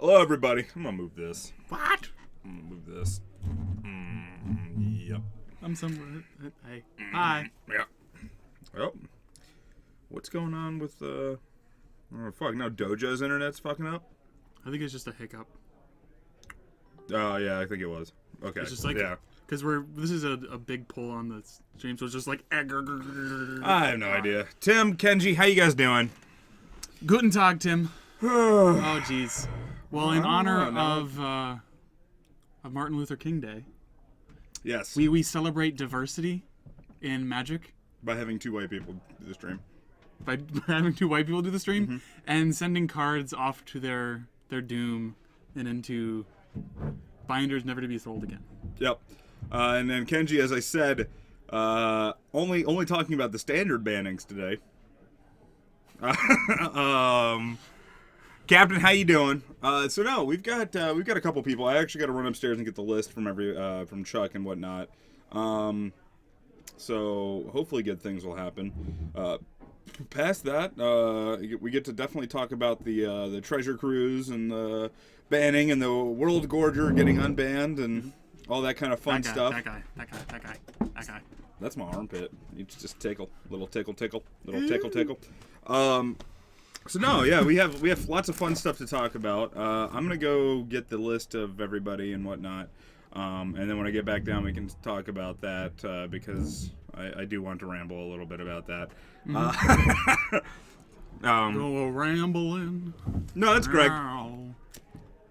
Hello, everybody. I'm gonna move this. What? I'm gonna move this. Yep. I'm somewhere. Hey. Hi. Yep. Well, what's going on with oh fuck? No, Dojo's internet's fucking up. I think it's just a hiccup. Oh yeah, I think it was. Okay. It's just like because this is a big pull on the stream, so it's just like. I have no idea. Tim, Kenji, how you guys doing? Guten Tag, Tim. Oh jeez. Well, in honor of Martin Luther King Day. Yes. We celebrate diversity in Magic by having two white people do the stream. By having two white people do the stream and sending cards off to their doom and into binders never to be sold again. Yep. And then Kenji, as I said, only talking about the standard bannings today. Captain, how you doing? So no, we've got a couple people. I actually got to run upstairs and get the list from from Chuck and whatnot. So hopefully good things will happen. Past that, we get to definitely talk about the treasure cruise and the banning and the World Gorger getting unbanned and all that kind of fun stuff. That guy. That's my armpit. You just tickle, little tickle, little tickle. So no, yeah, we have lots of fun stuff to talk about. I'm gonna go get the list of everybody and whatnot, and then when I get back down, we can talk about that because I do want to ramble a little bit about that. Go rambling. No, that's Greg.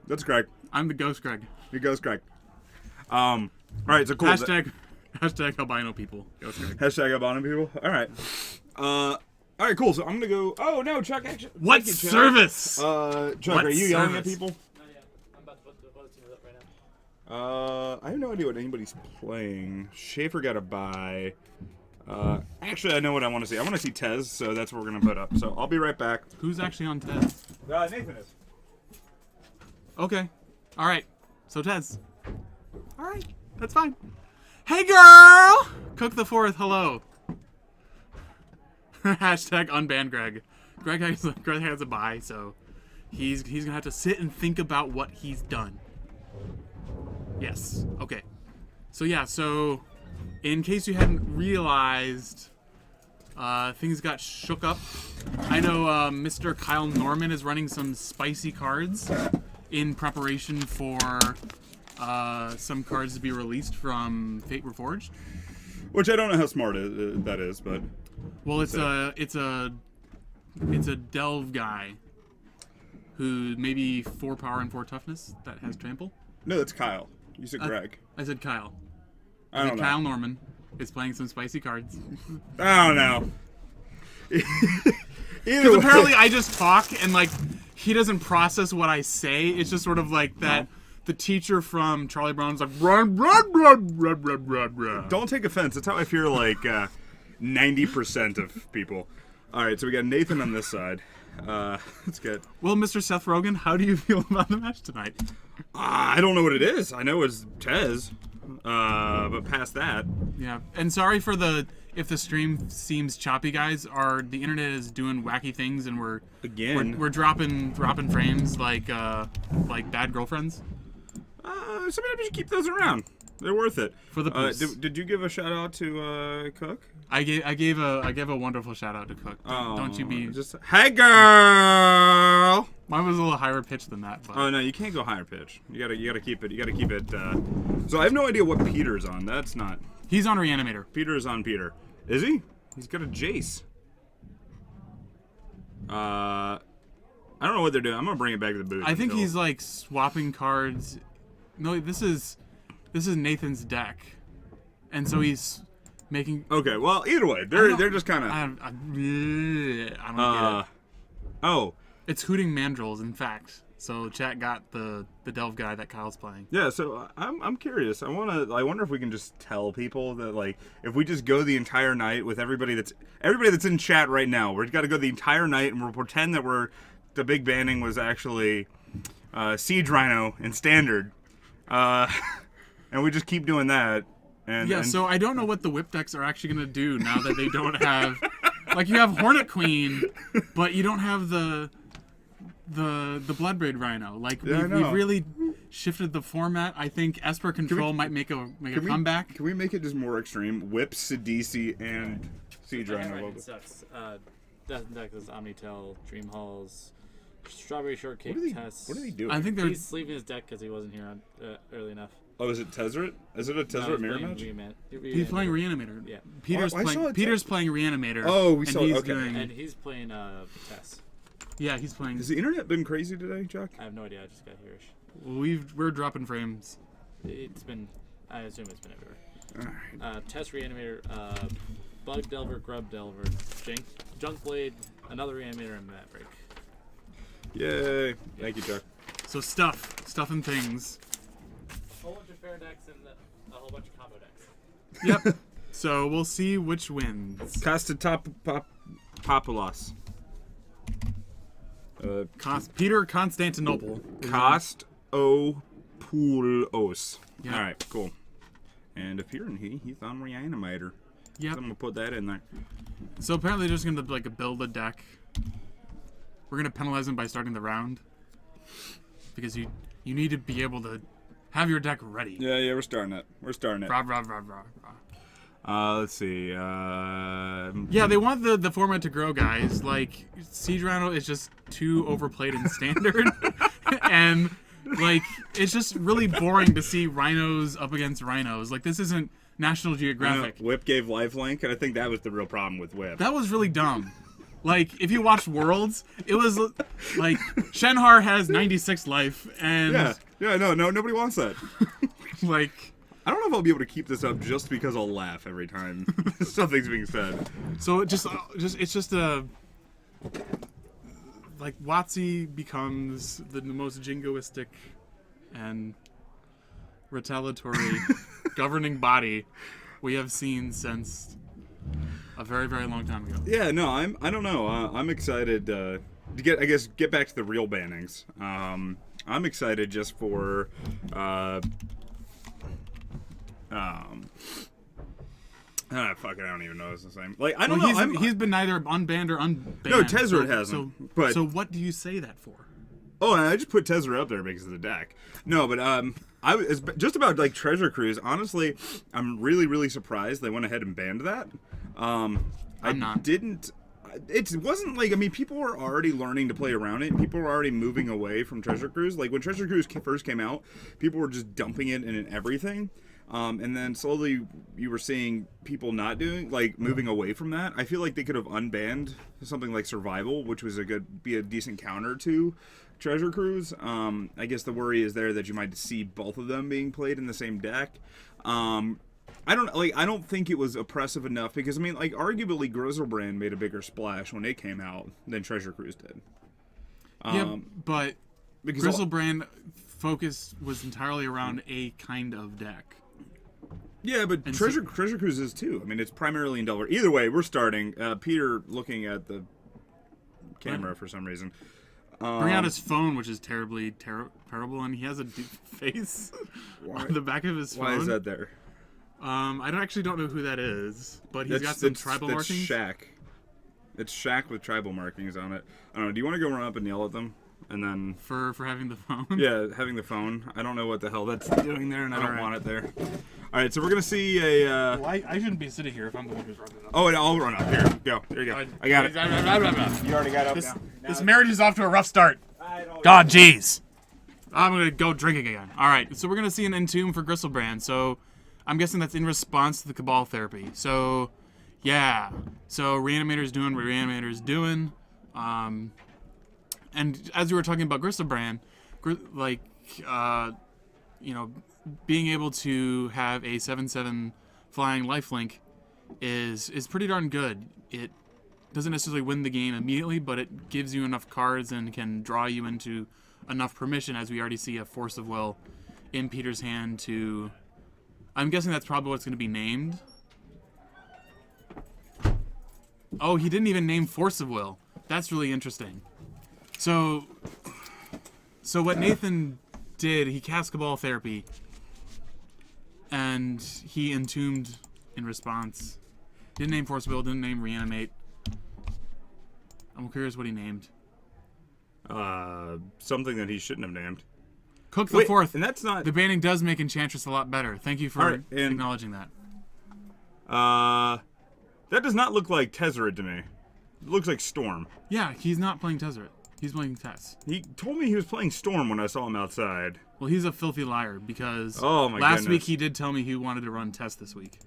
That's Greg. I'm the Ghost Greg. You're Ghost Greg. All right, so cool. Hashtag albino people. Ghost Greg. Hashtag albino people. All right. All right, cool. So I'm gonna go. Oh no, Chuck! Actually, what service? Chuck, are you yelling at people? Not yet. I'm about to put the team up right now. I have no idea what anybody's playing. Schaefer got a bye. Actually, I know what I want to see. I want to see Tez, so that's what we're gonna put up. So I'll be right back. Who's actually on Tez? Nathan is. Okay. All right. So Tez. All right. That's fine. Hey, girl. Cook the fourth. Hello. Hashtag unban Greg. Greg has a bye, so he's gonna have to sit and think about what he's done. Yes. Okay. So yeah. So in case you hadn't realized, things got shook up. I know Mr. Kyle Norman is running some spicy cards in preparation for some cards to be released from Fate Reforged. Which I don't know how smart that is, but. Well, it's a delve guy who maybe 4 power and 4 toughness that has trample. No, that's Kyle. You said Greg. I said Kyle. I don't know. Kyle Norman is playing some spicy cards. I don't know. Because apparently I just talk and like he doesn't process what I say. It's just sort of like that. No. The teacher from Charlie Brown's like run. Don't take offense. That's how I feel like 90% of people. All right, so we got Nathan on this side. That's good. Well, Mr. Seth Rogen, how do you feel about the match tonight? I don't know what it is. I know it's Tez, but past that. Yeah, and sorry for if the stream seems choppy, guys. The internet is doing wacky things, and we're dropping frames like bad girlfriends. Sometimes you keep those around. They're worth it. For the boost. Did you give a shout out to Cook? I gave a wonderful shout out to Cook. Don't you be just hey girl. Mine was a little higher pitch than that. But. Oh no, you can't go higher pitch. You gotta keep it. You gotta keep it. So I have no idea what Peter's on. That's not. He's on Reanimator. Peter is on Peter. Is he? He's got a Jace. I don't know what they're doing. I'm gonna bring it back to the booth. I think he's like swapping cards. No, this is Nathan's deck, and so he's making. Okay, well, either way, they're just kind of. I don't get it. Oh, it's Hooting Mandrills, in fact. So chat got the Delve guy that Kyle's playing. Yeah, so I'm curious. I wonder if we can just tell people that like if we just go the entire night with everybody that's in chat right now. We've got to go the entire night and we'll pretend that the big banning was actually Siege Rhino in Standard. And we just keep doing that. So I don't know what the whip decks are actually going to do now that they don't have... like, you have Hornet Queen, but you don't have the the Bloodbraid Rhino. Like Yeah, I know. we've really shifted the format. I think Esper Control might make a comeback. Can we make it just more extreme? Whip, Sidisi, and Siege Rhino. Handwriting sucks. Death and Deck is Omnitell, Dream Halls, Strawberry Shortcake Tests. What are they doing? I think they're. He's leaving his deck because he wasn't here early enough. Oh, is it Tezzeret? Is it a Tezzeret mirror match? He's playing Reanimator. Yeah. Peter's playing Reanimator. Oh, we and saw. he's Okay. doing, And he's playing Tess. Yeah, he's playing. Has the internet been crazy today, Chuck? I have no idea. I just got here. We're dropping frames. It's been. I assume it's been everywhere. All right. Test Reanimator, Bug Delver, Grub Delver, Junk Blade, another Reanimator, and Maverick. Yay! Thank you, Chuck. So stuff and things. A whole bunch of fair decks and a whole bunch of combo decks. Yep. So we'll see which wins. Costa Popoulos. Peter Constantinople. Costopoulos. Yep. All right, cool. And appearing he's on Reanimator. Yep. So I'm gonna put that in there. So apparently they're just gonna like build a deck. We're gonna penalize him by starting the round because you need to be able to have your deck ready. Yeah, we're starting it. Rah, rah, rah, rah, rah. Let's see. Yeah, they want the format to grow, guys. Like Siege Rhino is just too overplayed in standard, and like it's just really boring to see rhinos up against rhinos. Like this isn't National Geographic. Whip gave lifelink, and I think that was the real problem with Whip. That was really dumb. Like, if you watched Worlds, it was like Shenhar has 96 life, and no, nobody wants that. like, I don't know if I'll be able to keep this up just because I'll laugh every time something's being said. So it's just a like WotC becomes the most jingoistic and retaliatory governing body we have seen since a very, very long time ago. Yeah, no, I don't know. I'm excited to get back to the real bannings. I'm excited just for fucking, I don't even know. It's the same. Like, I don't know. He's been neither unbanned or unbanned. No, Tezzeret hasn't. So what do you say that for? Oh, and I just put Tezzeret up there because of the deck. No, but I was just about like Treasure Cruise. Honestly, I'm really, really surprised they went ahead and banned that. I'm not. It wasn't like, I mean, people were already learning to play around it. People were already moving away from Treasure Cruise. Like when Treasure Cruise first came out, people were just dumping it in everything. And then slowly you were seeing people not doing, like, moving away from that. I feel like they could have unbanned something like Survival, which was be a decent counter to Treasure Cruise. I guess the worry is there that you might see both of them being played in the same deck. I don't think it was oppressive enough because, I mean, like, arguably Grizzlebrand made a bigger splash when it came out than Treasure Cruise did. Yeah, but Grizzlebrand focus was entirely around a kind of deck. Yeah, but Treasure Cruise is too. I mean, it's primarily in Delver. Either way, we're starting. Peter looking at the camera for some reason. Bring out his phone, which is terribly terrible, and he has a deep face on the back of his phone. Why is that there? I actually don't know who that is, but he's got some tribal markings. Shaq. It's Shaq with tribal markings on it. I don't know. Do you want to go run up and yell at them? And then for having the phone? Yeah, having the phone. I don't know what the hell that's doing there, and I don't want it there. All right, so we're gonna see a. Well, I shouldn't be sitting here if I'm the one who's running up. Oh, and I'll run up. Here, go. There you go. I got it. You already got up. This marriage is off to a rough start. God, jeez. I'm gonna go drinking again. All right, so we're gonna see an Entomb for Grizzlebrand. So, I'm guessing that's in response to the Cabal therapy. So, yeah. So Reanimator's doing what Reanimator's doing. And as we were talking about Grizzlebrand, like, being able to have a 7/7 flying lifelink is pretty darn good. It doesn't necessarily win the game immediately, but it gives you enough cards and can draw you into enough permission, as we already see a Force of Will in Peter's hand to... I'm guessing that's probably what's going to be named. Oh, he didn't even name Force of Will. That's really interesting. So what Nathan did, he cast Cabal Therapy, and he entombed in response. Didn't name Force of Will, didn't name Reanimate. I'm curious what he named. Something that he shouldn't have named. Cook the fourth. And that's not... The banning does make Enchantress a lot better. Thank you for acknowledging that. That does not look like Tezzeret to me. It looks like Storm. Yeah, he's not playing Tezzeret. He's playing Tess. He told me he was playing Storm when I saw him outside. Well, he's a filthy liar because last week he did tell me he wanted to run Tess this week.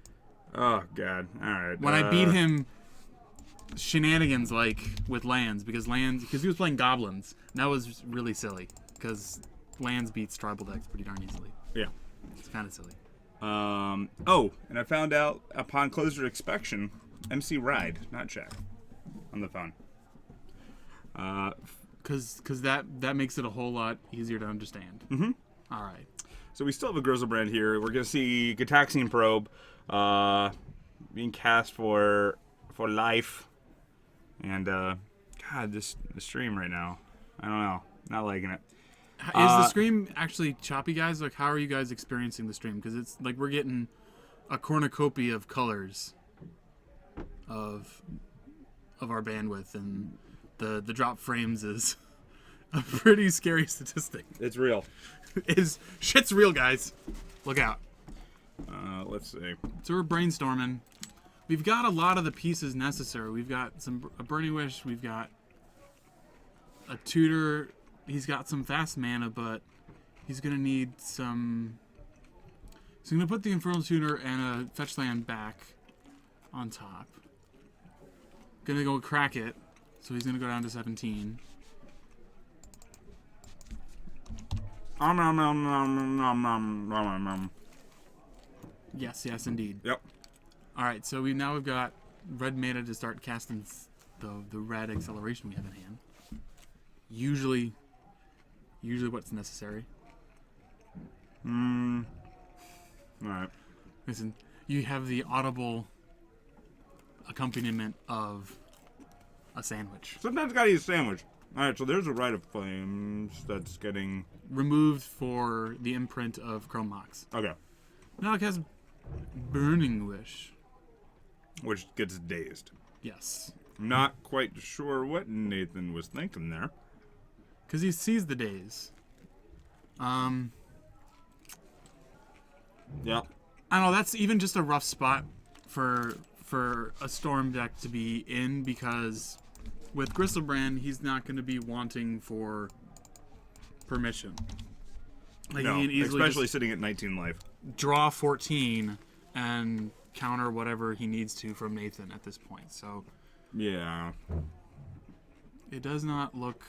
Oh, God. All right. When I beat him shenanigans like with lands because he was playing goblins. And that was really silly because lands beats tribal decks pretty darn easily. Yeah. It's kind of silly. And I found out upon closer inspection, MC Ride, not Jack, on the phone. Because that makes it a whole lot easier to understand. Mm-hmm. All right. So we still have a Grizzlebrand here. We're going to see Gataxian Probe being cast for life. And, God, the stream right now. I don't know. Not liking it. Is the stream actually choppy, guys? Like, how are you guys experiencing the stream? Because it's like we're getting a cornucopia of colors of our bandwidth, and the drop frames is a pretty scary statistic. It's real. Shit's real, guys. Look out. Let's see. So we're brainstorming. We've got a lot of the pieces necessary. We've got a Burning Wish. We've got a tutor. He's got some fast mana, but he's going to need some... So I'm going to put the Infernal Tutor and a fetch land back on top. Going to go crack it. So he's going to go down to 17. Yes, indeed. Yep. All right, so we've got red mana to start casting the red acceleration we have in hand. Usually what's necessary. All right. Listen, you have the audible accompaniment of a sandwich. Sometimes gotta eat a sandwich. All right, so there's a Rite of Flames that's getting... removed for the imprint of Chrome Mox. Okay. Now it has Burning Wish. Which gets dazed. Yes. I'm not quite sure what Nathan was thinking there. Because he sees the daze. Yeah. I don't know, that's even just a rough spot for a Storm deck to be in, because with Grizzlebrand, he's not going to be wanting for permission. Like, No, he can easily especially sitting at 19 life. draw 14 and counter whatever he needs to from Nathan at this point. So Yeah. it does not look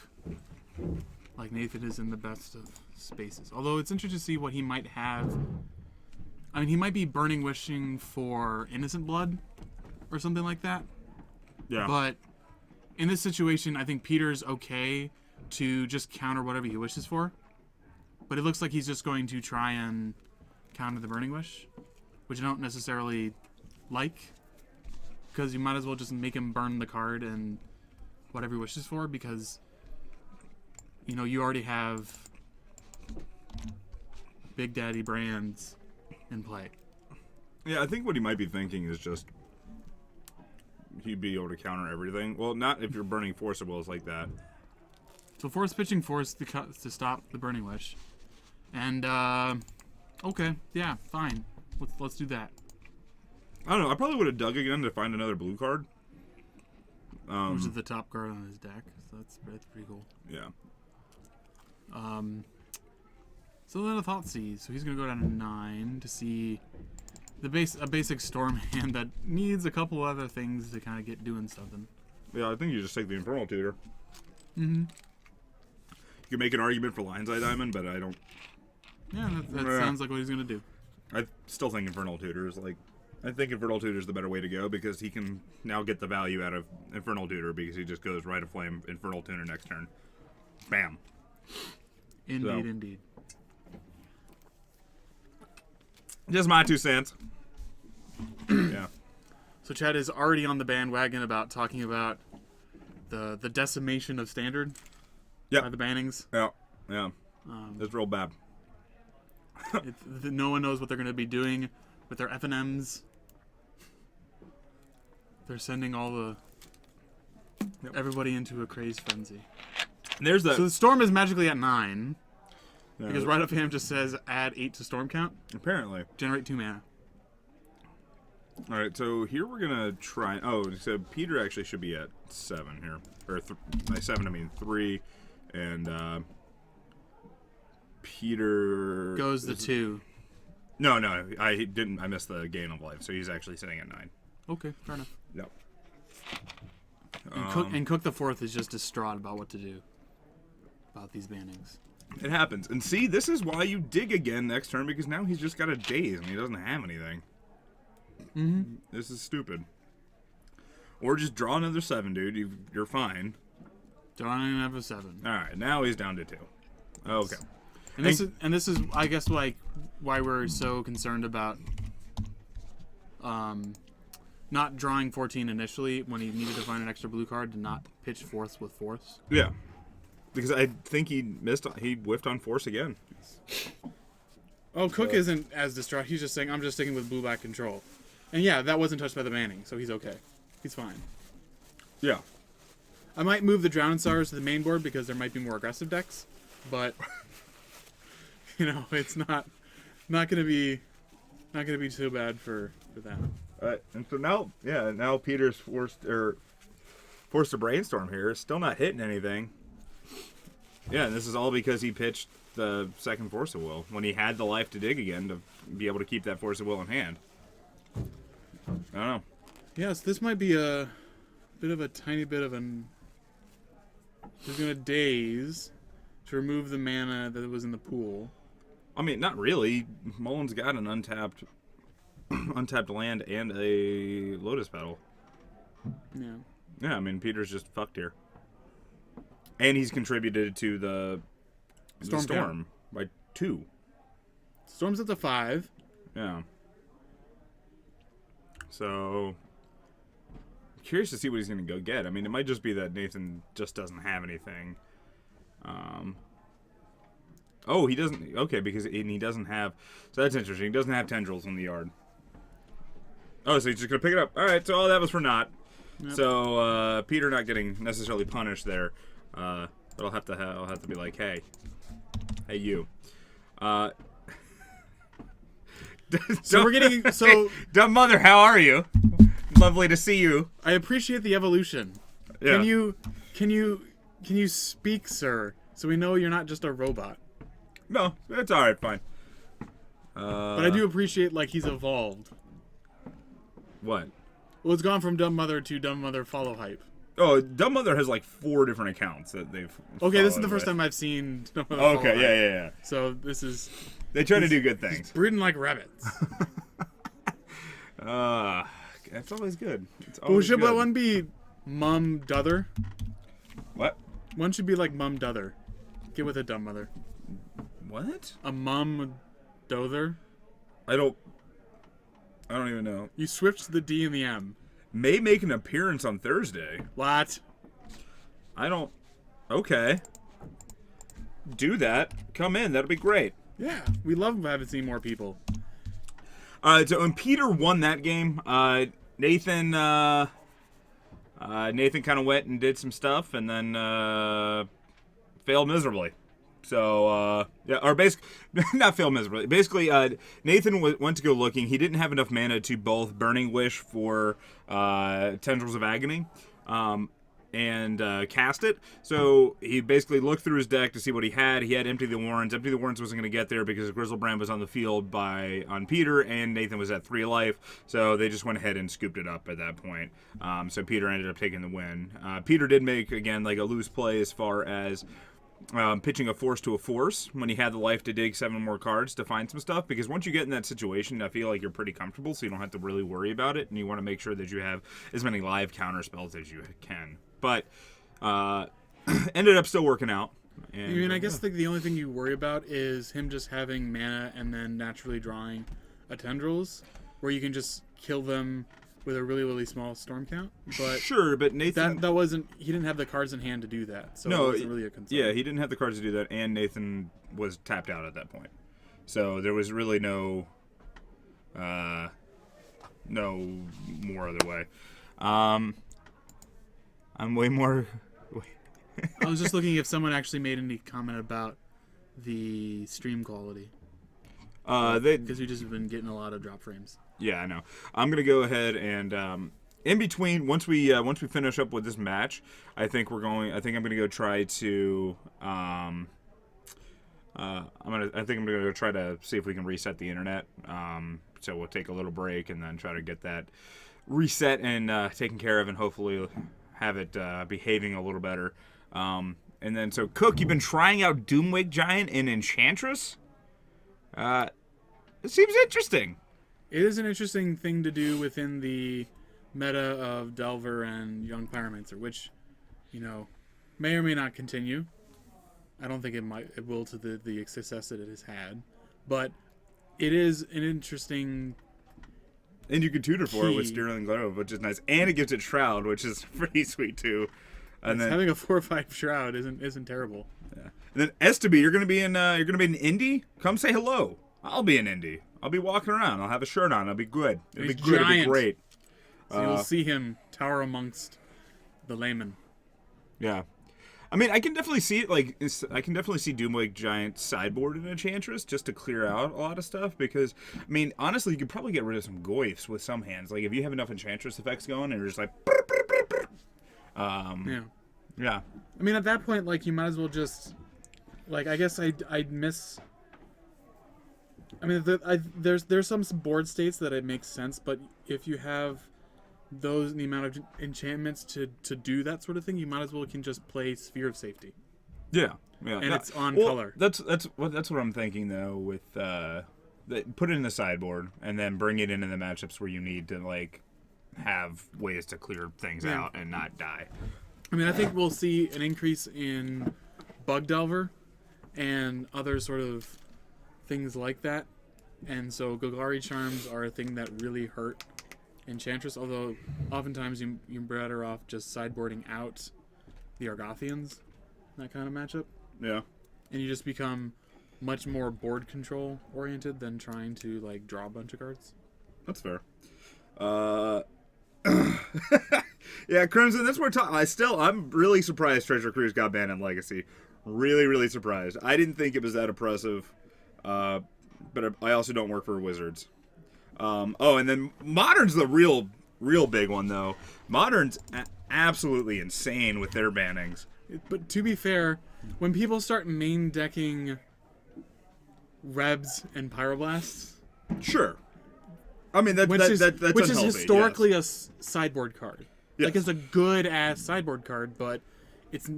like Nathan is in the best of spaces. Although it's interesting to see what he might have. I mean, he might be Burning Wishing for Innocent Blood or something like that. Yeah. But in this situation, I think Peter's okay to just counter whatever he wishes for. But it looks like he's just going to try and counter the Burning Wish, which I don't necessarily like, because you might as well just make him burn the card and whatever he wishes for, because, you know, you already have Big Daddy Brands in play. Yeah, I think what he might be thinking is just he'd be able to counter everything. Well, not if you're burning Force of Wills like that. So pitching Force to stop the Burning Wish. And, okay, yeah, fine. Let's do that. I don't know. I probably would have dug again to find another blue card. Which is the top card on his deck. So that's pretty cool. Yeah. So then a Thoughtseize. So he's gonna go down to 9 to see a basic Storm hand that needs a couple other things to kind of get doing something. Yeah, I think you just take the Infernal Tutor. Mm-hmm. You can make an argument for Lion's Eye Diamond, but I don't. Yeah, that sounds like what he's gonna do. I still think Infernal Tutor is like. I think Infernal Tutor is the better way to go, because he can now get the value out of Infernal Tutor, because he just goes Rite of Flame, Infernal Tutor next turn. Bam. Indeed. Just my 2 cents. Yeah. So Chad is already on the bandwagon about talking about the decimation of Standard. Yeah. By the bannings. Yeah. It's real bad. No one knows what they're going to be doing with their FNMs. They're sending everybody into a crazed frenzy. There's the... So the storm is magically at 9. No, Because right up him just says add 8 to storm count. apparently. Generate 2 mana. All right, so here we're going to try... Oh, so Peter actually should be at 7 here. Or by 7, I mean 3. And Peter... Goes the 2. No, I didn't. I missed the gain of life, so he's actually sitting at 9. Okay, fair enough. Yep. And Cook the 4th is just distraught about what to do about these bannings. It happens. And see, this is why you dig again next turn, because now he's just got a daze and he doesn't have anything. Mm-hmm. This is stupid. Or just draw another 7, dude. You're fine. Don't even have a 7. All right, now he's down to 2. Okay. And this is I guess like why we're so concerned about not drawing 14 initially when he needed to find an extra blue card to not pitch 4th with force. Yeah. Because I think he whiffed on force again. Oh, Cook isn't as distraught. He's just saying, I'm just sticking with blue-black control. And yeah, that wasn't touched by the banning, so he's okay. He's fine. Yeah. I might move the Drowning Stars to the main board because there might be more aggressive decks, but you know, it's not gonna be too bad for them. And so now Peter's forced to brainstorm here. Still not hitting anything. Yeah, and this is all because he pitched the second Force of Will when he had the life to dig again to be able to keep that Force of Will in hand. I don't know. Yes, this might be a bit of a tiny bit of an... He's going to daze to remove the mana that was in the pool. I mean, not really. Mullen's got an untapped land and a Lotus Petal. Yeah. Yeah, I mean, Peter's just fucked here. And he's contributed to the storm by 2. Storm's at the 5. Yeah. So, I'm curious to see what he's going to go get. I mean, it might just be that Nathan just doesn't have anything. Oh, he doesn't. Okay, because he doesn't have. So that's interesting. He doesn't have tendrils in the yard. Oh, so he's just going to pick it up. All right, so all that was for naught. Yep. So, Peter not getting necessarily punished there. But I'll have to be like, hey you. So we're getting Dumb Mother, how are you? Lovely to see you. I appreciate the evolution. Yeah. Can you speak, sir, so we know you're not just a robot? No, it's all right, fine. But I do appreciate like he's evolved. What? Well, it's gone from Dumb Mother to Dumb Mother Follow Hype. Oh, Dumb Mother has like 4 different accounts that they've. Okay, this is the first time I've seen Dumb Mother Follow Hype. Yeah. So this is. They try to do good things. Breeding like rabbits. That's always good. It's well, always should good. one be Mum Dother? What? One should be like Mum Dother. Get with it, Dumb Mother. What? A Mum Dother? I don't even know. You switched the D and the M. May make an appearance on Thursday. What? I don't. Okay. Do that. Come in. That'll be great. Yeah, we love having seen more people. So when Peter won that game, Nathan kind of went and did some stuff, and then failed miserably. So or basically not failed miserably. Basically, Nathan went to go looking. He didn't have enough mana to both Burning Wish for Tendrils of Agony. And cast it. So he basically looked through his deck to see what he had. He had Empty the Warrens. Empty the Warrens wasn't going to get there because Grizzlebrand was on the field on Peter, and Nathan was at 3 life. So they just went ahead and scooped it up at that point. So Peter ended up taking the win. Peter did make, again, like a loose play as far as pitching a force to a force when he had the life to dig 7 more cards to find some stuff, because once you get in that situation, I feel like you're pretty comfortable, so you don't have to really worry about it, and you want to make sure that you have as many live counter spells as you can. But ended up still working out. And, I mean, I guess the only thing you worry about is him just having mana and then naturally drawing a Tendrils, where you can just kill them with a really, really small storm count. But sure, but Nathan... That wasn't... He didn't have the cards in hand to do that, so no, it wasn't really a concern. Yeah, he didn't have the cards to do that, and Nathan was tapped out at that point. So there was really no more other way. I'm way more... I was just looking if someone actually made any comment about the stream quality. Because we just have been getting a lot of drop frames. Yeah, I know. I'm gonna go ahead and in between, once we finish up with this match, I think I'm gonna go try to I'm gonna go try to see if we can reset the internet. So we'll take a little break and then try to get that reset and taken care of, and hopefully have it behaving a little better. And then, so Cook, you've been trying out WUBRGxyz and Enchantress. It seems interesting. It is an interesting thing to do within the meta of Delver and Young Pyromancer, which, may or may not continue. I don't think it will to the success that it has had, but it is an interesting. And you can tutor for it with Sterling Grove, which is nice, and it gives it Shroud, which is pretty sweet too. And then having a 4/5 Shroud isn't terrible. Yeah. And then Estaby, you're gonna be in Indy. Come say hello. I'll be in Indy. I'll be walking around. I'll have a shirt on. It'll be good. It'll be good. It'll be great. So you'll see him tower amongst the laymen. Yeah. I mean, I can definitely see it. I can definitely see WUBRGxyz sideboard in Enchantress just to clear out a lot of stuff. Because, I mean, honestly, you could probably get rid of some Goyfs with some hands. Like, if you have enough Enchantress effects going, and you're just like, yeah. I mean, at that point, you might as well just, I guess I'd miss. I mean, there's some board states that it makes sense, but if you have the amount of enchantments to do that sort of thing, you might as well can just play Sphere of Safety. Yeah. And it's on color. That's what I'm thinking though. With put it in the sideboard and then bring it into the matchups where you need to have ways to clear things out and not die. I mean, I think we'll see an increase in Bug Delver and other sort of things like that, and so Golgari Charms are a thing that really hurt Enchantress, although oftentimes you're better off just sideboarding out the Argothians, that kind of matchup. Yeah. And you just become much more board control oriented than trying to draw a bunch of cards. That's fair. Yeah, Crimson, that's what I'm really surprised Treasure Cruise got banned in Legacy. Really, really surprised. I didn't think it was that oppressive. But I also don't work for Wizards. And then Modern's the real big one, though. Modern's absolutely insane with their bannings. But to be fair, when people start main decking Rebs and Pyroblasts... Sure. I mean, that's which unhealthy, is historically a sideboard card. Yes. It's a good-ass sideboard card, but it's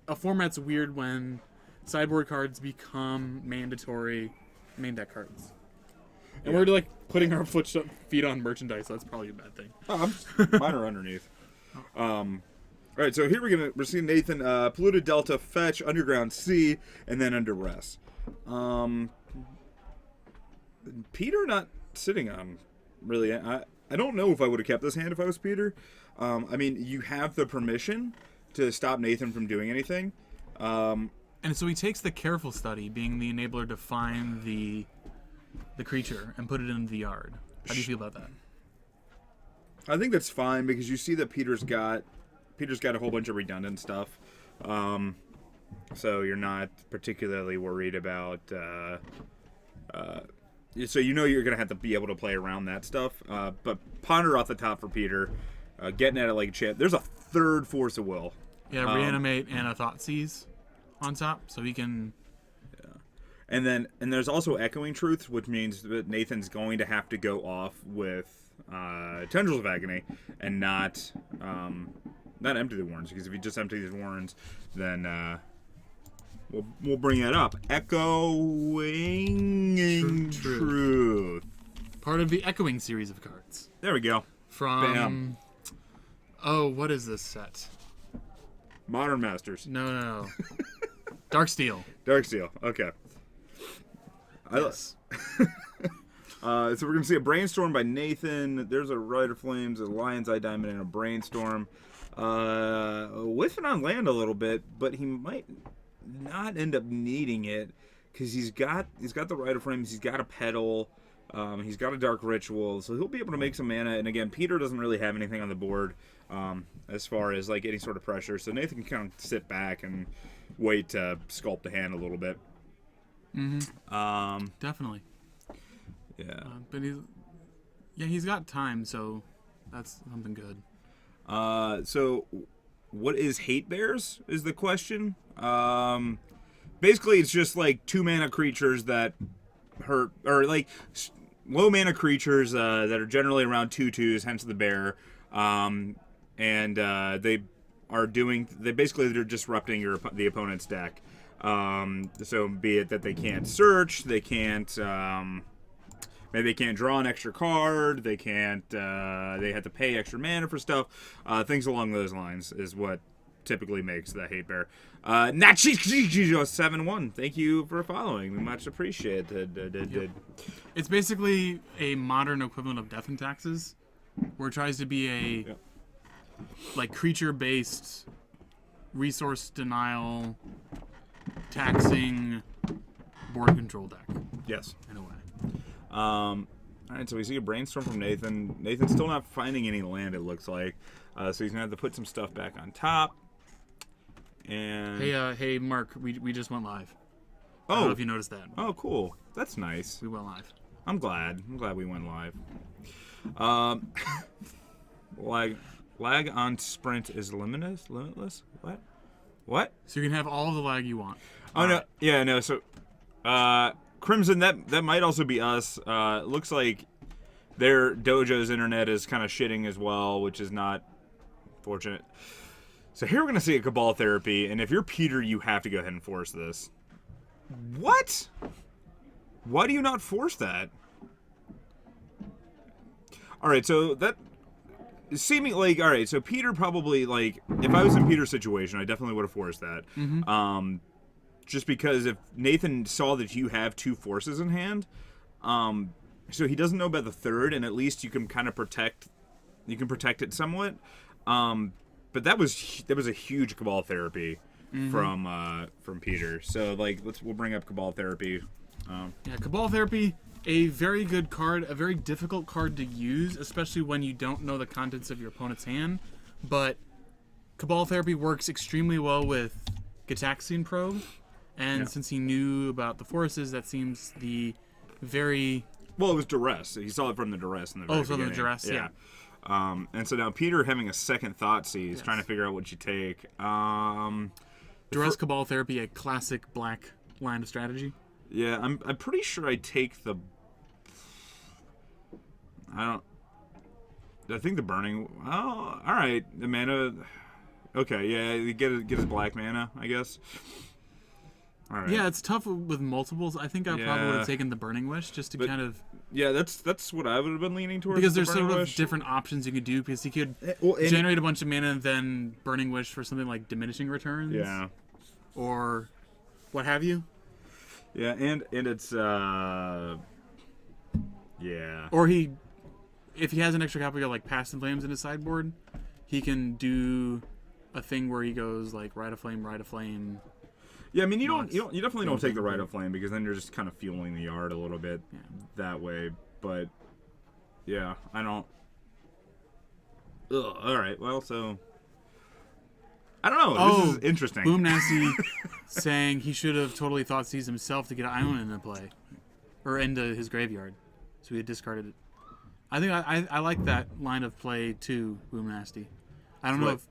a format's weird when sideboard cards become mandatory main deck cards. And we're putting our feet on merchandise, so that's probably a bad thing. Mine are underneath. All right, so here we're seeing Nathan Polluted Delta, Fetch, Underground Sea, and then Under Rest. Peter not sitting on really. I don't know if I would have kept this hand if I was Peter. I mean, you have the permission to stop Nathan from doing anything. And so he takes the Careful Study, being the enabler to find the creature and put it in the yard. How do you feel about that? I think that's fine because you see that Peter's got a whole bunch of redundant stuff. So you're not particularly worried about so you're gonna have to be able to play around that stuff. But Ponder off the top for Peter, getting at it like a champ. There's a third Force of Will. Yeah, Reanimate and a Thoughtseize on top, so he can. Yeah, and there's also Echoing Truths, which means that Nathan's going to have to go off with Tendrils of Agony and not empty the warrens, because if you just empty these warrens, then we'll bring that up. Echoing Truth. Part of the Echoing series of cards. There we go. From Bam. Oh, what is this set? Modern Masters. No. Darksteel. Darksteel. Okay. Yes. So we're gonna see a Brainstorm by Nathan. There's a Rider Flames, a Lion's Eye Diamond, and a Brainstorm. Whiffing on land a little bit, but he might not end up needing it because he's got the Rider Flames. He's got a Pedal. He's got a Dark Ritual, so he'll be able to make some mana. And again, Peter doesn't really have anything on the board as far as like any sort of pressure, so Nathan can kind of sit back and wait to sculpt the hand a little bit. Definitely. Yeah. But he's got time, so that's something good. So what is Hate Bears is the question. Basically it's just like 2 mana creatures that hurt, or like low mana creatures that are generally around 2/2s, hence the bear. And they're disrupting the opponent's deck. So be it that they can't search, they can't maybe they can't draw an extra card, they can't they have to pay extra mana for stuff. Things along those lines is what typically makes the Hate Bear. Nachi7-1, thank you for following. We much appreciate it. Yep. It's basically a modern equivalent of Death and Taxes, where it tries to be a like creature-based resource denial, taxing board control deck. Yes. In a way. All right, so we see a brainstorm from Nathan. Nathan's still not finding any land, it looks like. So he's going to have to put some stuff back on top. And hey, Mark, we just went live. I don't know if you noticed that. Oh, cool. That's nice. We went live. I'm glad we went live. Lag on sprint is limitless? What? So you can have all the lag you want. Oh, no. Yeah, no. So, Crimson, that might also be us. Looks like their Dojo's internet is kind of shitting as well, which is not fortunate. So here we're going to see a Cabal Therapy, and if you're Peter, you have to go ahead and force this. What? Why do you not force that? Alright, so that... Seeming like, alright, so Peter probably, like, if I was in Peter's situation, I definitely would have forced that. Just because if Nathan saw that you have 2 forces in hand, so he doesn't know about the third, and at least you can kind of protect it somewhat. But that was a huge Cabal Therapy from Peter. So like we'll bring up Cabal Therapy. Yeah, Cabal Therapy, a very good card, a very difficult card to use, especially when you don't know the contents of your opponent's hand. But Cabal Therapy works extremely well with Gitaxian Probe, and since he knew about the forces, that seems the very... Well, it was Duress. He saw it from the Duress in the very beginning. The Duress, yeah. And so now Peter having a second thought seize, trying to figure out what you take. Duress Cabal Therapy, a classic black line of strategy. Yeah, I'm pretty sure I take the... I think the burning... Oh, alright. The mana... Okay, yeah, you get his black mana, I guess. All right. Yeah, it's tough with multiples. I think I probably would have taken the Burning Wish just to kind of... Yeah, that's what I would have been leaning towards. Because there's sort of different options you could do, because he could generate a bunch of mana and then Burning Wish for something like Diminishing Returns. Yeah. Or what have you. Yeah, and it's... Yeah. Or if he has an extra copy of like Past in Flames in his sideboard, he can do a thing where he goes like Rite of Flame. Yeah, I mean, you definitely don't take the Rite of Flame, because then you're just kind of fueling the yard a little bit that way. But yeah, I don't. Ugh, all right, well, so I don't know. This is interesting. Boom Nasty saying he should have totally thought seize himself to get Island into play, or into his graveyard, so he had discarded it. I think I like that line of play too, Boom Nasty. I don't know if.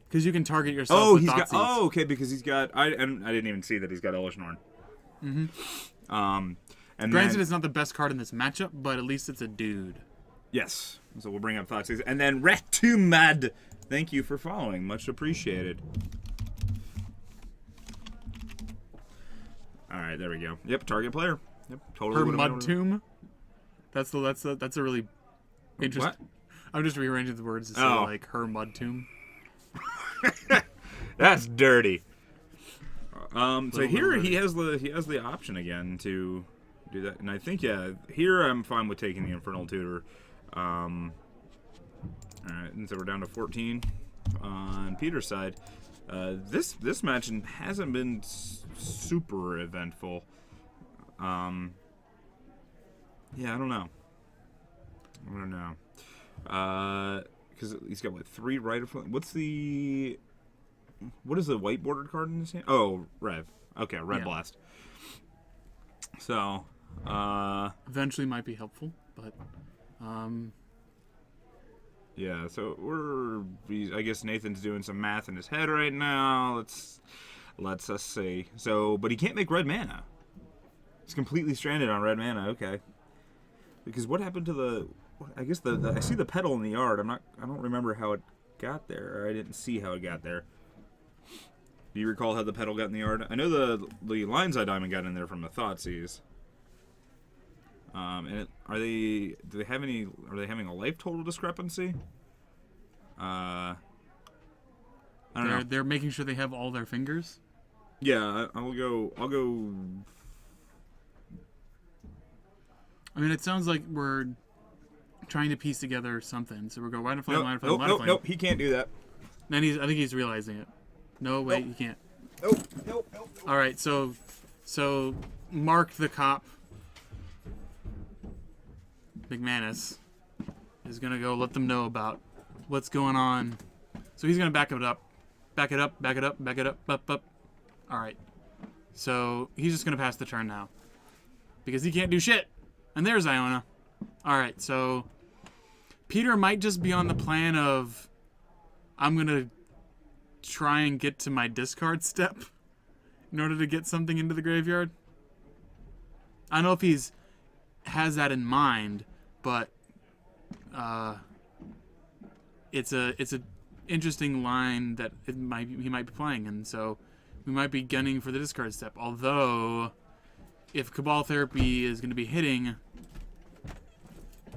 Because you can target yourself with Thoughtseize. Oh, okay, because he's got... I didn't even see that he's got Elesh Norn. And granted, it's not the best card in this matchup, but at least it's a dude. Yes. So we'll bring up Thoughtseize. And then Retumad, thank you for following. Much appreciated. All right, there we go. Yep, target player. Yep, totally. Her Mud Tomb. That's a really interesting... What? I'm just rearranging the words to say, like, her Mud Tomb. That's dirty. So here he has the option again to do that, and I think here I'm fine with taking the Infernal Tutor. All right, and so we're down to 14 on Peter's side. This match hasn't been super eventful. Yeah, I don't know. Because he's got, 3 right in front. What is the white bordered card in his hand? Oh, Rev. Okay, Red Blast. So, eventually might be helpful, but, yeah, so I guess Nathan's doing some math in his head right now. Let's us see. So, but he can't make red mana. He's completely stranded on red mana. Okay. Because what happened to I guess I see the pedal in the yard. I don't remember how it got there. Or I didn't see how it got there. Do you recall how the pedal got in the yard? I know the Lion's Eye Diamond got in there from the Thoughtseize. And are they having a life total discrepancy? I don't know. They're making sure they have all their fingers. Yeah, I'll go. I mean, it sounds like we're trying to piece together something. So we're going line of flame, line of flame, line of flame. Nope, he can't do that. Then I think he's realizing it. No, wait, you can't. Nope. All right, so Mark the cop, McManus, is gonna go let them know about what's going on. So he's gonna back it up. Up. All right. So he's just gonna pass the turn now because he can't do shit. And there's Iona. All right. So Peter might just be on the plan of I'm gonna try and get to my discard step in order to get something into the graveyard. I don't know if has that in mind, but it's a interesting line that he might be playing, and so we might be gunning for the discard step. Although, if Cabal Therapy is going to be hitting,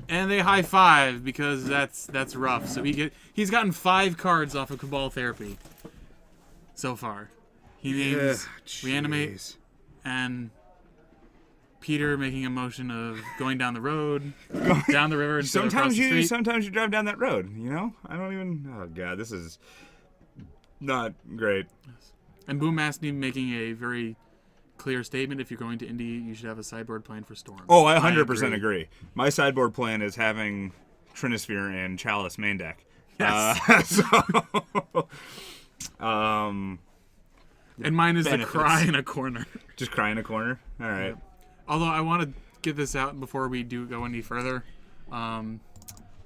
and they high five because that's rough. So he's gotten 5 cards off of Cabal Therapy so far. He names Reanimate and Peter making a motion of going down the road, down the river. Sometimes you drive down that road. You know, I don't even. Oh god, this is not great. And Boom Masney making a very clear statement: if you're going to Indy, you should have a sideboard plan for Storm. Oh, I 100% agree. My sideboard plan is having Trinisphere and Chalice main deck. Yes. And mine is benefits. the cry in a corner. Just cry in a corner. All right. Yep. Although I want to get this out before we do go any further. On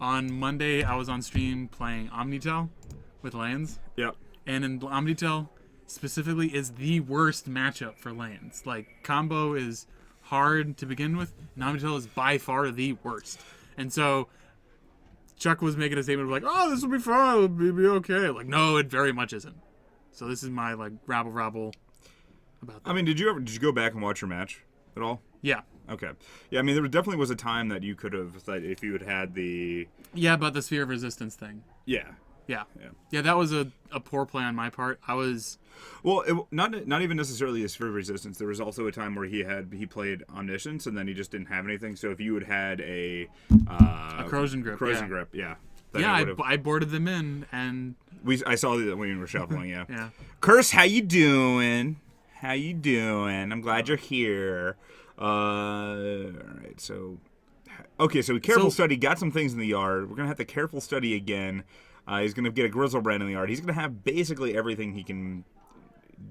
Monday, I was on stream playing Omnitell with lands. Yep. And in Omnitell, specifically, is the worst matchup for lands. Like, combo is hard to begin with, and Omnitell is by far the worst. And so, Chuck was making a statement of like, oh, this will be fun, it'll be okay. Like, no, it very much isn't. So this is my, like, rabble about that. I mean, did you go back and watch your match at all? Yeah. Okay. Yeah, I mean, there definitely was a time that you could have, if you had the... Yeah, about the Sphere of Resistance thing. Yeah. Yeah, that was a poor play on my part. I was... Well, not even necessarily a Sphere of Resistance. There was also a time where he played Omniscience, and then he just didn't have anything. So if you had a Corrosion Grip. Yeah. Yeah, I boarded them in, and... I saw that when you were shuffling, yeah. Yeah. Curse, how you doing? I'm glad you're here. All right, so... Okay, so Careful Study got some things in the yard. We're going to have to Careful Study again. He's going to get a Grizzlebrand in the yard. He's going to have basically everything he can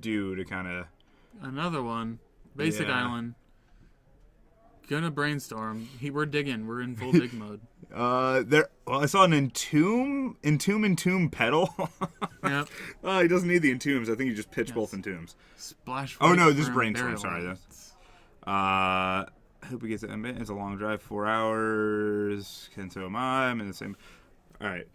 do to kind of... Another one. Basic Island. Gonna brainstorm. We're digging. We're in full dig mode. I saw an Entomb pedal. Yep. He doesn't need the Entombs. I think he just pitched both Entombs. Splash. Oh no, this is Brainstorm. Sorry. I hope he gets it. It's a long drive, 4 hours. And so am I. I'm in the same. All right.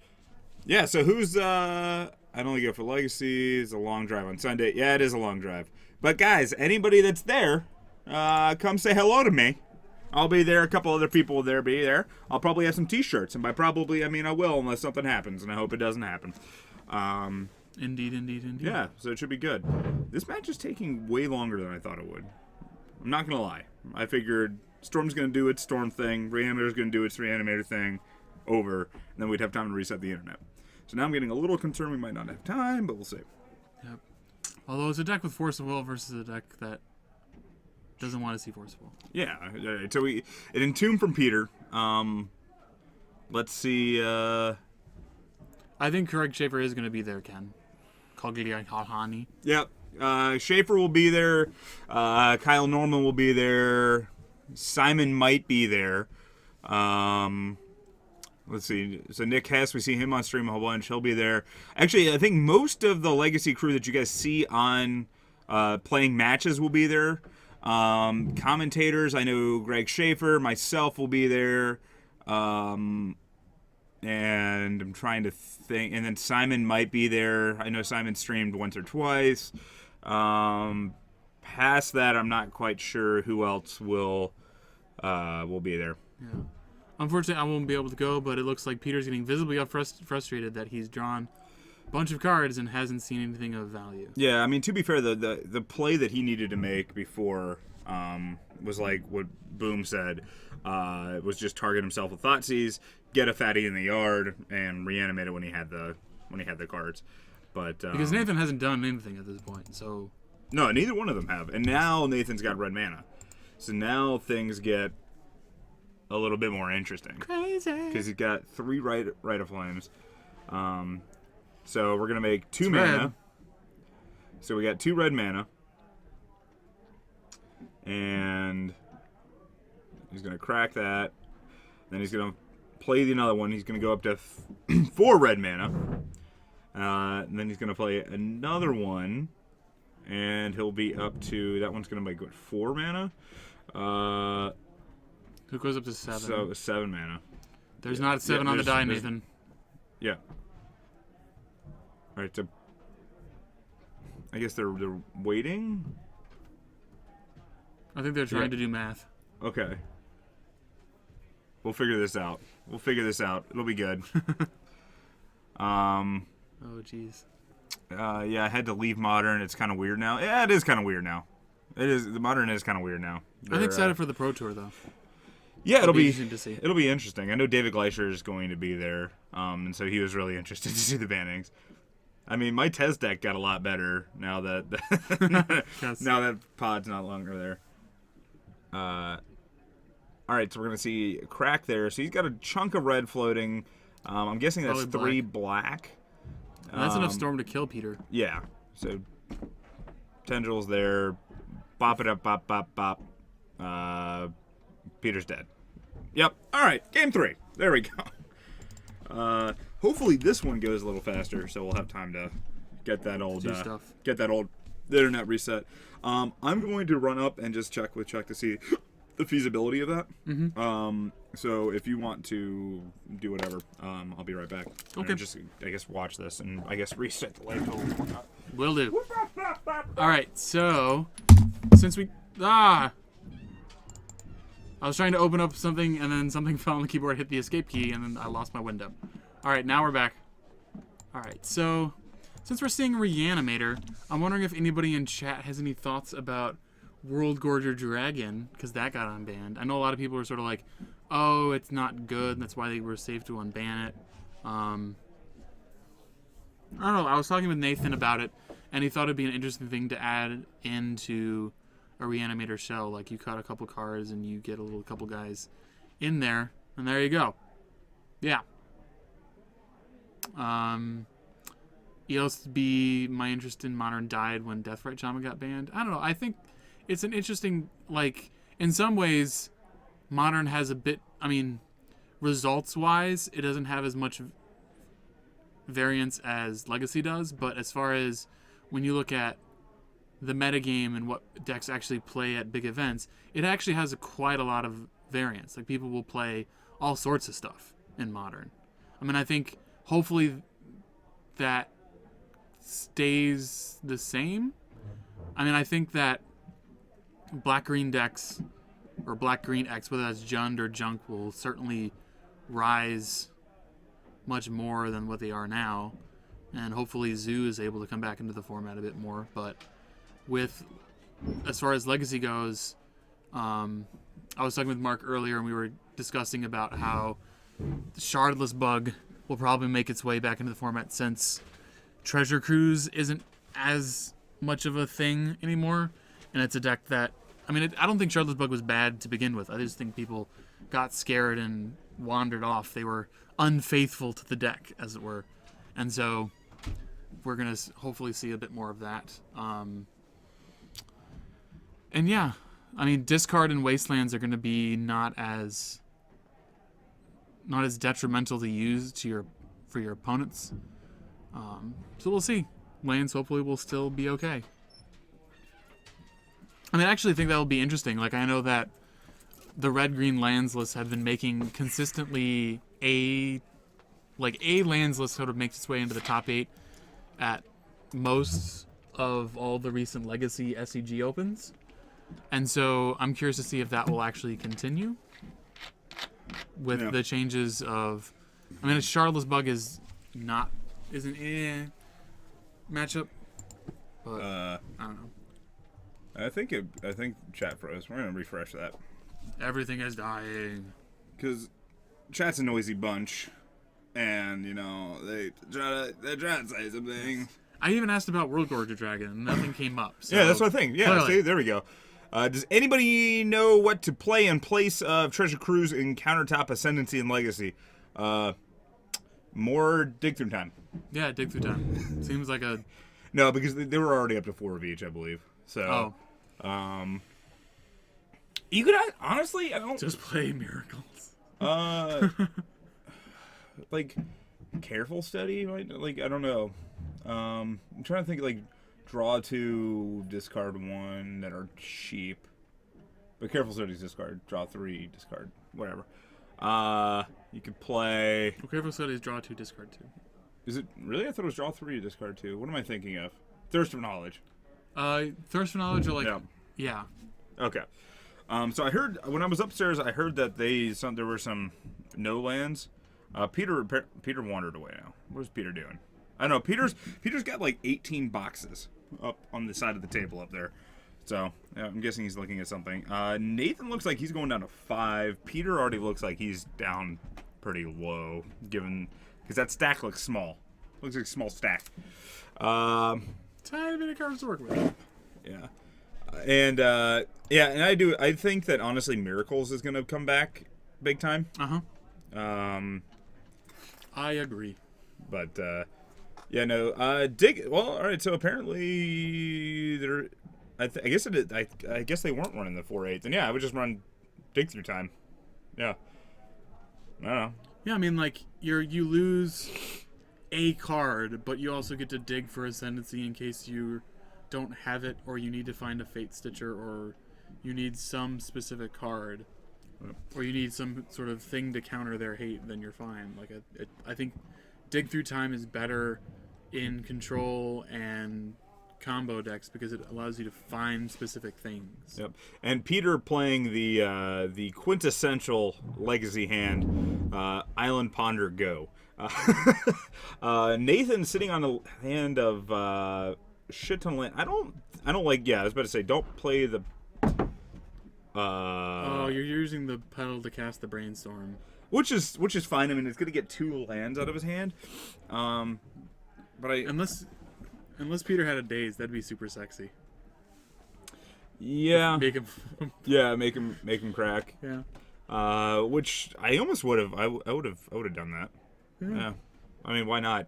Yeah. So who's? I'd only go for Legacy. It's a long drive on Sunday. Yeah, it is a long drive. But guys, anybody that's there, come say hello to me. I'll be there. A couple other people will be there. I'll probably have some T-shirts, and by probably I mean I will, unless something happens, and I hope it doesn't happen. Indeed. Yeah, so it should be good. This match is taking way longer than I thought it would. I'm not gonna lie. I figured Storm's gonna do its Storm thing, Reanimator's gonna do its Reanimator thing, over, and then we'd have time to reset the internet. So now I'm getting a little concerned we might not have time, but we'll see. Yep. Although it's a deck with Force of Will versus a deck that Doesn't want to see Forceful. Yeah. So an Entomb from Peter. Let's see. I think Craig Schaefer is going to be there, Ken. Cogliahani. Yep. Schaefer will be there. Kyle Norman will be there. Simon might be there. Let's see. So Nick Hess, we see him on stream a whole bunch. He'll be there. Actually, I think most of the Legacy crew that you guys see on playing matches will be there. Commentators, I know Greg Schaefer, myself will be there. And I'm trying to think. And then Simon might be there. I know Simon streamed once or twice. Past that, I'm not quite sure who else will be there. Yeah. Unfortunately, I won't be able to go, but it looks like Peter's getting visibly frustrated that he's drawn a bunch of cards and hasn't seen anything of value. Yeah, I mean, to be fair, the play that he needed to make before was like what Boom said. Was just target himself with Thoughtseize, get a fatty in the yard, and reanimate it when he had the cards. But because Nathan hasn't done anything at this point, so no, neither one of them have. And now Nathan's got red mana, so now things get a little bit more interesting. Crazy. Because he's got 3 Rite of Flames. So we're gonna make 2 It's mana. red. So we got 2 red mana, and he's gonna crack that. Then he's gonna play the another one. He's gonna go up to 4 red mana. And then he's gonna play another one, and he'll be up to that one's gonna make what, 4 mana. Who goes up to 7? So 7 mana. There's not 7 on the die, Nathan. Yeah. All right. So I guess they're waiting. I think they're trying to do math. Okay. We'll figure this out. It'll be good. Oh, jeez. Yeah, I had to leave Modern. It's kind of weird now. Yeah, it is kind of weird now. It is. The Modern is kind of weird now. I'm excited for the Pro Tour, though. Yeah, it'll be interesting to see. It'll be interesting. I know David Gleischer is going to be there, and so he was really interested to see the bannings. I mean, my test deck got a lot better now that Yes. now that Pod's not longer there. All right, so we're gonna see Crack there. So he's got a chunk of red floating. I'm guessing that's Probably 3 black. And that's enough Storm to kill Peter. Yeah. So Tendrils there. Bop it up, bop, bop, bop. Peter's dead. Yep. All right. Game 3. There we go. Hopefully this one goes a little faster, so we'll have time to get that old internet reset. I'm going to run up and just check to see the feasibility of that. Mm-hmm. So if you want to do whatever, I'll be right back. Okay. Just, I guess, watch this and I guess reset the light totals and whatnot. Will do. All right, so since we I was trying to open up something and then something fell on the keyboard, hit the escape key, and then I lost my window. All right, now we're back. All right, so since we're seeing Reanimator, I'm wondering if anybody in chat has any thoughts about World Gorger Dragon, because that got unbanned. I know a lot of people are sort of like, oh, it's not good, and that's why they were safe to unban it. I don't know. I was talking with Nathan about it, and he thought it'd be an interesting thing to add into a Reanimator shell. Like, you cut a couple cards, and you get a couple guys in there, and there you go. Yeah. ELSB, my interest in Modern died when Deathrite Shaman got banned. I don't know. I think it's an interesting, like, in some ways, Modern has a bit, I mean, results-wise, it doesn't have as much variance as Legacy does, but as far as when you look at the metagame and what decks actually play at big events, it actually has quite a lot of variance. Like, people will play all sorts of stuff in Modern. I mean, I think hopefully that stays the same. I mean, I think that black-green decks, or black-green X, whether that's Jund or Junk, will certainly rise much more than what they are now. And hopefully Zoo is able to come back into the format a bit more. But with, as far as Legacy goes, I was talking with Mark earlier, and we were discussing about how the Shardless bug will probably make its way back into the format since Treasure Cruise isn't as much of a thing anymore. And it's a deck that I mean, I don't think Charlotte's Bug was bad to begin with. I just think people got scared and wandered off. They were unfaithful to the deck, as it were. And so we're going to hopefully see a bit more of that. And yeah, I mean, discard and wastelands are going to be not as detrimental to use for your opponents. So we'll see. Lands hopefully will still be okay. I mean, I actually think that will be interesting. Like, I know that the red-green lands lists have been making consistently a lands list sort of makes its way into the top 8 at most of all the recent Legacy SCG opens. And so I'm curious to see if that will actually continue with the changes of... I mean, Charlotte's Bug isn't matchup, but I don't know. I think chat froze. We're gonna refresh that. Everything is dying. Because chat's a noisy bunch, and they try to say something. I even asked about World Gorger Dragon, and nothing came up. So yeah, that's what I think. Yeah, clearly. see, there we go. Does anybody know what to play in place of Treasure Cruise in Countertop Ascendancy and Legacy? More dig through time. Yeah, dig through time. Seems like a... No, because they were already up to 4 of each, I believe. So, you could honestly, I don't just play Miracles. Like Careful Study, like I don't know. I'm trying to think like draw 2, discard 1 that are cheap. But Careful Study's discard, draw 3, discard, whatever. You could play. Well, Careful Studies draw 2, discard 2. Is it really? I thought it was draw 3, discard 2. What am I thinking of? Thirst for Knowledge. Thirst for Knowledge are like yeah. Okay. So I heard when I was upstairs, I heard that there were some no lands. Peter wandered away now. What is Peter doing? I don't know. Peter's got like 18 boxes up on the side of the table up there. So yeah, I'm guessing he's looking at something. Nathan looks like he's going down to 5. Peter already looks like he's down pretty low, because that stack looks small. Looks like a small stack. Tiny bit of cards to work with. Yeah. And I think that honestly Miracles is gonna come back big time. I agree. But dig. Well, all right. So apparently I guess they weren't running the 4/8. And yeah, I would just run dig through time. Yeah. I don't know. Yeah, I mean like you lose a card, but you also get to dig for Ascendancy in case you don't have it, or you need to find a Fate Stitcher, or you need some specific card, or you need some sort of thing to counter their hate. Then you're fine. Like I think dig through time is better in control and combo decks because it allows you to find specific things. Yep. And Peter playing the quintessential Legacy hand, Island Ponder Go. Nathan sitting on a hand of shit ton of land. I don't like. Yeah, I was about to say don't play the. You're using the pedal to cast the Brainstorm, which is fine. I mean, it's gonna get 2 lands out of his hand. But unless Peter had a Daze, that'd be super sexy. Yeah. Make him. make him crack. Yeah. Which I almost would have. I would have done that. Yeah. I mean, why not?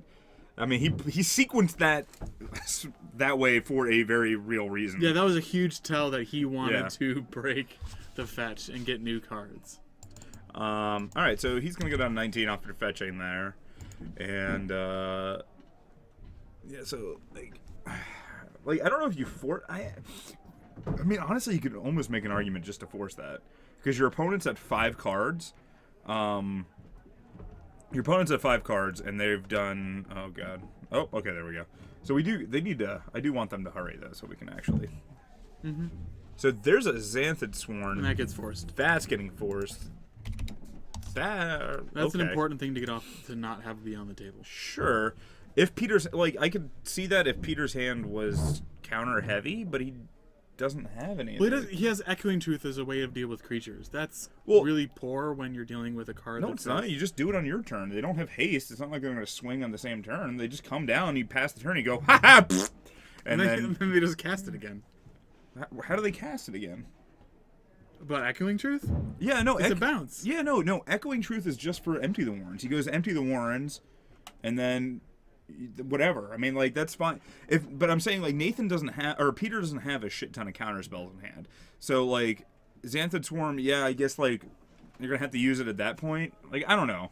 I mean, he sequenced that way for a very real reason. Yeah, that was a huge tell that he wanted to break the fetch and get new cards. All right, so he's gonna go down 19 after fetching there, and so like I don't know if you force. I mean, honestly, you could almost make an argument just to force that because your opponent's at 5 cards. Your opponent's at 5 cards, and they've done. Oh god. Oh, okay. There we go. So they need to. I do want them to hurry though, so we can actually. Mm-hmm. So there's a Xanthid Sworn. And that gets forced. That's getting forced. That's an important thing to get off to not have be on the table. Sure. If Peter's I could see that if Peter's hand was counter heavy, but he doesn't have any. Well, he has Echoing Truth as a way of deal with creatures. That's really poor when you're dealing with a card. No, it's not. You just do it on your turn. They don't have haste. It's not like they're going to swing on the same turn. They just come down. You pass the turn. You go ha ha, and then they just cast it again. How do they cast it again? But Echoing Truth? Yeah, no, It's a bounce. Yeah, no. Echoing Truth is just for empty the warrens. He goes empty the warrens, and then whatever. I mean, like that's fine. But I'm saying like Nathan doesn't have, or Peter doesn't have a shit ton of counter spells in hand. So like Xanthid Swarm, yeah, I guess like you're gonna have to use it at that point. Like I don't know.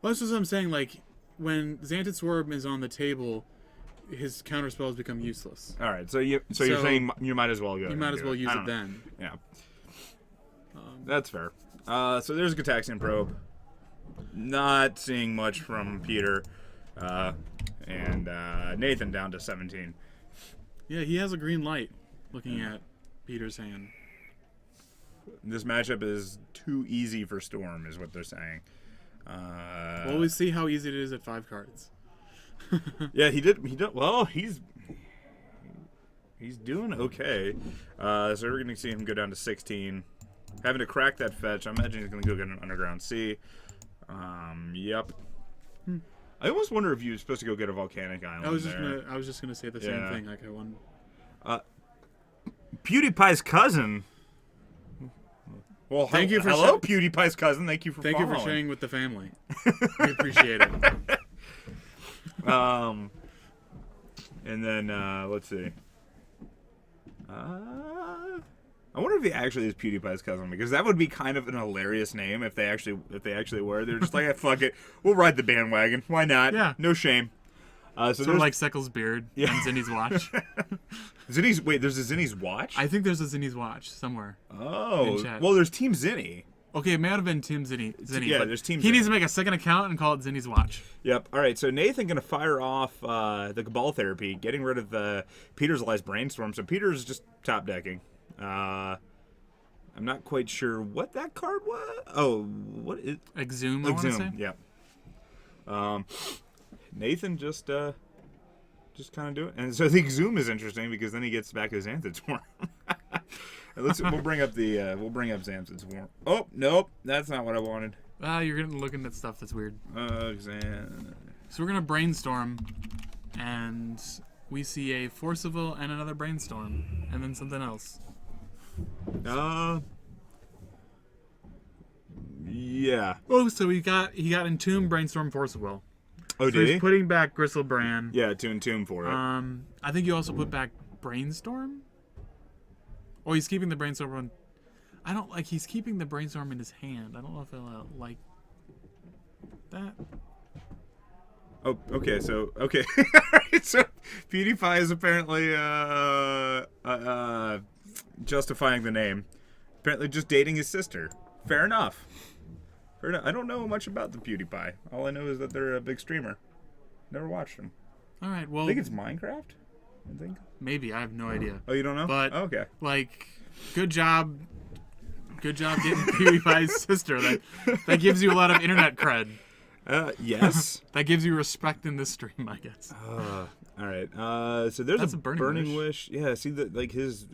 Well, that's what I'm saying. Like when Xanthid Swarm is on the table, his counter spells become useless. All right, so you're saying you might as well go. You might as well use it then. Yeah. That's fair. So there's a Gataxian Probe. Not seeing much from Peter. And Nathan down to 17. Yeah, he has a green light looking at Peter's hand. This matchup is too easy for Storm, is what they're saying. Well, we see how easy it is at 5 cards. Yeah, he did. Well, he's doing okay. So we're going to see him go down to 16. Having to crack that fetch, I imagine he's going to go get an Underground Sea. Yep. I almost wonder if you're supposed to go get a Volcanic Island. I was just gonna say the same thing. Like I won. PewDiePie's cousin. Well, hello, PewDiePie's cousin. Thank you for sharing with the family. We appreciate it. And then let's see. I wonder if he actually is PewDiePie's cousin, because that would be kind of an hilarious name if they actually were. They're just like, fuck it, we'll ride the bandwagon. Why not? Yeah, no shame. So sort of like Seckle's beard and Zinni's watch. There's a Zinni's watch? I think there's a Zinni's watch somewhere. Oh, well, there's Team Zinni. Okay, it may have been Team Zinni. Yeah, there's Team Zinni. He needs to make a second account and call it Zinni's watch. Yep. All right, so Nathan going to fire off the Cabal Therapy, getting rid of the Peter's Lies Brainstorm. So Peter's just top decking. I'm not quite sure what that card was. Oh, what is Exhume? I want to say. Yeah. Nathan just kind of do it, and so the Exhume is interesting because then he gets back his Xanthid Swarm. We'll bring up Xanthid Swarm. Oh nope, that's not what I wanted. You're looking at stuff that's weird. So we're gonna brainstorm, and we see a Forcible and another brainstorm, and then something else. Yeah. Oh, so he got Entomb, Brainstorm, Forcible. Oh, so he's putting back Gristlebrand. Yeah, to Entomb for it. I think you also put back Brainstorm. Oh, he's keeping the Brainstorm on. I don't like. He's keeping the Brainstorm in his hand. I don't know if I like that. Oh, okay. So so PewDiePie is apparently justifying the name. Apparently just dating his sister. Fair enough. I don't know much about the PewDiePie. All I know is that they're a big streamer. Never watched them. All right, well... I think it's Minecraft, I think. Maybe. I have no idea. Oh, you don't know? But, okay. Like, good job getting PewDiePie's sister. That gives you a lot of internet cred. Yes. That gives you respect in this stream, I guess. All right. So there's a burning wish. Yeah, see that like his.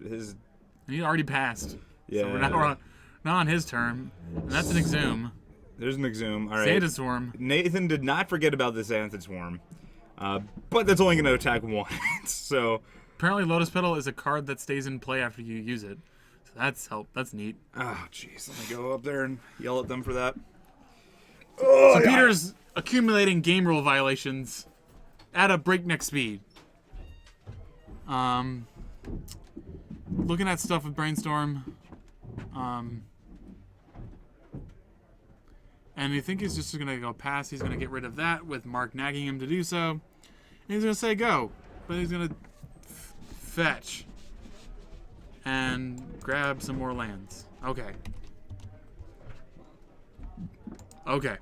He already passed. Yeah. So we're not on his term. And that's an Exhume. There's an Exhume. All right. Xanthid Swarm. Nathan did not forget about the Xanthid Swarm, but that's only going to attack once. So apparently, Lotus Petal is a card that stays in play after you use it. So that's neat. Oh, jeez. Let me go up there and yell at them for that. Oh, so Peter's accumulating game rule violations at a breakneck speed. Looking at stuff with Brainstorm. And you think he's just going to go past. He's going to get rid of that with Mark nagging him to do so. And he's going to say go. But he's going to fetch. And grab some more lands. Okay. Okay.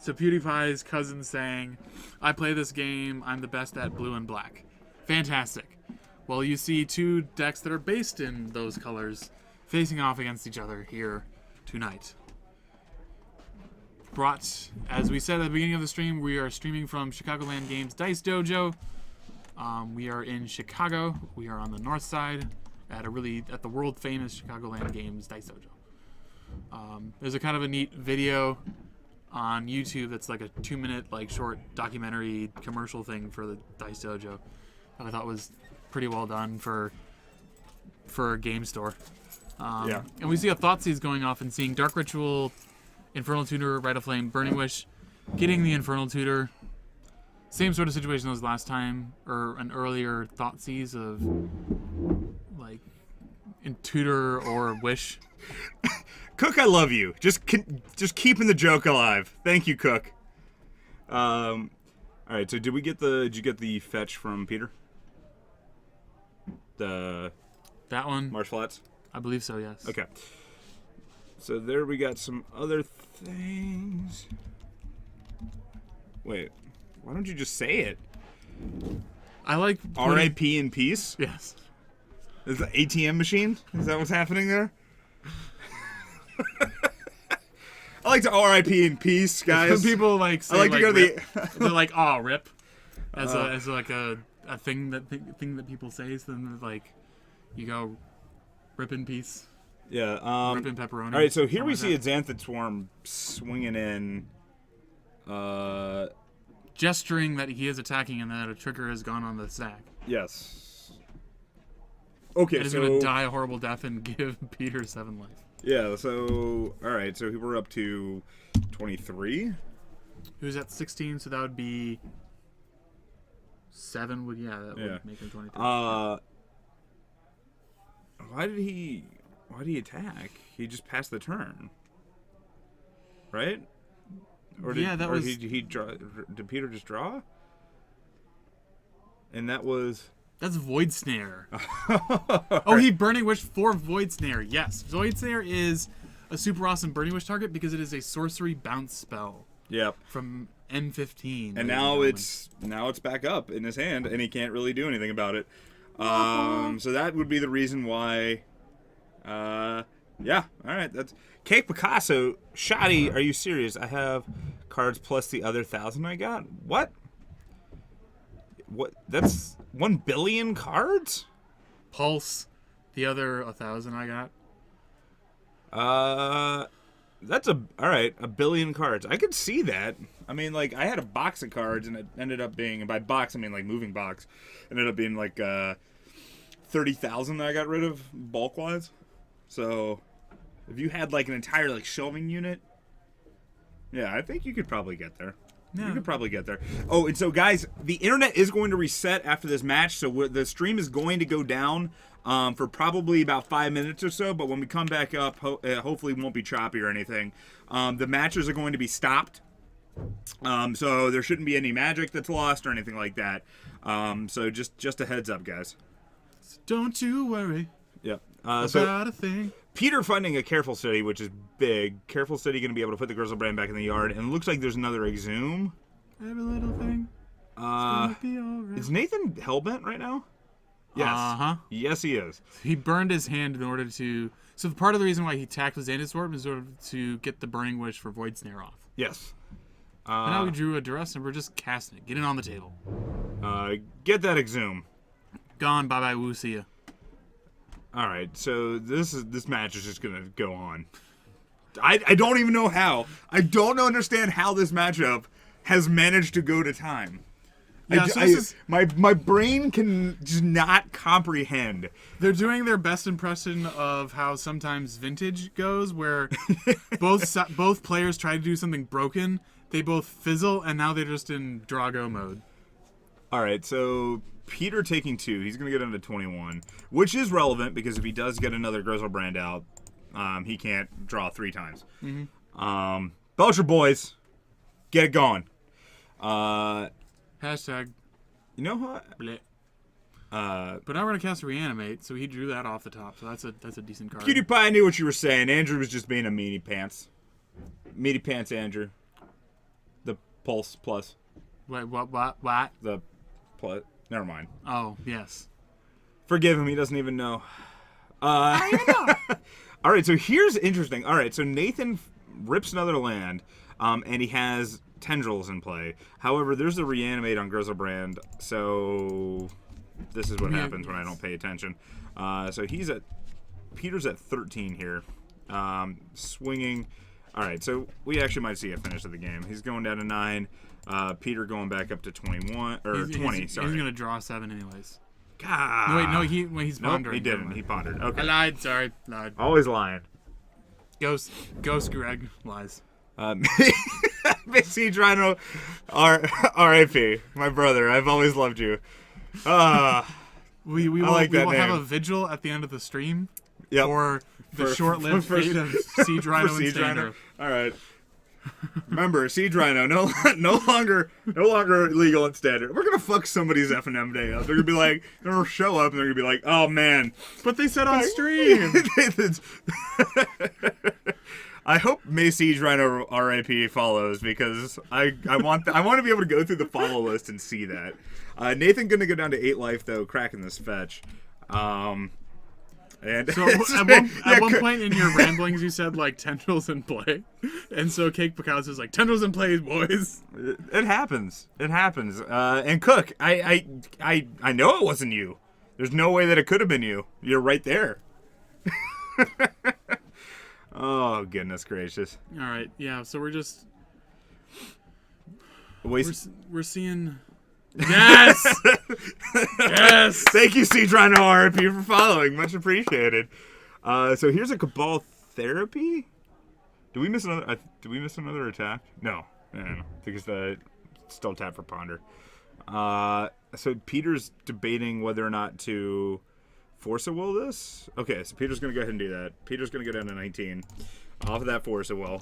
So PewDiePie's cousin saying, I play this game, I'm the best at blue and black. Fantastic. Well, you see two decks that are based in those colors facing off against each other here tonight. Brought, as we said at the beginning of the stream, we are streaming from Chicagoland Games Dice Dojo. We are in Chicago. We are on the north side at the world famous Chicagoland Games Dice Dojo. There's a kind of a neat video on YouTube that's like a 2-minute short documentary commercial thing for the Dice Dojo that I thought was pretty well done for for a game store. Yeah. And we see a Thoughtseize going off and seeing Dark Ritual, Infernal Tutor, Rite of Flame, Burning Wish, getting the Infernal Tutor. Same sort of situation as last time, or an earlier Thoughtseize of, like, in Tutor or Wish. Cook, I love you. Just keeping the joke alive. Thank you, Cook. All right. So did you get the fetch from Peter? That one? Marsh Flats? I believe so, yes. Okay. So there we got some other things. Wait. Why don't you just say it? I like R.I.P. in peace? Yes. Is the ATM machine? Is that what's happening there? I like to R.I.P. in peace, guys. Some people like say, I like to go to the they're like, "Oh, rip," as like a thing that people say. So then like, you go, "Rip in peace." Yeah. Rip in pepperoni. All right. So here we see like a Xanthid Swarm swinging in. Gesturing that he is attacking and that a trigger has gone on the stack. Yes. Okay. It is going to die a horrible death and give Peter 7 life. Yeah. So all right. So we're up to 23. Who's at 16? So that would be 7. Would make him 23. Why did he attack? He just passed the turn, right? Or did, he draw? Did Peter just draw? And that's Void Snare. Oh, he Burning Wish for Void Snare. Yes, Void Snare is a super awesome Burning Wish target because it is a sorcery bounce spell. Yep. From N15. And now it's back up in his hand, and he can't really do anything about it. So that would be the reason why. Yeah. All right. That's Cake Picasso. Shoddy, are you serious? I have cards plus the other 1,000 I got. What? That's 1 billion cards? Pulse, the other 1,000 I got. That's all right. 1 billion cards. I could see that. I mean, like, I had a box of cards, and it ended up being, and by box I mean like moving box, ended up being like 30,000 that I got rid of bulk wise. So if you had like an entire like shelving unit, yeah, I think you could probably get there. Yeah. You could probably get there. Oh, and so guys, the internet is going to reset after this match, so the stream is going to go down for probably about 5 minutes or so. But when we come back up, hopefully it won't be choppy or anything. The matches are going to be stopped, so there shouldn't be any magic that's lost or anything like that. So just a heads up, guys. Don't you worry. Yep. About a thing. Peter finding a Careful City, which is big. Careful City going to be able to put the Grizzlebrand back in the yard, and it looks like there's another Exhume. Every little thing. Is Nathan hellbent right now? Yes. Yes, he is. He burned his hand in order to. So part of the reason why he attacked with Xanthid Swarm is in order to get the Burning Wish for Void Snare off. Yes. And now we drew a Duress, and we're just casting it. Get it on the table. Get that Exhume. Gone. Bye bye. Woo. See ya. All right, so this match is just gonna go on. I don't even know how. I don't understand how this matchup has managed to go to time. Yeah, my brain can just not comprehend. They're doing their best impression of how sometimes Vintage goes, where both players try to do something broken, they both fizzle, and now they're just in Drago mode. All right, so Peter taking 2, he's going to get into 21, which is relevant because if he does get another Grizzlebrand out, he can't draw 3 times. Mm-hmm. Belcher boys, get it going. Hashtag. You know what? But now we're going to cast Reanimate, so he drew that off the top, so that's a decent card. Cutie Pie, I knew what you were saying. Andrew was just being a meaty pants. Meaty pants, Andrew. The Pulse Plus. Wait, what? The Plus. Never mind. Oh, yes. Forgive him. He doesn't even know. All right, so here's interesting. All right, so Nathan rips another land, and he has Tendrils in play. However, there's the Reanimate on Grizzlebrand, so this is what happens when I don't pay attention. So Peter's at 13 here, swinging. All right, so we actually might see a finish of the game. He's going down to 9. Peter going back up to 21 or 20. Sorry, he's gonna draw 7 anyways. God. No, wait, no, he's Nope, pondering. he didn't. He pondered. Okay. I lied. Sorry, lied. Always lying. Ghost Greg lies. Siege Rhino, R.I.P. My brother. I've always loved you. We will have a vigil at the end of the stream. Yep. For the short-lived fate of Siege Rhino and Standard. All right. Remember, Siege Rhino no longer legal and standard. We're gonna fuck somebody's F&M day up. They're gonna be like, they're gonna show up and they're gonna be like, oh man. But they said on stream. I hope May Siege Rhino RIP follows because I want to be able to go through the follow list and see that. Nathan gonna go down to 8 life though, cracking this fetch. And so at one point in your ramblings, you said like tendrils in play, and so Cake Picasso is like tendrils in play, boys. It happens. It happens. And Cook, I know it wasn't you. There's no way that it could have been you. You're right there. Oh goodness gracious! All right, yeah. So we're just we're seeing. Yes! Yes! Thank you, Siege Rhino RP, for following. Much appreciated. So here's a Cabal Therapy. Do we miss another attack? No. Because still tap for Ponder. So Peter's debating whether or not to Force a Will this. Okay, so Peter's going to go ahead and do that. Peter's going to go down to 19. Off of that Force a Will.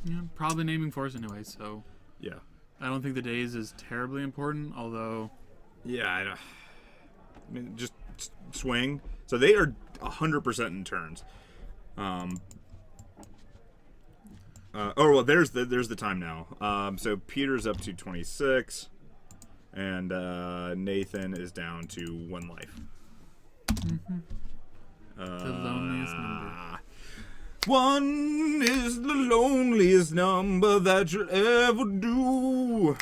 Yeah, probably naming Force anyway, so... Yeah. I don't think the days is terribly important, although... Yeah, I mean, just swing. So they are 100% in turns. There's the time now. So Peter's up to 26, and Nathan is down to 1 life. Mm-hmm. The loneliest number. 1 is the loneliest number that you'll ever do.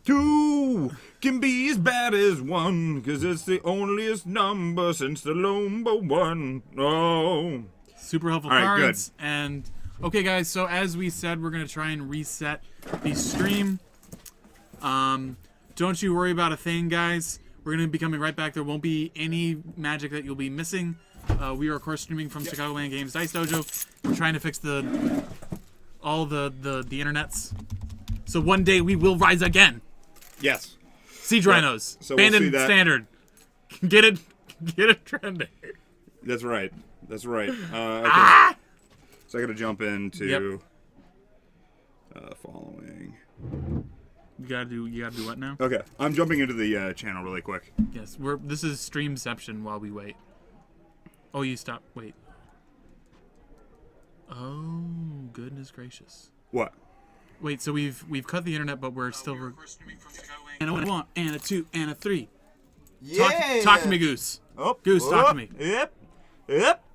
2 can be as bad as 1, 'cause it's the onlyest number since the number 1. Oh. Super helpful cards. Good. And, okay, guys, so as we said, we're going to try and reset the stream. Don't you worry about a thing, guys. We're going to be coming right back. There won't be any magic that you'll be missing. We are, of course, streaming from Chicagoland Games Dice Dojo. We're trying to fix all the internets. So one day we will rise again. Yes. Siege Rhinos. So Abandoned Standard. Get it trending. That's right. Okay. So I got to jump into following. You gotta do what now? Okay, I'm jumping into the channel really quick. Yes, this is Streamception while we wait. Oh, you stop. Wait. Oh, goodness gracious. What? Wait, so we've cut the internet, but we're still. And a 1, and a 2, and a 3. Yeah. Talk to me, Goose. Oh, Goose, talk to me. Yep.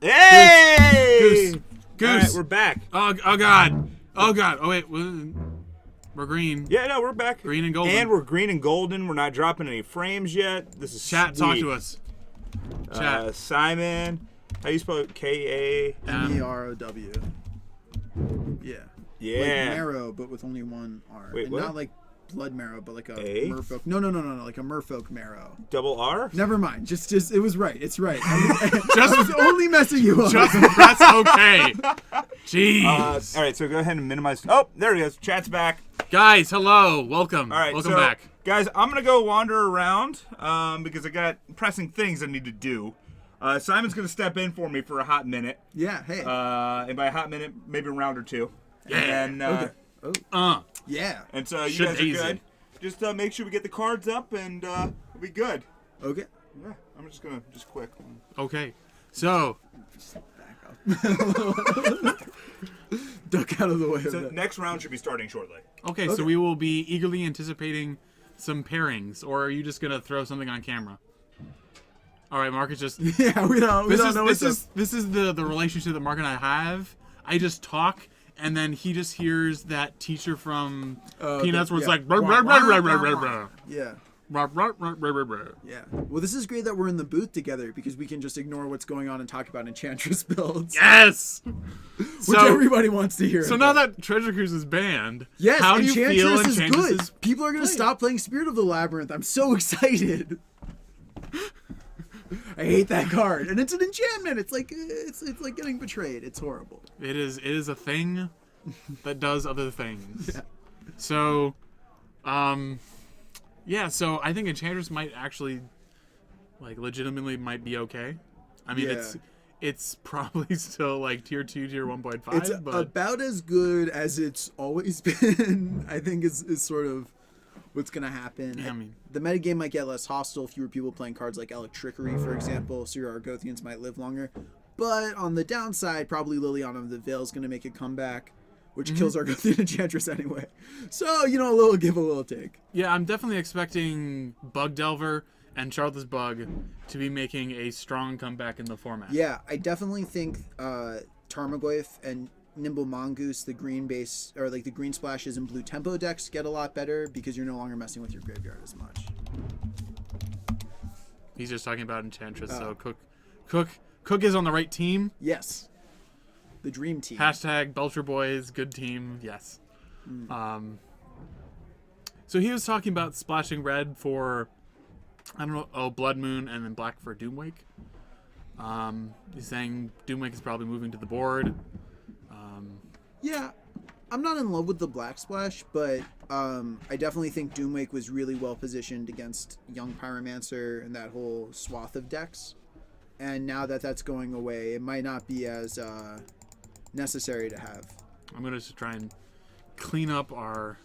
Hey. Goose. All right, we're back. Oh God. Oh wait. We're green. Yeah, no, we're back. Green and golden. And we're green and golden. We're not dropping any frames yet. This is chat. Sweet. Talk to us. Chat. Simon. How you spell it? K-A-M-E-R-O-W. Yeah. Yeah. Like marrow, but with only 1 R. Wait, and what? Not like blood marrow, but like a merfolk. No, like a merfolk marrow. Double R? Never mind. Just it was right. It's right. I was only messing you up. That's okay. Jeez. All right, so go ahead and minimize. Oh, there it is. Chat's back. Guys, hello. Welcome. All right, welcome back. Guys, I'm going to go wander around because I got pressing things I need to do. Simon's going to step in for me for a hot minute. Yeah, hey. And by a hot minute, maybe a round or 2. Yeah. And okay. Yeah. And so you guys are good. Just make sure we get the cards up and we'll be good. Okay. Yeah, I'm just going to quick. Okay. So. Back up. Duck out of the way. So next round should be starting shortly. Okay, so we will be eagerly anticipating some pairings, or are you just gonna throw something on camera? All right, Mark is just. Yeah, we don't know. This is the relationship that Mark and I have. I just talk, and then he just hears that teacher from Peanuts where it's like. Yeah. Yeah. Yeah. Well, this is great that we're in the booth together because we can just ignore what's going on and talk about Enchantress builds. Yes! Which everybody wants to hear. So now that Treasure Cruise is banned, yes, how do you feel Enchantress is good. is People are going to stop playing Spirit of the Labyrinth. I'm so excited. I hate that card, and it's an enchantment. It's like getting betrayed. It's horrible. It is a thing that does other things. Yeah. So, yeah. So I think Enchantress might actually, like, legitimately might be okay. I mean, Yeah. it's probably still like tier 2, tier 1.5. It's but about as good as it's always been. I think is sort of what's gonna happen. Yeah, I mean, The metagame might get less hostile, fewer people playing cards like Electrickery, for example, so your Argothians might live longer. But on the downside, probably Liliana of the Veil is going to make a comeback, which kills Argothian Enchantress anyway. So, a little give, a little take. yeah, I'm definitely expecting Bug Delver and Charlotte's Bug to be making a strong comeback in the format. Yeah, I definitely think Tarmogoyf and Nimble Mongoose, the green base, or like the green splashes and blue tempo decks get a lot better because you're no longer messing with your graveyard as much. He's just talking about Enchantress, Oh. so Cook is on the right team. Yes. The dream team. Hashtag Belcher Boys, good team, yes. So he was talking about splashing red for, I don't know, Blood Moon and then black for Doomwake. He's saying Doomwake is probably moving to the board. Yeah, I'm not in love with the Black Splash, but I definitely think Doomwake was really well positioned against Young Pyromancer and that whole swath of decks. And now that that's going away, it might not be as necessary to have. I'm going to just try and clean up our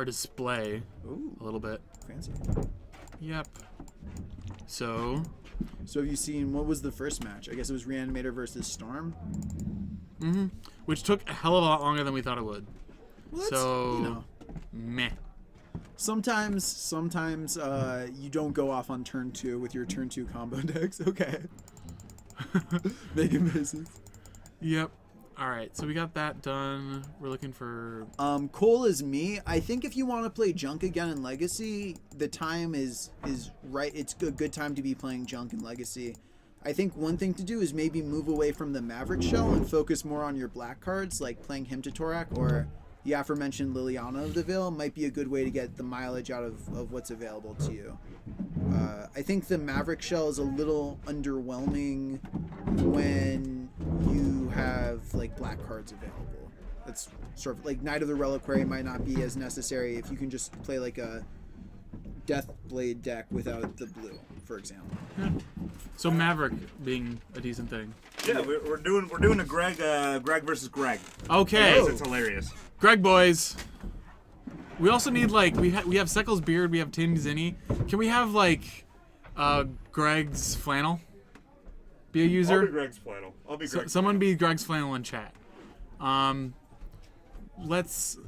display Ooh, a little bit. fancy. Yep. So So have you seen, what was the first match? I guess it was Reanimator versus Storm. which took a hell of a lot longer than we thought it would. Well, that's, So meh. sometimes you don't go off on turn 2 with your turn 2 combo decks. Okay. Making misses. Yep. All right. So we got that done. We're looking for. Cole is me. I think if you want to play Junk again in Legacy, the time is right. It's a good time to be playing Junk in Legacy. I think one thing to do is maybe move away from the Maverick shell and focus more on your black cards, like playing Him to Torak or the aforementioned Liliana of the Veil might be a good way to get the mileage out of what's available to you. I think the Maverick shell is a little underwhelming when you have like black cards available. That's sort of like Knight of the Reliquary might not be as necessary if you can just play like a Deathblade deck without the blue, for example. So Maverick being a decent thing. Yeah, we're doing a Greg versus Greg. Okay. It's hilarious. Greg boys. We also need like we have Seckles Beard, we have Tim Zinni. Can we have like Greg's Flannel be a user? I'll be Greg's flannel. I'll be Greg's Someone be Greg's Flannel in chat. Let's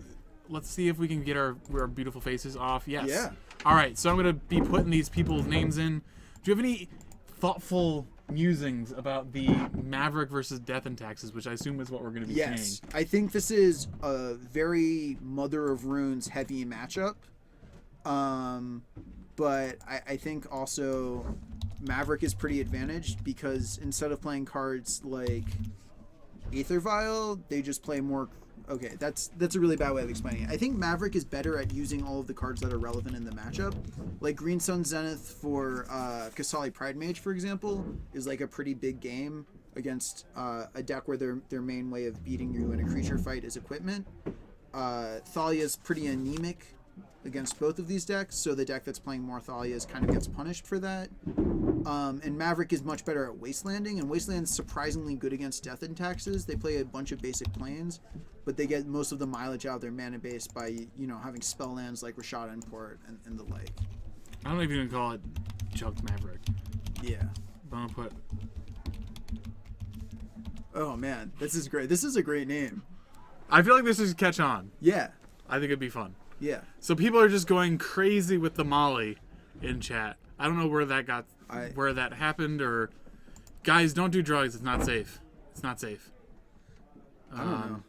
see if we can get our beautiful faces off. Yes. Yeah. All right. So I'm gonna be putting these people's names in. Do you have any thoughtful musings about the Maverick versus Death and Taxes, which I assume is what we're gonna be Yes, seeing? I think this is a very Mother of Runes heavy matchup. But I think also Maverick is pretty advantaged because instead of playing cards like Aether Vial, they just play more. Okay, that's a really bad way of explaining it. I think Maverick is better at using all of the cards that are relevant in the matchup. Like Green Sun Zenith for Kasali Pride Mage, for example, is like a pretty big game against a deck where their main way of beating you in a creature fight is equipment. Thalia's pretty anemic against both of these decks, so the deck that's playing more Thalia's kind of gets punished for that. And Maverick is much better at Wastelanding, and Wasteland's surprisingly good against Death and Taxes. They play a bunch of basic planes, but they get most of the mileage out of their mana base by, having spell lands like Rashad Import and the like. I don't know if you can call it Junked Maverick. Yeah. But I'm gonna put. Oh man, this is great. This is a great name. I feel like this is catch on. Yeah. I think it'd be fun. Yeah. So people are just going crazy with the Molly in chat. I don't know where that happened, or guys, don't do drugs. It's not safe. It's not safe. I don't know.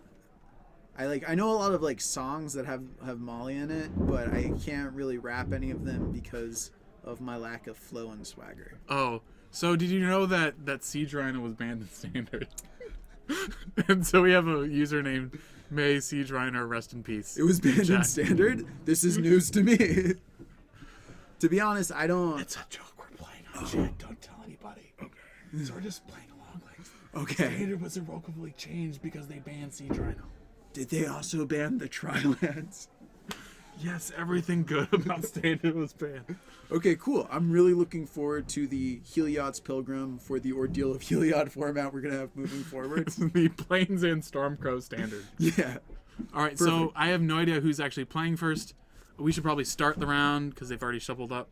I know a lot of like songs that have Molly in it, but I can't really rap any of them because of my lack of flow and swagger. Oh, so did you know that Siege Rhino was banned in Standard? And so we have a user named May Siege Rhino rest in peace. It was banned in chat. Standard? This is news to me. To be honest, I don't... It's a joke we're Shit, don't tell anybody. Okay. So we're just playing along. Like, Okay. Standard was irrevocably changed because they banned Sea Drino. Did they also ban the Tri-Lands? Yes, everything good about Standard was banned. Okay, cool. I'm really looking forward to the Heliod's Pilgrim for the Ordeal of Heliod format we're going to have moving forward. It's the Plains and Stormcrow Standard. Yeah. All right, so I have no idea who's actually playing first. We should probably start the round because they've already shuffled up.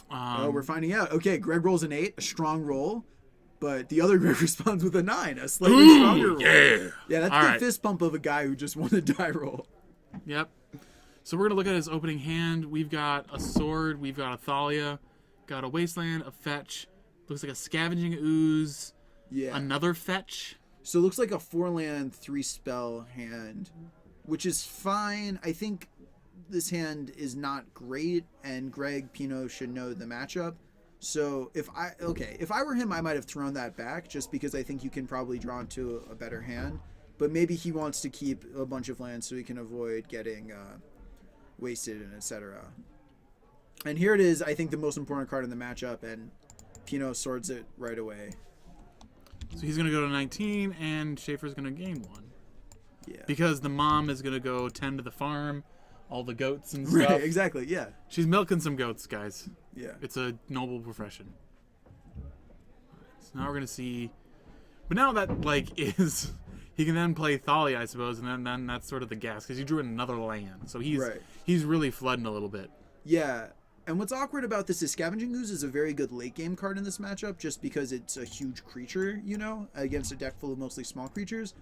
We're finding out. Okay, Greg rolls an 8, a strong roll. But the other Greg responds with a 9, a slightly stronger roll. Yeah. Yeah, that's All the right. fist pump of a guy who just won a die roll. Yep. So we're going to look at his opening hand. We've got a sword. We've got a Thalia. Got a Wasteland, a fetch. Looks like a Scavenging Ooze. Yeah. Another fetch. So it looks like a 4-land, 3-spell hand, which is fine. I think this hand is not great, and Greg Pino should know the matchup. So if I were him, I might have thrown that back just because I think you can probably draw into a better hand. But maybe he wants to keep a bunch of lands so he can avoid getting wasted and etc. And here it is, I think the most important card in the matchup, and Pino swords it right away. So he's going to go to 19, and Schaefer's going to gain 1. Yeah. Because the mom is going to go tend to the farm, all the goats and stuff. Right, exactly, yeah. She's milking some goats, guys. Yeah. It's a noble profession. So now we're going to see... But now that, like, is... He can then play Thalia, I suppose, and then that's sort of the gas, because he drew another land. So he's really flooding a little bit. Yeah. And what's awkward about this is Scavenging Ooze is a very good late game card in this matchup just because it's a huge creature, you know, against a deck full of mostly small creatures.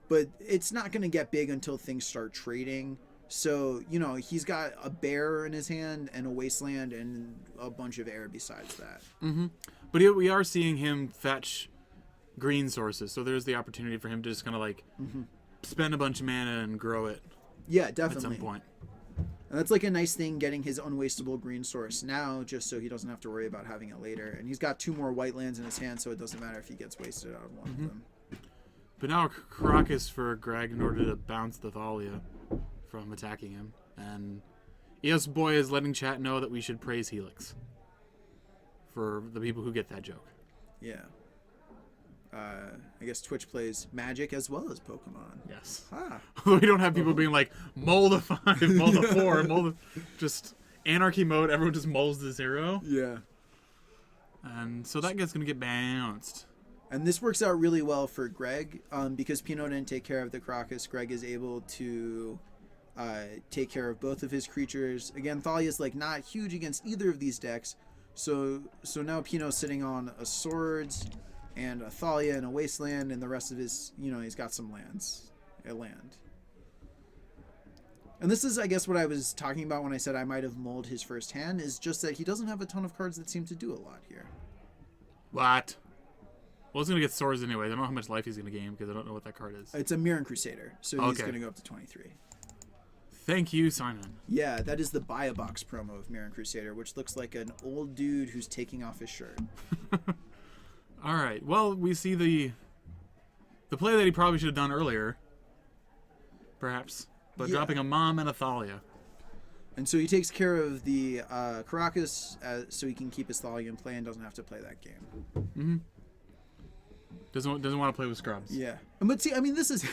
But it's not going to get big until things start trading. So, you know, he's got a bear in his hand and a wasteland and a bunch of air besides that. Mm-hmm. But we are seeing him fetch green sources. So there's the opportunity for him to just kind of like spend a bunch of mana and grow it. Yeah, definitely. At some point. And that's like a nice thing, getting his unwastable green source now, just so he doesn't have to worry about having it later. And he's got 2 more white lands in his hand, so it doesn't matter if he gets wasted out of one of them. But now Caracas for Greg in order to bounce the Thalia from attacking him. And EOS Boy is letting chat know that we should praise Helix for the people who get that joke. Yeah. I guess Twitch plays Magic as well as Pokemon. Yes. Ah. We don't have people being like, mull the 5, mull the 4, mull the... Just anarchy mode, everyone just mulls the 0. Yeah. And so that guy's going to get bounced. And this works out really well for Greg, because Pino didn't take care of the Crocus. Greg is able to take care of both of his creatures. Again, Thalia's like not huge against either of these decks, so now Pino's sitting on a Swords and a Thalia and a Wasteland, and the rest of his, you know, he's got some lands, a land. And this is, I guess, what I was talking about when I said I might have mulled his first hand, is just that he doesn't have a ton of cards that seem to do a lot here. What? Well, it's going to get swords anyway. I don't know how much life he's going to gain because I don't know what that card is. It's a Mirren Crusader, so he's going to go up to 23. Thank you, Simon. Yeah, that is the buy a box promo of Mirren Crusader, which looks like an old dude who's taking off his shirt. All right. Well, we see the play that he probably should have done earlier, perhaps, but dropping a Mom and a Thalia. And so he takes care of the Caracas so he can keep his Thalia in play and doesn't have to play that game. Mm-hmm. Doesn't want to play with scrubs. Yeah. But see, I mean, this is...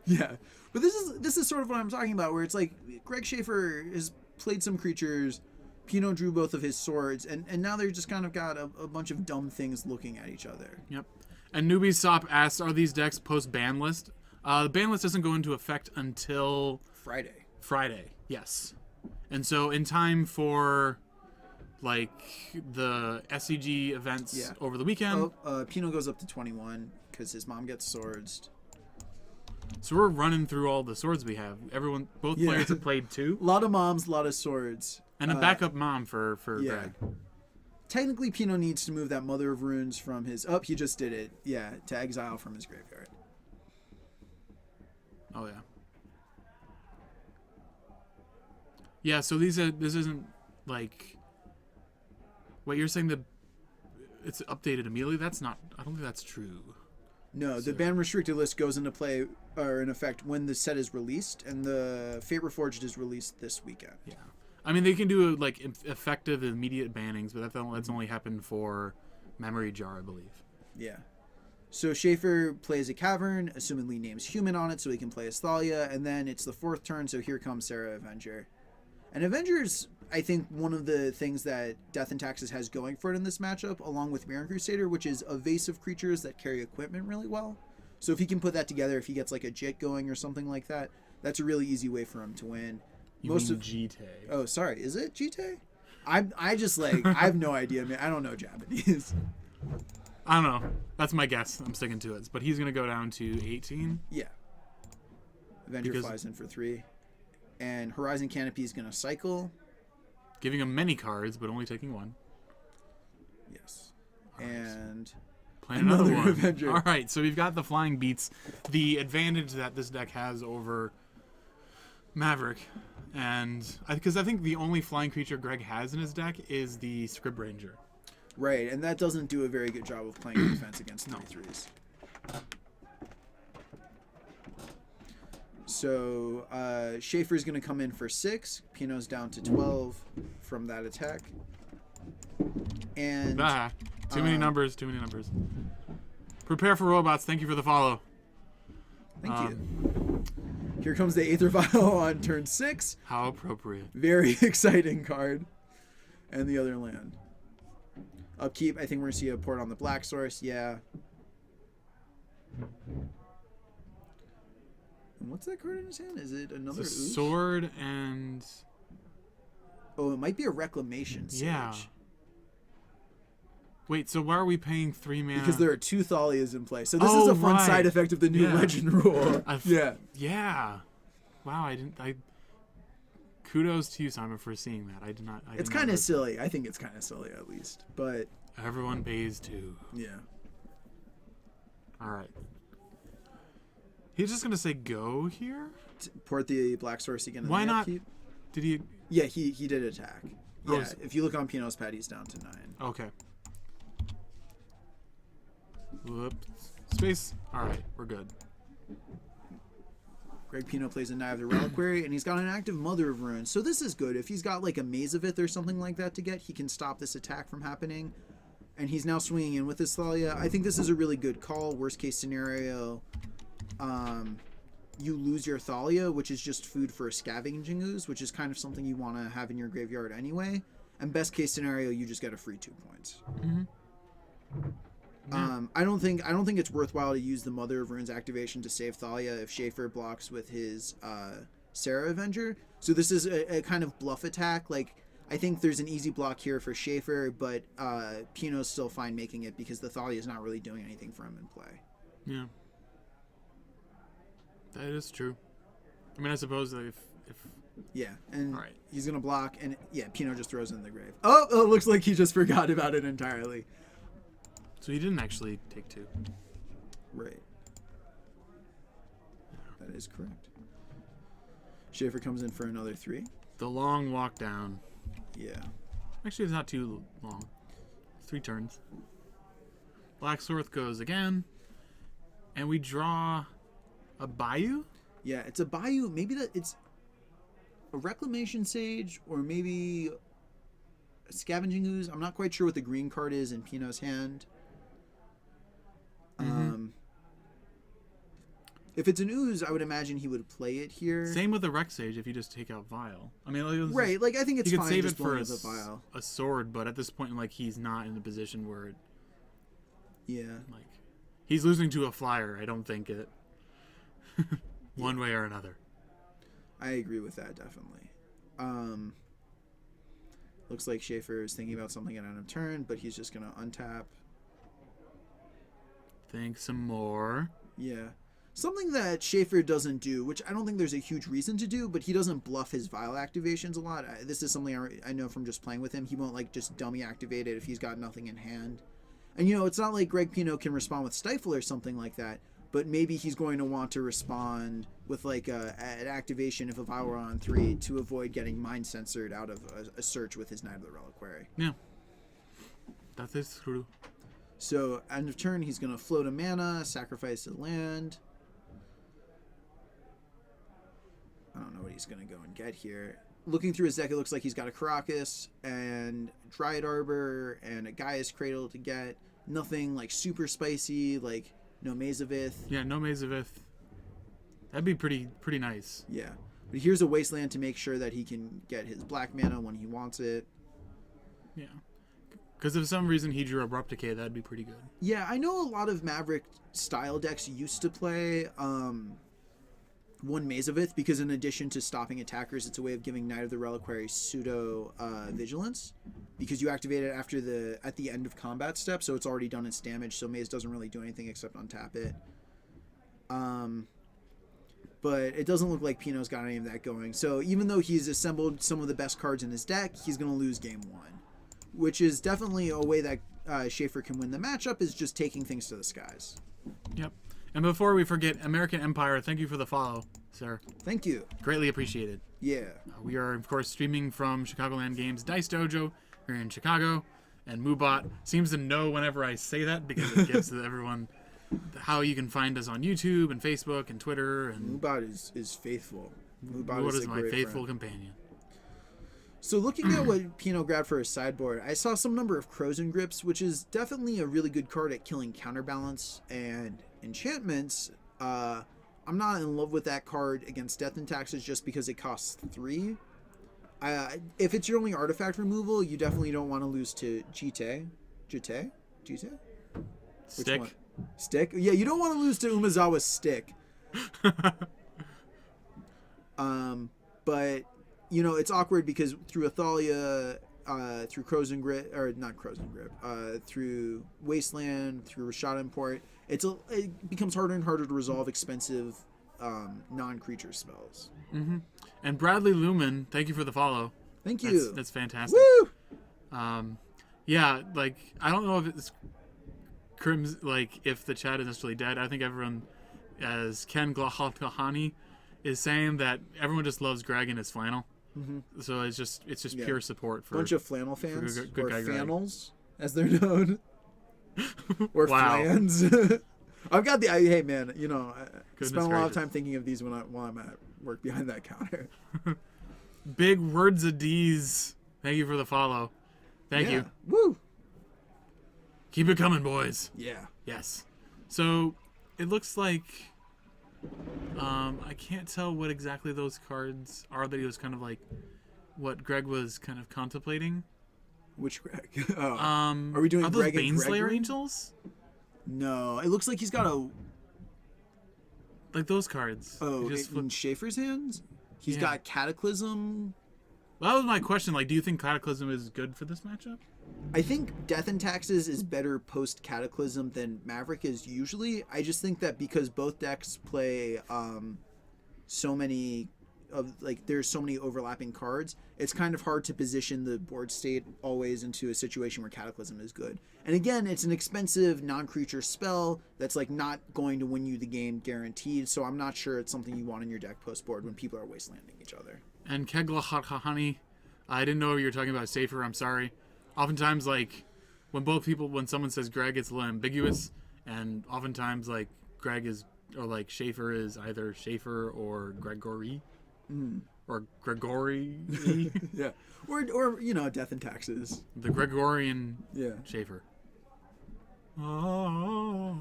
yeah. But this is sort of what I'm talking about, where it's like Greg Schaefer has played some creatures, Pino drew both of his swords, and now they're just kind of got a bunch of dumb things looking at each other. Yep. And Newbie Sop asks, are these decks post-ban list? The ban list doesn't go into effect until... Friday, yes. And so in time for, like, the SCG events over the weekend... Pino goes up to 21 because his mom gets swords. So we're running through all the swords we have. Both players have played 2. A lot of moms, a lot of swords. And a backup mom for Greg. Technically, Pino needs to move that Mother of Runes from his... Oh, he just did it. Yeah, to exile from his graveyard. Oh, yeah. Yeah, so this isn't, like... Wait, you're saying that it's updated immediately? That's not... I don't think that's true. No, the ban restricted list goes into play, or in effect, when the set is released, and the Fate Reforged is released this weekend. Yeah. I mean, they can do like effective immediate bannings, but that's only happened for Memory Jar, I believe. Yeah. So Schaefer plays a Cavern, assumingly names Human on it so he can play as Thalia, and then it's the 4th turn, so here comes Sarah Avenger. And Avenger's, I think, one of the things that Death and Taxes has going for it in this matchup, along with Mirror Crusader, which is evasive creatures that carry equipment really well. So if he can put that together, if he gets like a Jit going or something like that, that's a really easy way for him to win. You mean Jite. Oh, sorry. Is it Jite? I just like, I have no idea, man. I don't know Japanese. I don't know. That's my guess. I'm sticking to it. But he's going to go down to 18. Yeah. Avenger flies in for 3. And Horizon Canopy is going to cycle. Giving him many cards, but only taking 1. Yes. And playing another one. Avenger. All right, so we've got the flying beats. The advantage that this deck has over Maverick. And because I think the only flying creature Greg has in his deck is the Scrib Ranger. Right, and that doesn't do a very good job of playing defense against 3/3s. So Schaefer's going to come in for 6. Pino's down to 12 from that attack. And too many numbers. Prepare for robots. Thank you for the follow. Thank you. Here comes the Aether Vial on turn 6. How appropriate. Very exciting card. And the other land. Upkeep, I think we're going to see a port on the Black Source. Yeah. And what's that card in his hand? Is it another it's a Oosh? sword and... Oh, it might be a Reclamation Sage. Yeah. Wait, so why are we paying 3 mana? Because there are 2 Thalias in play. So this is a fun side effect of the new Legend rule. Yeah. Wow, I kudos to you, Simon, for seeing that. I did not. It's kind of silly. I think it's kind of silly, at least. But everyone pays 2. Yeah. All right. He's just gonna say go here. Port the Black Source again. Why not? Upkeep. Did he? Yeah, he did attack. Yeah, Oh, if you look on Pino's pad, he's down to 9. Okay. Whoops. Space. All right, we're good. Greg Pino plays a Knight of the Reliquary, and he's got an active Mother of Runes. So this is good. If he's got like a Maze of Ith or something like that to get, he can stop this attack from happening. And he's now swinging in with his Thalia. I think this is a really good call. Worst case scenario, you lose your Thalia, which is just food for a Scavenging Ooze, which is kind of something you want to have in your graveyard anyway. And best case scenario, you just get a free 2 points. Mm-hmm. Yeah. I don't think it's worthwhile to use the Mother of Runes activation to save Thalia if Schaefer blocks with his Sarah Avenger. So this is a kind of bluff attack. Like, I think there's an easy block here for Schaefer, but Pino's still fine making it because the Thalia is not really doing anything for him in play. Yeah. That is true. I mean, I suppose that if yeah, and all right. He's gonna block, and yeah, Pino just throws it in the grave. Oh, it looks like he just forgot about it entirely. So he didn't actually take 2. Right. That is correct. Schaefer comes in for another 3. The long walk down. Yeah. Actually, it's not too long. 3 turns. Black Sorth goes again, and we draw a Bayou. Yeah, it's a Bayou. Maybe it's a Reclamation Sage, or maybe a Scavenging Ooze. I'm not quite sure what the green card is in Pino's hand. If it's an Ooze, I would imagine he would play it here. Same with the Rex Sage if you just take out Vial. I mean, right? Like I think it's you fine could save just it for blowing with a Vial. a sword, but at this point, like he's not in a position where, like he's losing to a flyer. I don't think it one way or another. I agree with that definitely. Looks like Schaefer is thinking about something at end of turn, but he's just gonna untap. Think some more. Yeah. Something that Schaefer doesn't do, which I don't think there's a huge reason to do, but he doesn't bluff his Vial activations a lot. This is something I know from just playing with him. He won't like just dummy activate it if he's got nothing in hand. And it's not like Greg Pino can respond with Stifle or something like that, but maybe he's going to want to respond with like an activation if a Vial were on 3 to avoid getting Mind Censored out of a search with his Knight of the Reliquary. Yeah. That is true. So, end of turn, he's going to float a mana, sacrifice a land. I don't know what he's going to go and get here. looking through his deck, it looks like he's got a Caracas and Dryad Arbor and a Gaia's Cradle to get. Nothing like super spicy, like no Mazavith. Yeah, no Mazavith. That'd be pretty nice. Yeah. But here's a Wasteland to make sure that he can get his black mana when he wants it. Yeah. Because if for some reason he drew Abrupt Decay, that'd be pretty good. Yeah, I know a lot of Maverick style decks used to play one Mazavith because in addition to stopping attackers, it's a way of giving Knight of the Reliquary pseudo vigilance because you activate it at the end of combat step, so it's already done its damage, so Maze doesn't really do anything except untap it. But it doesn't look like Pino's got any of that going. So even though he's assembled some of the best cards in his deck, he's going to lose game 1. Which is definitely a way that Schaefer can win the matchup, is just taking things to the skies. Yep. And before we forget, American Empire, thank you for the follow, sir. Thank you. Greatly appreciated. Yeah. We are, of course, streaming from Chicagoland Games Dice Dojo here in Chicago. And Moobot seems to know whenever I say that because it gives to everyone how you can find us on YouTube and Facebook and Twitter. And Moobot is faithful. Moobot is my faithful companion. So looking at what Pino grabbed for his sideboard, I saw some number of Crows and Grips, which is definitely a really good card at killing counterbalance and enchantments. I'm not in love with that card against Death and Taxes just because it costs 3. If it's your only artifact removal, you definitely don't want to lose to Jite? Stick. Stick? Yeah, you don't want to lose to Umezawa's Stick. But you know, it's awkward because through Athalia, through Crows and Grip, or not Crows and Grip, through Wasteland, through Rashad Import, it becomes harder and harder to resolve expensive non-creature spells. Mm-hmm. And Bradley Lumen, thank you for the follow. Thank you. That's fantastic. Woo! Yeah, like, I don't know if it's like if the chat is necessarily dead. I think everyone, as Ken Glahalkahani is saying, that everyone just loves Greg and his flannel. Mm-hmm. So it's just pure support for bunch of flannel fans, good or guy fannels as they're known, or wow. flans. I've got the hey man, you know, I spend a lot of gracious. time thinking of these while I'm at work behind that counter. Big words of D's. Thank you for the follow. Thank you. Woo! Keep it coming, boys. Yeah. Yes. So it looks like I can't tell what exactly those cards are that he was kind of like what Greg was kind of contemplating. Which Greg? Oh. Are we doing are those Greg and Baneslayer Gregory? Angels? No, it looks like he's got a Like those cards. oh in Schaefer's hands. He's got Cataclysm. Well, that was my question. Like, do you think Cataclysm is good for this matchup? I think Death and Taxes is better post Cataclysm than Maverick is usually. I just think that because both decks play so many of there's so many overlapping cards, it's kind of hard to position the board state always into a situation where Cataclysm is good. And again, it's an expensive non-creature spell that's like not going to win you the game guaranteed, so I'm not sure it's something you want in your deck post board when people are wastelanding each other. And Kegla Hahani, I didn't know you were talking about Safer, I'm sorry. Oftentimes, like, when someone says Greg, it's a little ambiguous, and oftentimes, like, Greg is, or like Schaefer is either Schaefer or Gregory. Or Gregory. Yeah. Or you know, Death and Taxes. The Gregorian Schaefer. Now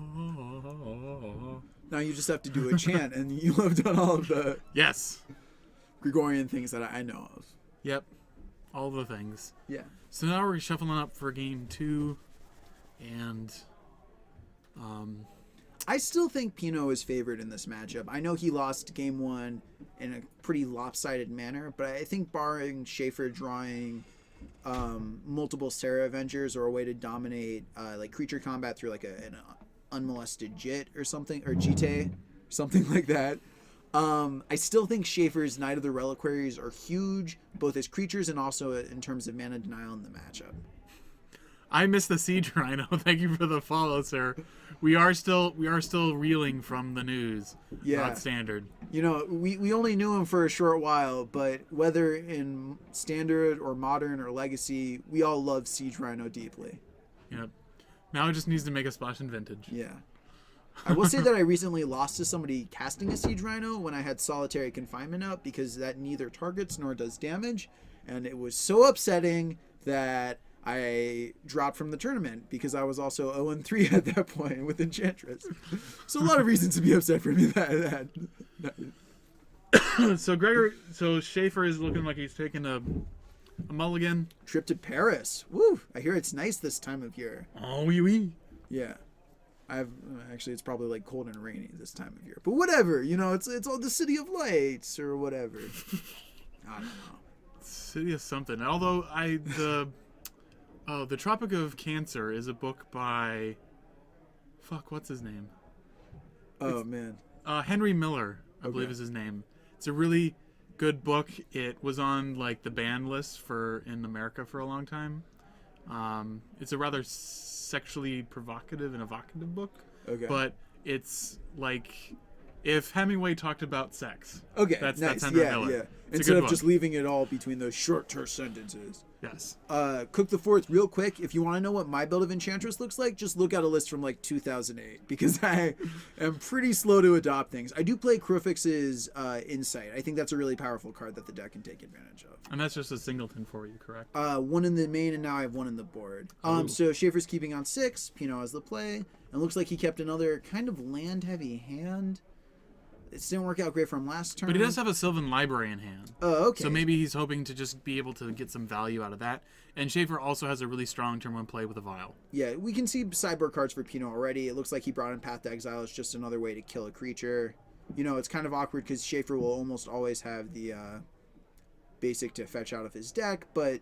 you just have to do a chant, and you have done all of the Yes. Gregorian things that I know of. Yep. All the things. Yeah. So now we're shuffling up for game 2, and I still think Pino is favored in this matchup. I know he lost game 1 in a pretty lopsided manner, but I think barring Schaefer drawing multiple Sarah Avengers or a way to dominate like creature combat through like an unmolested Jit or something, or Jite, something like that. I still think Schaefer's Knight of the Reliquaries are huge, both as creatures and also in terms of mana denial in the matchup. I missed the Siege Rhino. Thank you for the follow, sir. We are still reeling from the news. Yeah. Not standard. You know, we only knew him for a short while, but whether in standard or modern or legacy, we all love Siege Rhino deeply. Yep. Now it just needs to make a splash in vintage. Yeah. I will say that I recently lost to somebody casting a Siege Rhino when I had solitary confinement up because that neither targets nor does damage. And it was so upsetting that I dropped from the tournament because I was also 0-3 at that point with Enchantress. So a lot of reasons to be upset for me that. So Schaefer is looking like he's taking a mulligan. Trip to Paris. Woo! I hear it's nice this time of year. Oh, oui. Yeah. Actually, it's probably like cold and rainy this time of year. But whatever, it's all the City of Lights or whatever. I don't know. City of something. Although the Tropic of Cancer is a book by what's his name? Oh man. Henry Miller, I believe is his name. It's a really good book. It was on like the ban list in America for a long time. It's a rather sexually provocative and evocative book. Okay. But it's like if Hemingway talked about sex. Okay. That's nice. Henry Yeah, Miller. yeah. It's Instead a good of book. just leaving it all between those short term sentences. Yes. Cook the Fourth real quick. If you want to know what my build of Enchantress looks like, just look at a list from like 2008 because I am pretty slow to adopt things. I do play Crufix's Insight. I think that's a really powerful card that the deck can take advantage of. And that's just a singleton for you, correct? One in the main, and now I have one in the board. Ooh. So Schaefer's keeping on 6. Pinot has the play. And looks like he kept another kind of land-heavy hand. It didn't work out great for him last turn. But he does have a Sylvan Library in hand. Oh, okay. So maybe he's hoping to just be able to get some value out of that. And Schaefer also has a really strong turn 1 play with a Vial. Yeah, we can see sideboard cards for Pinot already. It looks like he brought in Path to Exile. It's just another way to kill a creature. It's kind of awkward because Schaefer will almost always have the basic to fetch out of his deck, but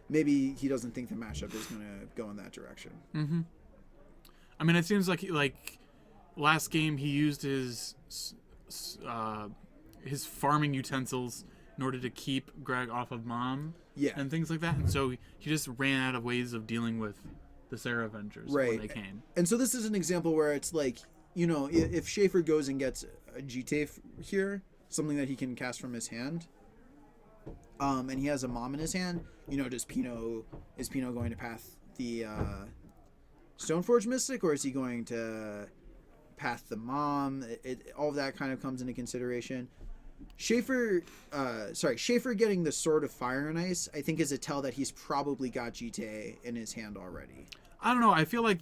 maybe he doesn't think the matchup is going to go in that direction. Mm-hmm. I mean, it seems like last game he used his farming utensils in order to keep Greg off of Mom and things like that. And so he just ran out of ways of dealing with the Sarah Avengers when they came. And so this is an example where it's like, if Schaefer goes and gets a GT here, something that he can cast from his hand, and he has a Mom in his hand, is Pinot going to path the Stoneforge Mystic, or is he going to path the Mom? All of that kind of comes into consideration. Schaefer getting the Sword of Fire and Ice, I think, is a tell that he's probably got GTA in his hand already. I don't know. I feel like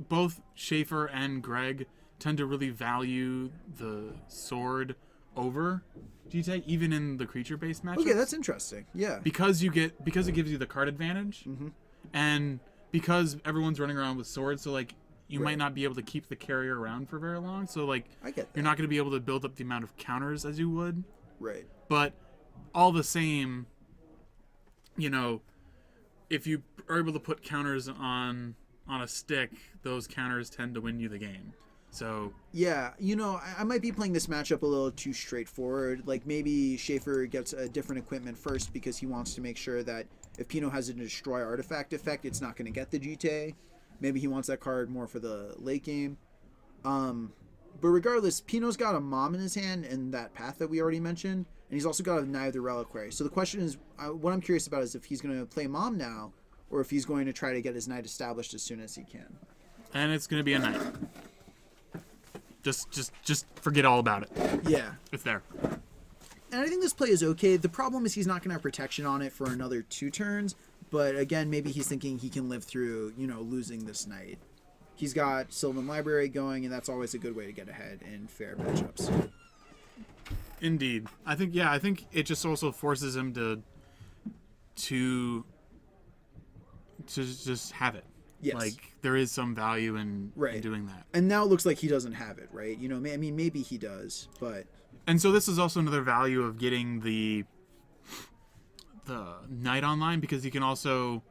both Schaefer and Greg tend to really value the sword over GTA, even in the creature-based matchups. Okay, that's interesting. Yeah. Because it gives you the card advantage, and because everyone's running around with swords, so like you might not be able to keep the carrier around for very long. So like I get that. You're not going to be able to build up the amount of counters as you would. Right. But all the same, if you are able to put counters on a stick, those counters tend to win you the game. So yeah, I might be playing this matchup a little too straightforward. Like maybe Schaefer gets a different equipment first because he wants to make sure that if Pinot has a destroy artifact effect, it's not going to get the GTA. Maybe he wants that card more for the late game. But regardless, Pinot's got a Mom in his hand and that path that we already mentioned, and he's also got a Knight of the Reliquary. So the question is, what I'm curious about is if he's going to play Mom now, or if he's going to try to get his Knight established as soon as he can. And it's going to be a Knight. Just forget all about it. Yeah. It's there. And I think this play is okay. The problem is he's not going to have protection on it for another 2 turns. But again, maybe he's thinking he can live through, losing this Knight. He's got Sylvan Library going, and that's always a good way to get ahead in fair matchups. Indeed. I think it just also forces him to just have it. Yes. Like, there is some value in doing that. And now it looks like he doesn't have it, right? Maybe he does, but... And so this is also another value of getting the Knight online, because he can also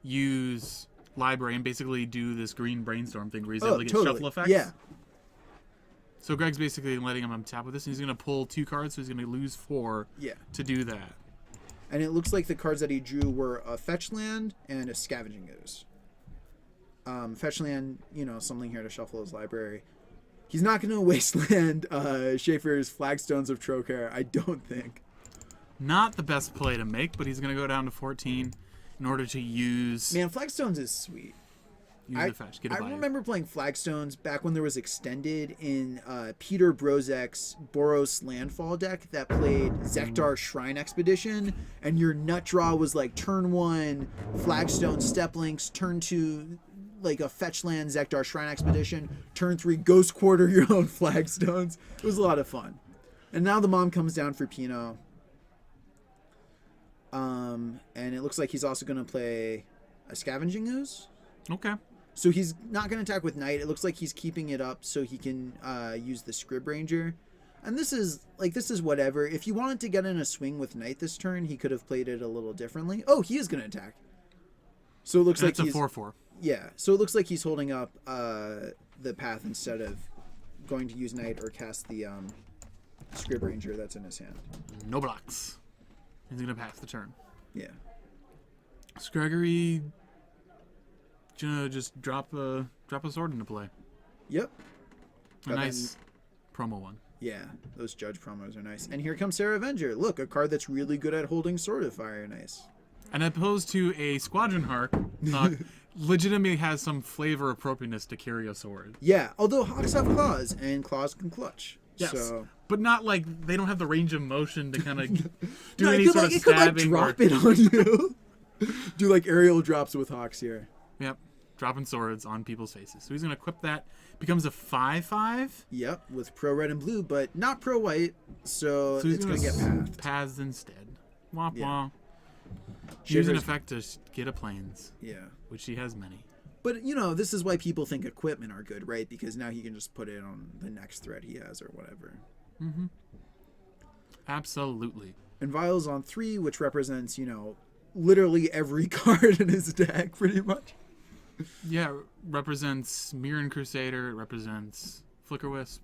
use Library and basically do this green brainstorm thing where he's able to get shuffle effects. Yeah. So Greg's basically letting him untap with this, and he's going to pull 2 cards, so he's going to lose 4 to do that. And it looks like the cards that he drew were a Fetch Land and a Scavenging Ooze. Fetch Land, something here to shuffle his library. He's not going to wasteland Schaefer's Flagstones of Trocaire, I don't think. Not the best play to make, but he's going to go down to 14 in order to use... Man, Flagstones is sweet. Use the fetch. Get a I buy. remember playing Flagstones back when there was extended in Peter Brozek's Boros Landfall deck that played Zekdar Shrine Expedition, and your nut draw was like turn 1 Flagstone Step Links, turn 2 like a fetch land Zekdar Shrine Expedition, turn 3 Ghost Quarter your own Flagstones. It was a lot of fun. And now the mom comes down for Pino. And it looks like he's also going to play a Scavenging Ooze. Okay. So he's not going to attack with Knight. It looks like he's keeping it up so he can use the Scrib Ranger. And this is whatever. If he wanted to get in a swing with Knight this turn, he could have played it a little differently. Oh, he is going to attack. So it looks like he's he's... a 4/4. Yeah, so it looks like he's holding up the path instead of going to use Knight or cast the Scrib Ranger that's in his hand. No blocks. He's going to pass the turn. Yeah. Gregory gonna just drop a sword into play. Yep. A nice promo one. Yeah, those Judge promos are nice. And here comes Sarah Avenger. Look, a card that's really good at holding Sword of Fire. Nice. And opposed to a Squadron Hawk, legitimately has some flavor appropriateness to carry a sword. Yeah, although Hawks have claws, and claws can clutch. Yes. So. But not like they don't have the range of motion to kind of do No, any sort of stabbing. Drop it on you. Do like aerial drops with Hawks here. Yep. Dropping swords on people's faces. So he's going to equip that. Becomes a 5/5. Yep, with pro red and blue, but not pro white. So it's going to get pathed. Paths instead. Womp Yeah. womp. Use an Shiver's- effect to get a planes, Yeah. which he has many. But, this is why people think equipment are good, right? Because now he can just put it on the next thread he has or whatever. Mm-hmm. Absolutely. And Vial's on 3, which represents, literally every card in his deck, pretty much. Yeah, it represents Mirren Crusader. It represents Flicker Wisp.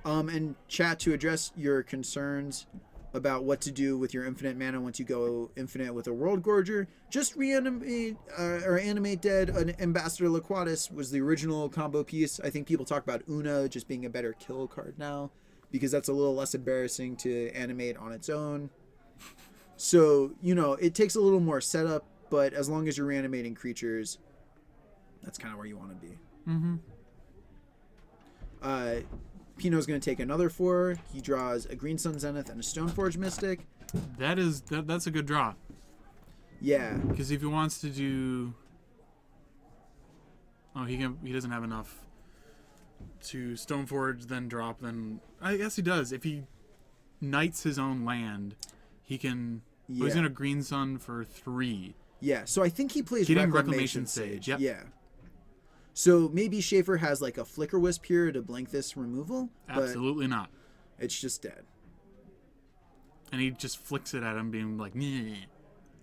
And chat, to address your concerns about what to do with your infinite mana once you go infinite with a World Gorger, just reanimate or animate dead an Ambassador Laquatus was the original combo piece. I think people talk about Una just being a better kill card now because that's a little less embarrassing to animate on its own. So, it takes a little more setup, but as long as you're reanimating creatures, that's kind of where you want to be. Mm-hmm. Pino's going to take another 4. He draws a Green Sun Zenith and a Stoneforge Mystic. That's a good draw. Yeah. Because if he wants to do... Oh, he doesn't have enough to Stoneforge, then drop, then... I guess he does. If he knights his own land, he can... Yeah. Oh, he's going to Green Sun for 3. Yeah, so I think he plays Getting Reclamation Reclamation Sage, Sage. yep. Yeah. So maybe Schaefer has like a Flicker Wisp here to blank this removal, Absolutely not. but it's just dead. And he just flicks it at him, being like, "Nyeh."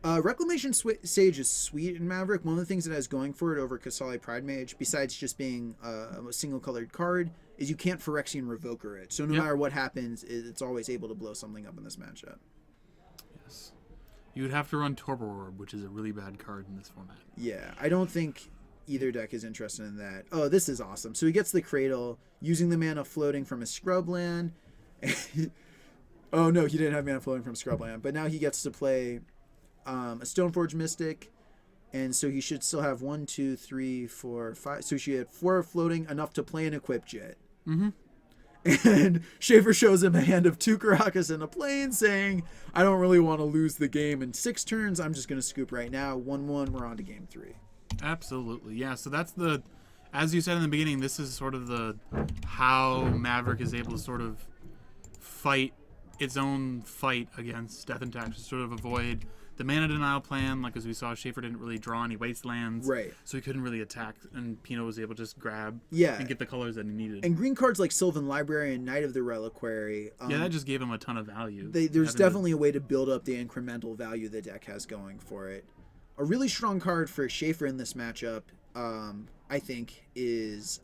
Reclamation Sage is sweet in Maverick. One of the things it has going for it over Kasali Pride Mage, besides just being a single-colored card, is you can't Phyrexian Revoker it. So no Yep. matter what happens, it's always able to blow something up in this matchup. Yes. You would have to run Torpor Orb, which is a really bad card in this format. Yeah, I don't think either deck is interested in that. Oh, this is awesome. So he gets the Cradle, using the mana floating from his Scrubland. Oh, no, he didn't have mana floating from Scrubland. But now he gets to play a Stoneforge Mystic. And so he should still have 1, 2, 3, 4, 5. So she had 4 floating, enough to play an Equip Jet. Mm-hmm. And Schaefer shows him a hand of 2 Karakas and a plane, saying, I don't really want to lose the game in 6 turns. I'm just going to scoop right now. 1-1, we're on to game 3. Absolutely, yeah. So that's as you said in the beginning, this is sort of how Maverick is able to sort of fight its own fight against Death and Tax to sort of avoid the mana denial plan. Like as we saw, Schaefer didn't really draw any wastelands, Right. So he couldn't really attack, and Pino was able to just grab, Yeah. and get the colors that he needed. And green cards like Sylvan Library and Knight of the Reliquary. Yeah, that just gave him a ton of value. There's definitely a way to build up the incremental value the deck has going for it. A really strong card for Schaefer in this matchup, I think, is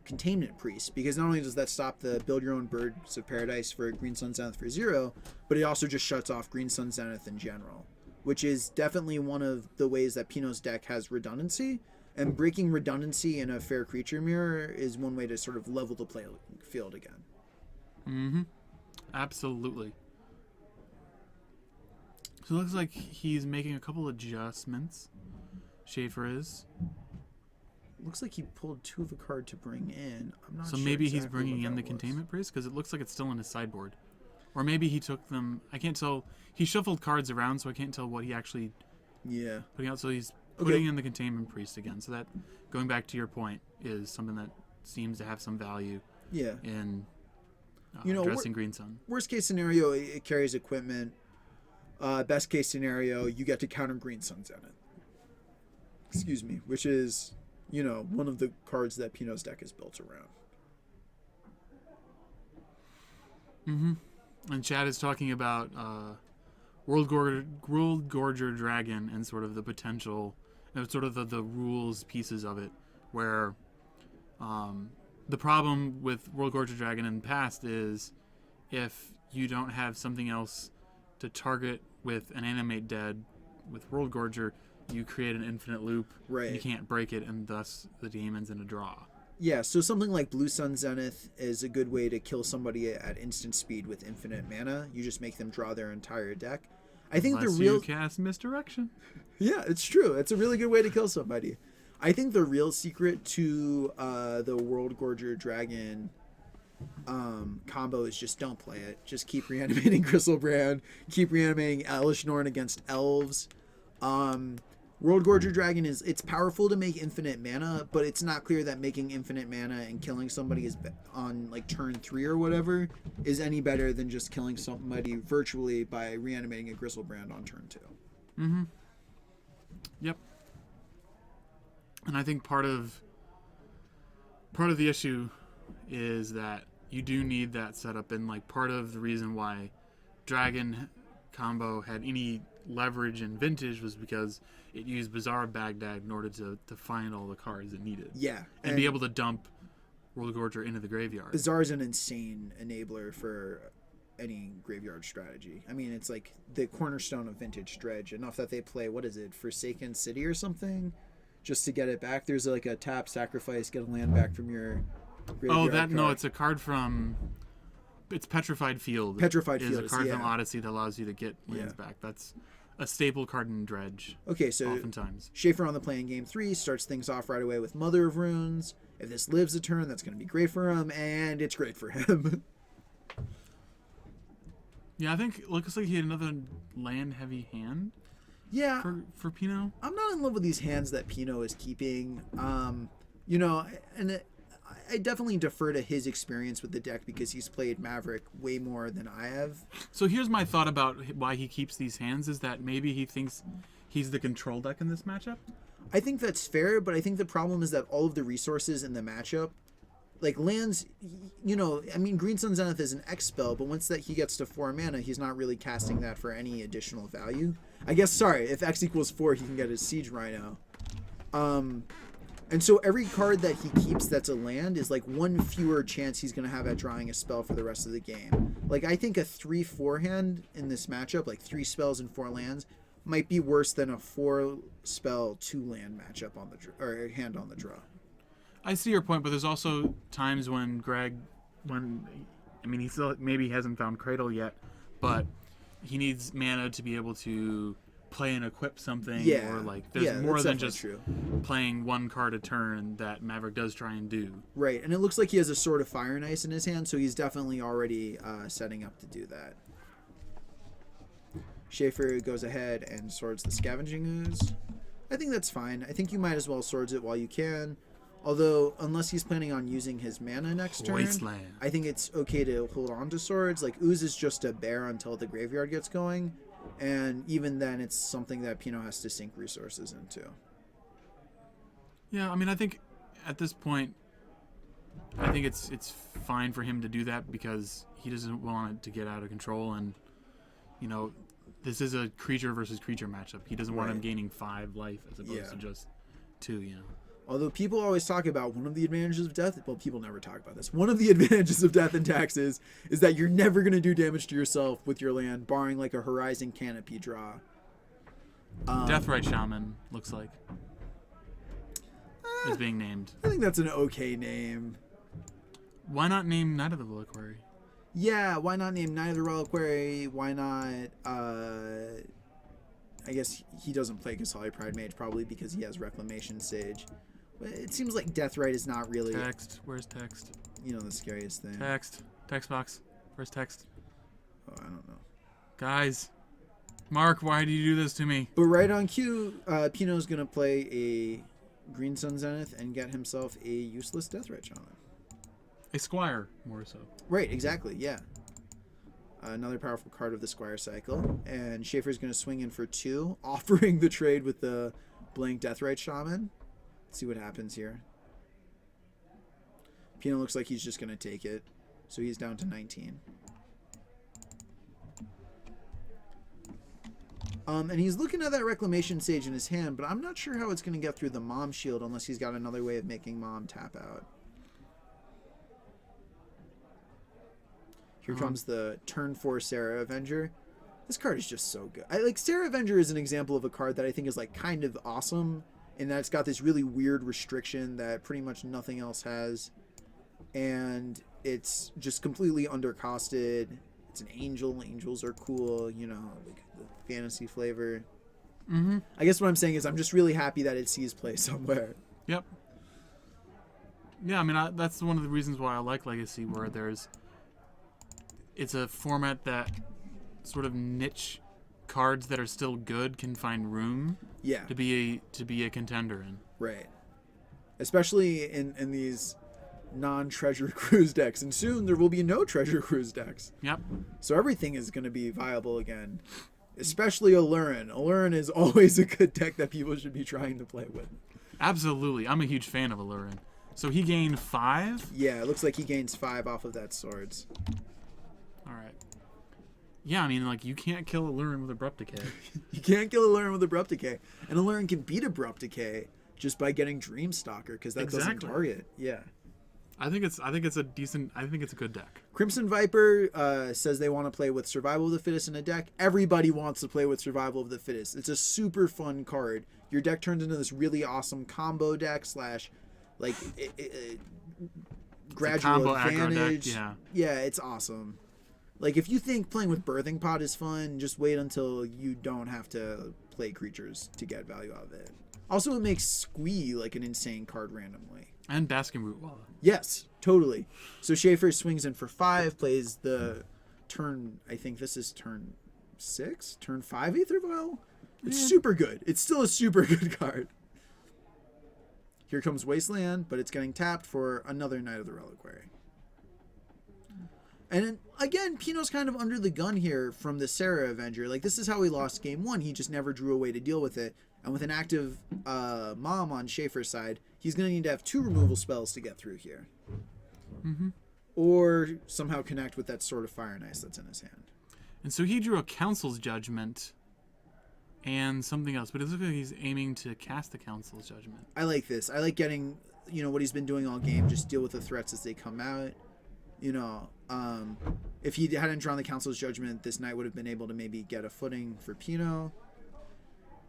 Containment Priest, because not only does that stop the build your own Birds of Paradise for Green Sun Zenith for 0, but it also just shuts off Green Sun Zenith in general, which is definitely one of the ways that Pino's deck has redundancy, and breaking redundancy in a fair creature mirror is one way to sort of level the play field again. Mm-hmm. Absolutely. So it looks like he's making a couple adjustments. Schaefer is. looks like he pulled 2 of a card to bring in. I'm not So sure maybe he's exactly bringing what in the that was. containment priest because it looks like it's still in his sideboard, or maybe he took them. I can't tell. He shuffled cards around, so I can't tell what he actually Yeah. putting out. So he's Okay. putting in the containment priest again. So that, going back to your point, is something that seems to have some value Yeah. in we're- dressing Green Sun. Worst case scenario, it carries equipment. Best case scenario, you get to counter Green Sun Zenith. Excuse me, which is, one of the cards that Pino's deck is built around. And Chad is talking about World Gorger Dragon and sort of the potential, sort of the rules pieces of it, where the problem with World Gorger Dragon in the past is if you don't have something else to target with an Animate Dead with World Gorger, you create an infinite loop. Right. You can't break it, and thus the game ends in a draw. Yeah, so something like Blue Sun Zenith is a good way to kill somebody at instant speed with infinite mana. You just make them draw their entire deck. I think Unless the real you cast Misdirection. Yeah, it's true. It's a really good way to kill somebody. I think the real secret to the World Gorger Dragon combo is just don't play it. Just keep reanimating Gristlebrand. Keep reanimating Elish Norn against elves. World Gorger Dragon it's powerful to make infinite mana, but it's not clear that making infinite mana and killing somebody on like turn 3 or whatever is any better than just killing somebody virtually by reanimating a Gristlebrand on turn 2. Yep. And I think part of the issue is that you do need that setup, and like part of the reason why Dragon combo had any leverage in Vintage was because it used Bazaar of Baghdad in order to find all the cards it needed. Yeah. And be able to dump World Gorger into the graveyard. Bazaar is an insane enabler for any graveyard strategy. I mean, it's like the cornerstone of Vintage Dredge. Enough that they play, what is it, Forsaken City or something? Just to get it back. There's like a tap, sacrifice, get a land back from your graveyard No, card. it's a card from... It's Petrified Field. Petrified is Field, a card yeah. from Odyssey that allows you to get lands back. That's a staple card in Dredge. Okay, so oftentimes. Schaefer on the play in game 3 starts things off right away with Mother of Runes. If this lives a turn, that's going to be great for him, and it's great for him. Yeah, I think it looks like he had another land-heavy hand Yeah, for Pinot. I'm not in love with these hands that Pinot is keeping. I definitely defer to his experience with the deck because he's played Maverick way more than I have. So here's my thought about why he keeps these hands is that maybe he thinks he's the control deck in this matchup. I think that's fair, but I think the problem is that all of the resources in the matchup, like lands, Green Sun Zenith is an X spell, but once that he gets to 4 mana, he's not really casting that for any additional value. I guess, if X equals 4, he can get his Siege Rhino. And so every card that he keeps that's a land is like one fewer chance he's going to have at drawing a spell for the rest of the game. Like, I think a 3-4 hand in this matchup, like 3 spells and 4 lands, might be worse than a 4-spell 2-land matchup on the or hand on the draw. I see your point, but there's also times when he still maybe hasn't found Cradle yet, but he needs mana to be able to play and equip something, or like there's more than just playing one card a turn that Maverick does try and do. Right, and it looks like he has a Sword of Fire and Ice in his hand, so he's definitely already setting up to do that. Schaefer goes ahead and swords the Scavenging Ooze. I think that's fine. I think you might as well swords it while you can. Although, unless he's planning on using his mana next turn, Wasteland. I think it's okay to hold on to swords. Like, Ooze is just a bear until the graveyard gets going. And even then, it's something that Pinot has to sink resources into. Yeah, I think at this point, I think it's fine for him to do that because he doesn't want it to get out of control. And, this is a creature versus creature matchup. He doesn't want him gaining 5 life as opposed to just 2, Although people always talk about one of the advantages of death, well, people never talk about this. One of the advantages of death in taxes is that you're never going to do damage to yourself with your land, barring like a Horizon Canopy draw. Deathrite Shaman, looks like, is being named. I think that's an okay name. Why not name Knight of the Reliquary? Yeah, why not name Knight of the Reliquary? Why not, I guess he doesn't play Kasali Pride Mage, probably because he has Reclamation Sage. It seems like Deathrite is not really, Text. Where's text? the scariest thing. Text. Text box. Where's text? Oh, I don't know. Guys. Mark, why do you do this to me? But right on cue, Pino's going to play a Green Sun Zenith and get himself a useless Deathrite Shaman. A squire, more so. Right, exactly, yeah. Another powerful card of the Squire cycle. And Schaefer's going to swing in for 2, offering the trade with the blank Deathrite Shaman. Let's see what happens here. Pino looks like he's just going to take it. So he's down to 19. And he's looking at that Reclamation Sage in his hand, but I'm not sure how it's going to get through the Mom Shield unless he's got another way of making Mom tap out. Here comes the turn 4 Sarah Avenger. This card is just so good. Sarah Avenger is an example of a card that I think is kind of awesome in that it's got this really weird restriction that pretty much nothing else has. And it's just completely undercosted. It's an angel. Angels are cool, the fantasy flavor. Mm-hmm. I guess what I'm saying is I'm just really happy that it sees play somewhere. Yep. Yeah, I mean, that's one of the reasons why I like Legacy, where it's a format that sort of niche cards that are still good can find room to be a contender in. Right. Especially in these non-Treasure Cruise decks. And soon there will be no Treasure Cruise decks. Yep. So everything is going to be viable again. Especially Allurin. Allurin is always a good deck that people should be trying to play with. Absolutely. I'm a huge fan of Allurin. So he gained 5? Yeah, it looks like he gains 5 off of that Swords. All right. Yeah, I mean, you can't kill Allurin with Abrupt Decay. You can't kill Allurin with Abrupt Decay. And Allurin can beat Abrupt Decay just by getting Dreamstalker, because that doesn't target. Yeah. I think it's a good deck. Crimson Viper says they want to play with Survival of the Fittest in a deck. Everybody wants to play with Survival of the Fittest. It's a super fun card. Your deck turns into this really awesome combo deck gradual advantage. Deck, yeah, it's awesome. If you think playing with Birthing Pod is fun, just wait until you don't have to play creatures to get value out of it. Also, it makes Squee an insane card randomly. And Basking Root Walla. Yes, totally. So Schaefer swings in for 5, plays the turn, I think this is turn 6? Turn 5 Aether Vial? It's super good. It's still a super good card. Here comes Wasteland, but it's getting tapped for another Knight of the Reliquary. And again, Pino's kind of under the gun here from the Sarah Avenger. This is how he lost game 1. He just never drew a way to deal with it. And with an active Mom on Schaefer's side, he's going to need to have 2 removal spells to get through here. Mm-hmm. Or somehow connect with that Sword of Fire and Ice that's in his hand. And so he drew a Council's Judgment and something else. But it looks like he's aiming to cast the Council's Judgment. I like this. I like getting, what he's been doing all game. Just deal with the threats as they come out. If he hadn't drawn the Council's Judgment, this knight would have been able to maybe get a footing for Pino.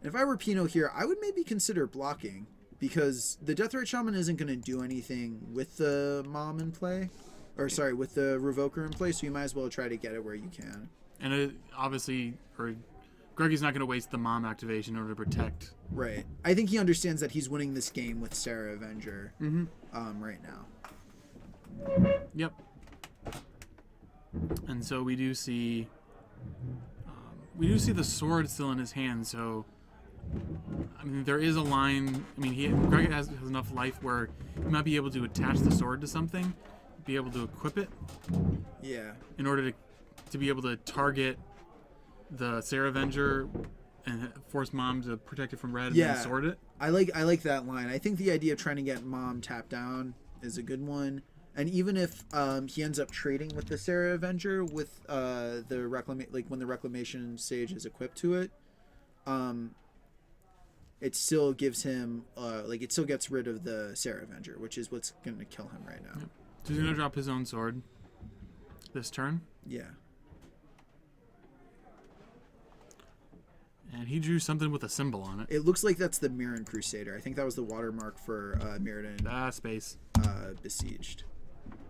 And if I were Pino here, I would maybe consider blocking, because the Deathrite Shaman isn't going to do anything with the Mom in play. Or, sorry, with the Revoker in play, so you might as well try to get it where you can. And Greggy's not going to waste the Mom activation in order to protect. Right. I think he understands that he's winning this game with Sarah Avenger right now. Yep. And so we do see the sword still in his hand. So I mean, there is a line. I mean, Greg has enough life where he might be able to attach the sword to something, be able to equip it. Yeah. In order to be able to target the Sarah Avenger and force Mom to protect it from red and then sword it. I like that line. I think the idea of trying to get Mom tapped down is a good one. And even if he ends up trading with the Sarah Avenger with when the Reclamation Sage is equipped to it, it still gives him it still gets rid of the Sarah Avenger, which is what's going to kill him right now. Yep. So he's going to drop his own sword this turn. Yeah. And he drew something with a symbol on it. It looks like that's the Mirren Crusader. I think that was the watermark for Mirrodin. Space. Besieged.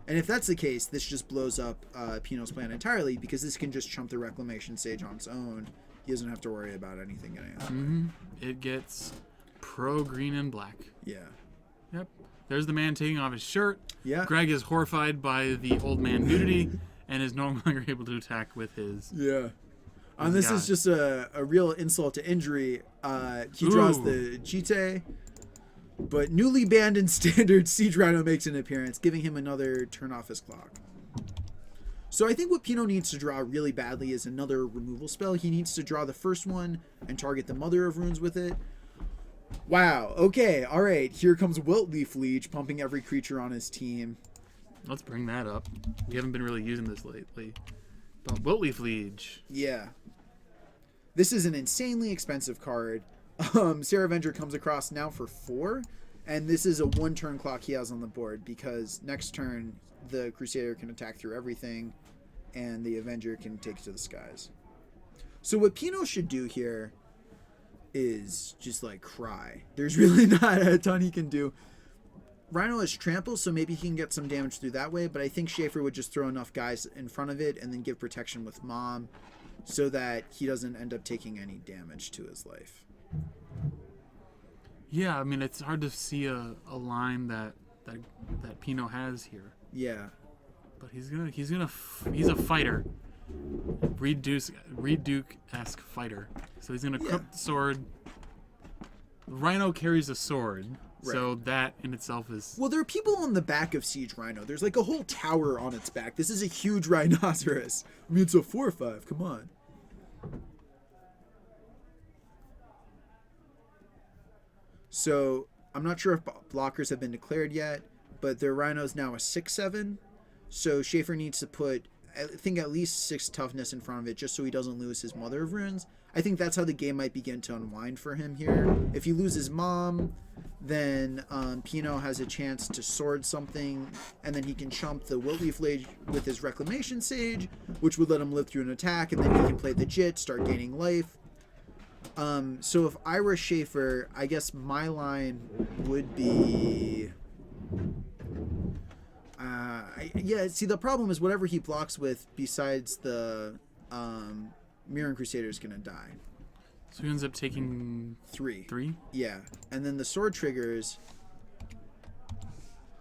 And if that's the case, this just blows up Pino's plan entirely, because this can just chump the Reclamation Sage on its own. He doesn't have to worry about anything getting out. Mm-hmm. It gets pro green and black. Yeah. Yep. There's the man taking off his shirt. Yeah. Greg is horrified by the old man nudity and is no longer able to attack with his. Yeah. And this is just a real insult to injury. He draws the Jite, but newly banned in standard, Siege Rhino makes an appearance, giving him another turn off his clock. So I think what Pino needs to draw really badly is another removal spell. He needs to draw the first one and target the Mother of Runes with it. Wow. Okay. All right. Here comes Wiltleaf Leech, pumping every creature on his team. Let's bring that up. We haven't been really using this lately. But Wiltleaf Leech. Yeah. This is an insanely expensive card. Sarah Avenger comes across now for 4, and this is a 1-turn clock he has on the board because next turn the Crusader can attack through everything, and the Avenger can take to the skies. So what Pino should do here is just like cry. There's really not a ton he can do. Rhino has trample, so maybe he can get some damage through that way, but I think Schaefer would just throw enough guys in front of it and then give protection with Mom so that he doesn't end up taking any damage to his life. Yeah, I mean, it's hard to see a line that Pino has here. Yeah. But he's a fighter. Reed Duke-esque fighter. So he's gonna equip the sword. Rhino carries a sword. Right. So that in itself is... Well, there are people on the back of Siege Rhino. There's like a whole tower on its back. This is a huge rhinoceros. I mean, it's a 4/5. Come on. So, I'm not sure if blockers have been declared yet, but their Rhino's now a 6/7. So, Schaefer needs to put, I think, at least 6 toughness in front of it just so he doesn't lose his Mother of Runes. I think that's how the game might begin to unwind for him here. If he loses Mom, then Pino has a chance to sword something, and then he can chump the Wiltleaf Leech with his Reclamation Sage, which would let him live through an attack, and then he can play the Jit, start gaining life. So if I were Schaefer, I guess my line would be... see, the problem is whatever he blocks with besides the Mirren Crusader is going to die. So he ends up taking... 3. 3? Yeah. And then the sword triggers...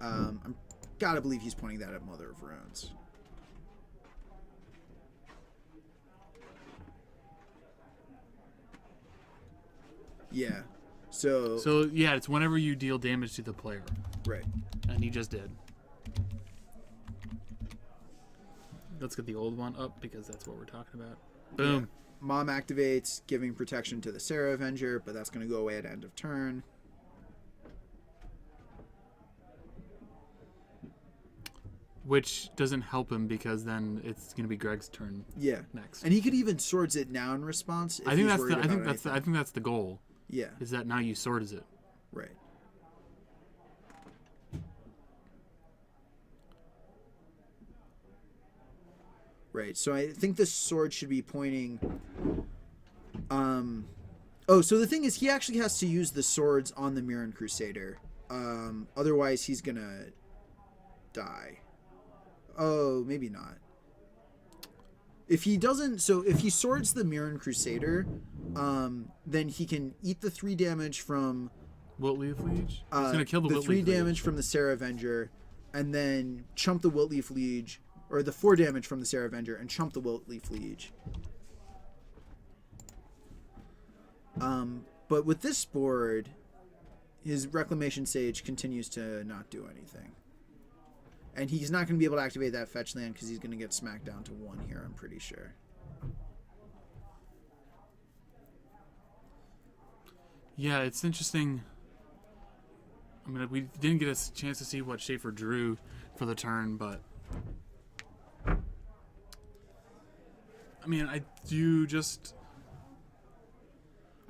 I'm gotta believe he's pointing that at Mother of Runes. Yeah. So yeah, it's whenever you deal damage to the player. Right. And he just did. Let's get the old one up because that's what we're talking about. Boom. Yeah. Mom activates, giving protection to the Sarah Avenger, but that's going to go away at end of turn. Which doesn't help him because then it's going to be Greg's turn. Yeah. Next. And he could even swords it now in response. If I think he's I think that's the goal. Yeah. Is that now you swords it. Right. Right. So I think the sword should be pointing. Oh, so the thing is, he actually has to use the swords on the Mirren Crusader. Otherwise, he's gonna die. Oh, maybe not. If he doesn't, so if he swords the Mirren Crusader, then he can eat the 3 damage from Wiltleaf Leech. He's gonna kill the Wiltleaf 3 Leech. damage from the Sarah Avenger, and then chump the Wiltleaf Leech, or the 4 damage from the Sarah Avenger, and chump the Wiltleaf Leech. But with this board, his Reclamation Sage continues to not do anything. And he's not going to be able to activate that fetch land because he's going to get smacked down to 1 here, I'm pretty sure. Yeah, it's interesting. I mean, we didn't get a chance to see what Schaefer drew for the turn, but... I mean, I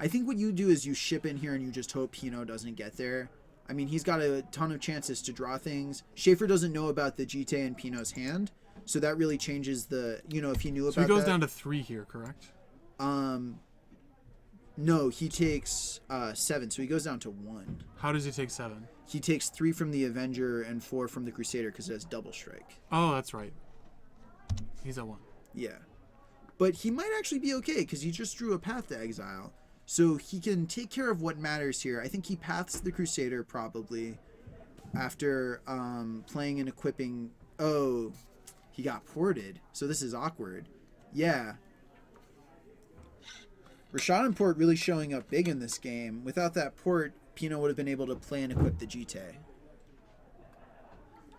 think what you do is you ship in here and you just hope Pino doesn't get there. I mean, he's got a ton of chances to draw things. Schaefer doesn't know about the Jite in Pino's hand, so that really changes the, if he knew about that. So he goes down to 3 here, correct? No, he takes 7, so he goes down to 1. How does he take 7? He takes 3 from the Avenger and 4 from the Crusader because it has double strike. Oh, that's right. He's at 1. Yeah. But he might actually be okay because he just drew a Path to Exile. So he can take care of what matters here. I think he paths the Crusader probably. after playing and equipping. Oh, he got ported, so this is awkward. Yeah. Rashad Port really showing up big in this game. Without that port, Pino would have been able to play and equip the GT.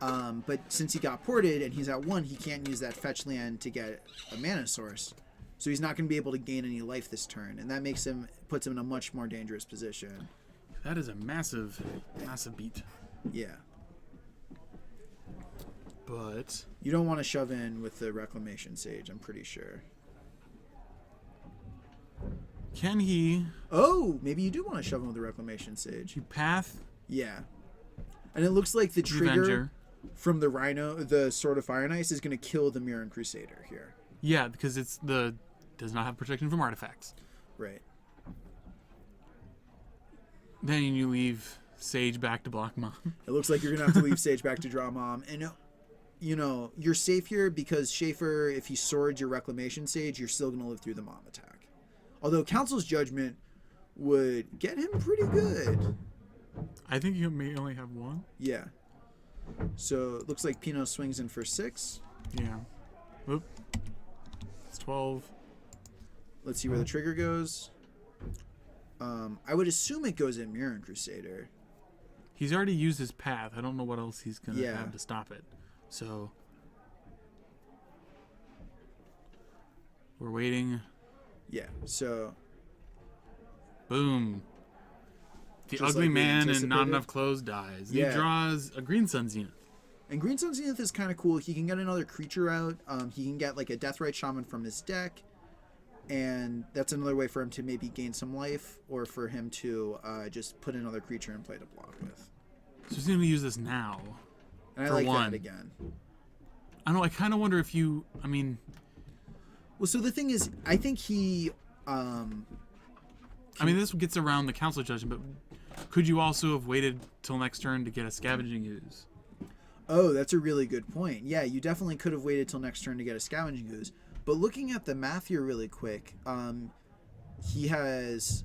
But since he got ported and he's at 1, he can't use that fetch land to get a mana source. So he's not going to be able to gain any life this turn, and that puts him in a much more dangerous position. That is a massive, massive beat. Yeah. But You don't want to shove in with the Reclamation Sage, I'm pretty sure. can he Oh, maybe you do want to shove in with the Reclamation Sage. path Yeah. And it looks like the trigger Revenger? from the Rhino, the Sword of Fire and Ice, is going to kill the Mirren Crusader here. Yeah, because it's does not have protection from artifacts. Right. Then you leave Sage back to block Mom. It looks like you're going to have to leave Sage back to draw Mom. And, you're safe here because Schaefer, if he swords your Reclamation Sage, you're still going to live through the Mom attack. Although Council's Judgment would get him pretty good. I think you may only have one. Yeah. So it looks like Pino swings in for 6. Yeah. Oop. It's 12. Let's see where the trigger goes. I would assume it goes at Mirren Crusader. He's already used his path. I don't know what else he's going to Yeah. have to stop it. So we're waiting. Yeah, so Boom. The Just ugly like we man and not anticipated. enough clothes dies. Yeah. He draws a Green Sun Zenith. and Green Sun Zenith is kind of cool. He can get another creature out. He can get like a Deathrite Shaman from his deck, and that's another way for him to maybe gain some life, or for him to just put another creature in play to block with. So he's going to use this now. And I For like one. that again. I don't know. I kind of wonder if you. I mean, Well, so the thing is, I think he. this gets around the council judgment, but could you also have waited till next turn to get a Scavenging Ooze? Oh, that's a really good point. Yeah, you definitely could have waited till next turn to get a Scavenging Ooze. But looking at the math here really quick, he has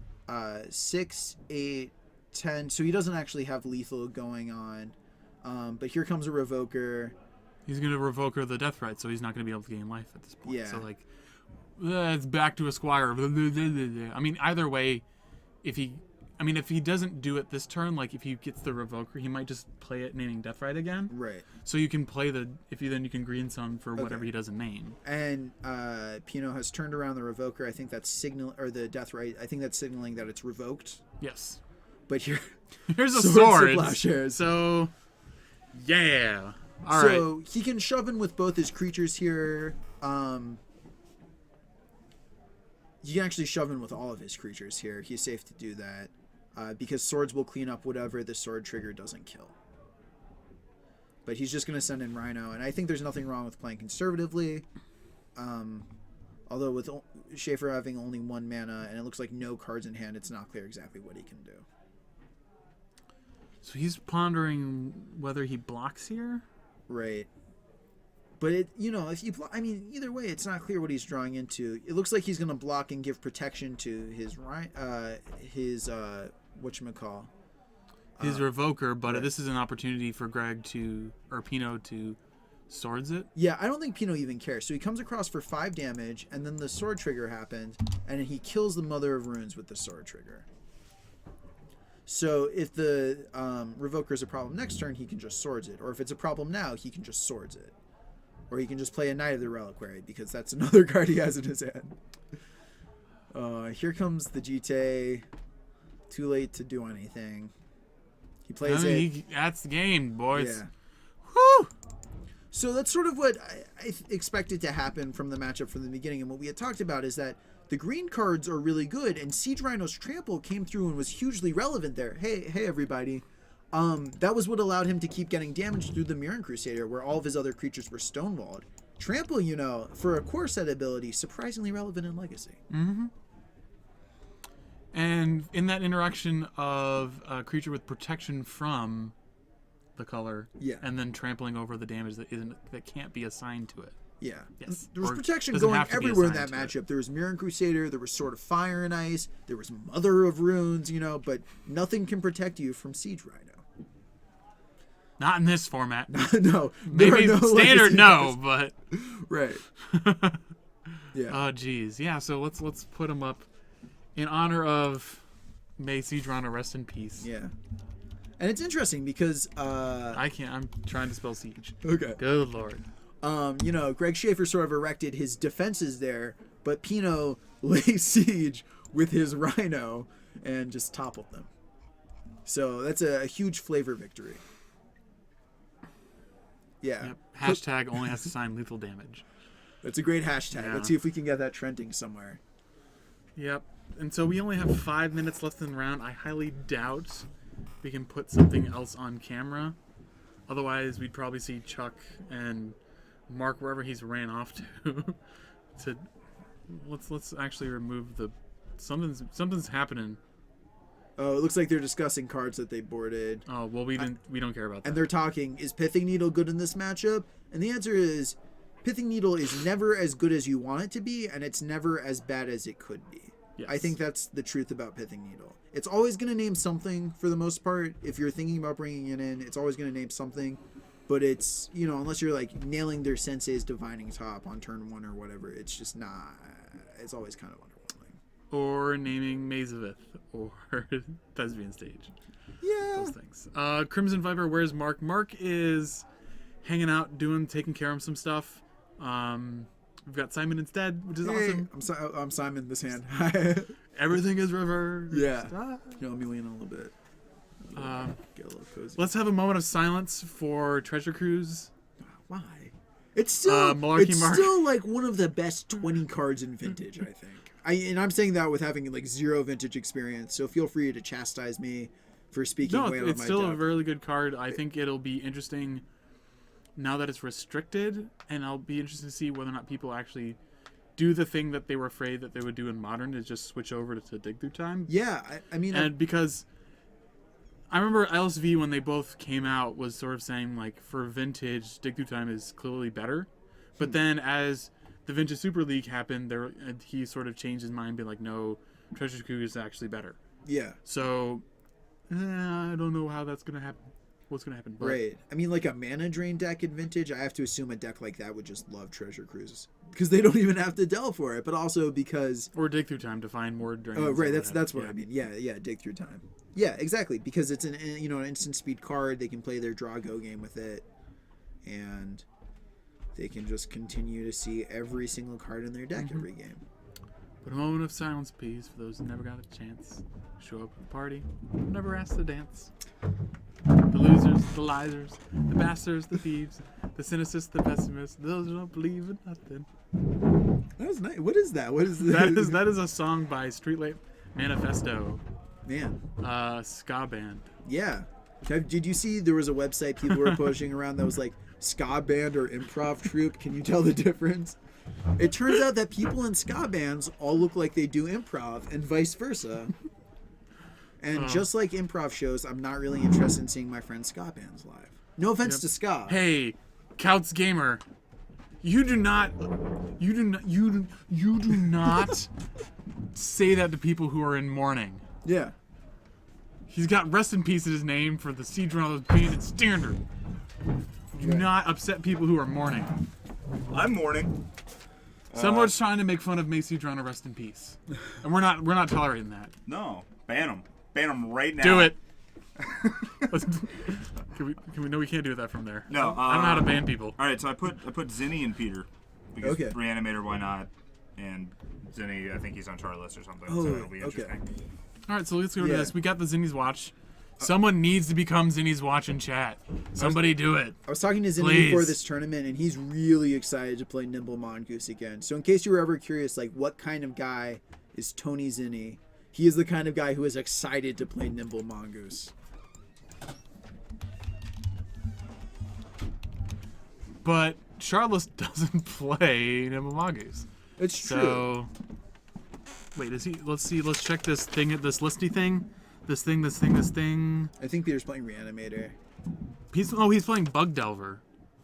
6, 8, 10. So he doesn't actually have lethal going on. But here comes a Revoker. He's going to Revoker the Deathrite, so he's not going to be able to gain life at this point. Yeah. So, like, it's back to a Squire. I mean, either way, if he doesn't do it this turn, like, if he gets the Revoker, he might just play it naming Deathrite again. Right. So you can play you can Green Sun for whatever he doesn't name. And Pino has turned around the Revoker. I think that's the Deathrite. I think that's signaling that it's revoked. Yes. But here, Here's a Swords sword. to Plowshares. So, yeah. All right. So he can shove in with both his creatures here. He can actually shove in with all of his creatures here. He's safe to do that because swords will clean up whatever the sword trigger doesn't kill. But he's just going to send in Rhino, and I think there's nothing wrong with playing conservatively. Although with Schaefer having only 1 mana and it looks like no cards in hand, it's not clear exactly what he can do. So he's pondering whether he blocks here. Right. But if you block, either way, it's not clear what he's drawing into. It looks like he's going to block and give protection to his whatchamacall. His Revoker, but right. this is an opportunity for Pino to swords it. Yeah, I don't think Pino even cares. So he comes across for 5 damage, and then the sword trigger happens, and he kills the Mother of Runes with the sword trigger. So if the Revoker is a problem next turn, he can just swords it. Or if it's a problem now, he can just swords it. Or he can just play a Knight of the Reliquary, because that's another card he has in his hand. Here comes the GT. Too late to do anything. He plays it. That's the game, boys. Yeah. Woo! So that's sort of what I expected to happen from the matchup from the beginning. And what we had talked about is that the green cards are really good, and Siege Rhino's Trample came through and was hugely relevant there. Hey, everybody. That was what allowed him to keep getting damage through the Mirren Crusader, where all of his other creatures were stonewalled. Trample, for a core set ability, surprisingly relevant in Legacy. Mm-hmm. And in that interaction of a creature with protection from the color, Yeah. and then trampling over the damage that can't be assigned to it. Yeah. Yes. There was Or protection doesn't going have to be everywhere in that assigned to it. matchup. There was Mirren Crusader, there was Sword of Fire and Ice, there was Mother of Runes, but nothing can protect you from Siege Rhino. Not in this format. No, there Maybe are no standard, legacy no, cards. but Right. Yeah. oh geez, yeah. So let's put them up in honor of May Siege-Rana, rest in peace. Yeah. And it's interesting because I can't. I'm trying to spell siege. okay. Good lord. You know, Greg Schaefer sort of erected his defenses there, but Pino laid siege with his rhino and just toppled them. So that's a huge flavor victory. Yeah. Yep. Hashtag only has to sign lethal damage. That's a great hashtag. Yeah. Let's see if we can get that trending somewhere. Yep. And so we only have 5 minutes left in the round. I highly doubt we can put something else on camera. Otherwise, we'd probably see Chuck and Mark wherever he's ran off to. Let's actually remove the something's happening. Oh, it looks like they're discussing cards that they boarded. Oh well, we don't care about that. And they're talking, is Pithing Needle good in this matchup? And the answer is, Pithing Needle is never as good as you want it to be, and it's never as bad as it could be. Yes. I think that's the truth about Pithing Needle. It's always going to name something for the most part. If you're thinking about bringing it in, it's always going to name something. But it's, you know, unless you're like nailing their Sensei's Divining Top on turn 1 or whatever, it's just not, it's always kind of underwhelming. Or naming Mazavith or Thespian Stage. Yeah. Those things. Crimson Viper, where's Mark? Mark is hanging out, taking care of some stuff. We've got Simon instead, which is awesome. I'm Simon this hand. Everything is reversed. Yeah. You know, let me lean a little bit. Get a little cozy. Let's have a moment of silence for Treasure Cruise. Why? It's still Malarkey Mark. still like one of the best 20 cards in Vintage, I think. And I'm saying that with having like 0 Vintage experience, so feel free to chastise me for speaking No, way on it's my still deck. a really good card. I think it'll be interesting now that it's restricted, and I'll be interested to see whether or not people actually do the thing that they were afraid that they would do in Modern, is just switch over to Dig Through Time. Yeah, I mean... And because I remember LSV, when they both came out, was sort of saying, like, for Vintage, Dig Through Time is clearly better. But then as the Vintage Super League happened, he sort of changed his mind, being like, no, Treasure Cruise is actually better. Yeah. So, I don't know how that's going to happen. What's going to happen. But right. I mean, like a mana drain deck in Vintage, I have to assume a deck like that would just love Treasure Cruises. Because they don't even have to delve for it, but also because... Or Dig Through Time to find more drains. Oh, right, that's what I mean. Yeah, Dig Through Time. Yeah, exactly, because it's an instant speed card. They can play their draw-go game with it, and they can just continue to see every single card in their deck every game. But a moment of silence, please, for those who never got a chance. Show up at the party, never asked to dance. The losers, the liars, the bastards, the thieves, the cynicists, the pessimists, those who don't believe in nothing. That was nice. What is that? What is that? That is a song by Streetlight Manifesto. Man. Ska band. Yeah. Did you see there was a website people were pushing around that was like ska band or improv troupe? Can you tell the difference? It turns out that people in ska bands all look like they do improv and vice versa. And just like improv shows, I'm not really interested in seeing my friends' ska bands live. No offense to ska. Hey, Couts Gamer, you do not say that to people who are in mourning. Yeah. He's got rest in peace in his name for the Siege Run of Bandit Standard. Do not upset people who are mourning. I'm mourning. Someone's trying to make fun of Macy Drona, rest in peace, and we're not tolerating that. No, ban him. Ban him right now. Do it. Can we? No, we can't do that from there. No, I don't know how to ban people. All right, so I put Zinni and Peter because Okay. Reanimator, why not? And Zinni, I think he's on Charlist or something, Oh, so it'll be okay. interesting. All right, so let's go to Yeah. this. We got the Zinni's Watch. Someone needs to become Zinni's Watch in chat. Somebody do it. I was talking to Zinni Please. before this tournament, and he's really excited to play Nimble Mongoose again. So in case you were ever curious, like, what kind of guy is Tony Zinni? He is the kind of guy who is excited to play Nimble Mongoose. But Charles doesn't play Nimble Mongoose. It's true. So, wait, is he? Let's see. Let's check this thing. This listy thing. This thing. I think Peter's playing Reanimator. He's playing Bug Delver.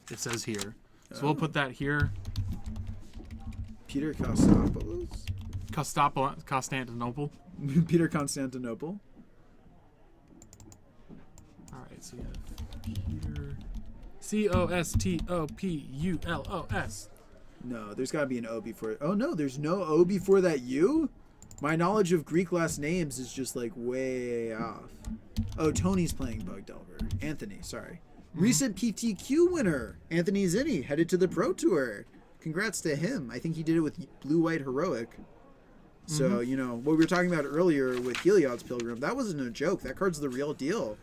It says here. So we'll put that here. Peter Kostopoulos? Constantinople. Peter Constantinople. All right. So you have Peter. Costopulos. No, there's got to be an O before it. Oh, no, there's no O before that U? My knowledge of Greek last names is just, like, way off. Oh, Tony's playing Bug Delver. Anthony, sorry. Recent PTQ winner, Anthony Zinni, headed to the Pro Tour. Congrats to him. I think he did it with Blue White Heroic. So, you know, what we were talking about earlier with Heliod's Pilgrim, that wasn't a joke. That card's the real deal.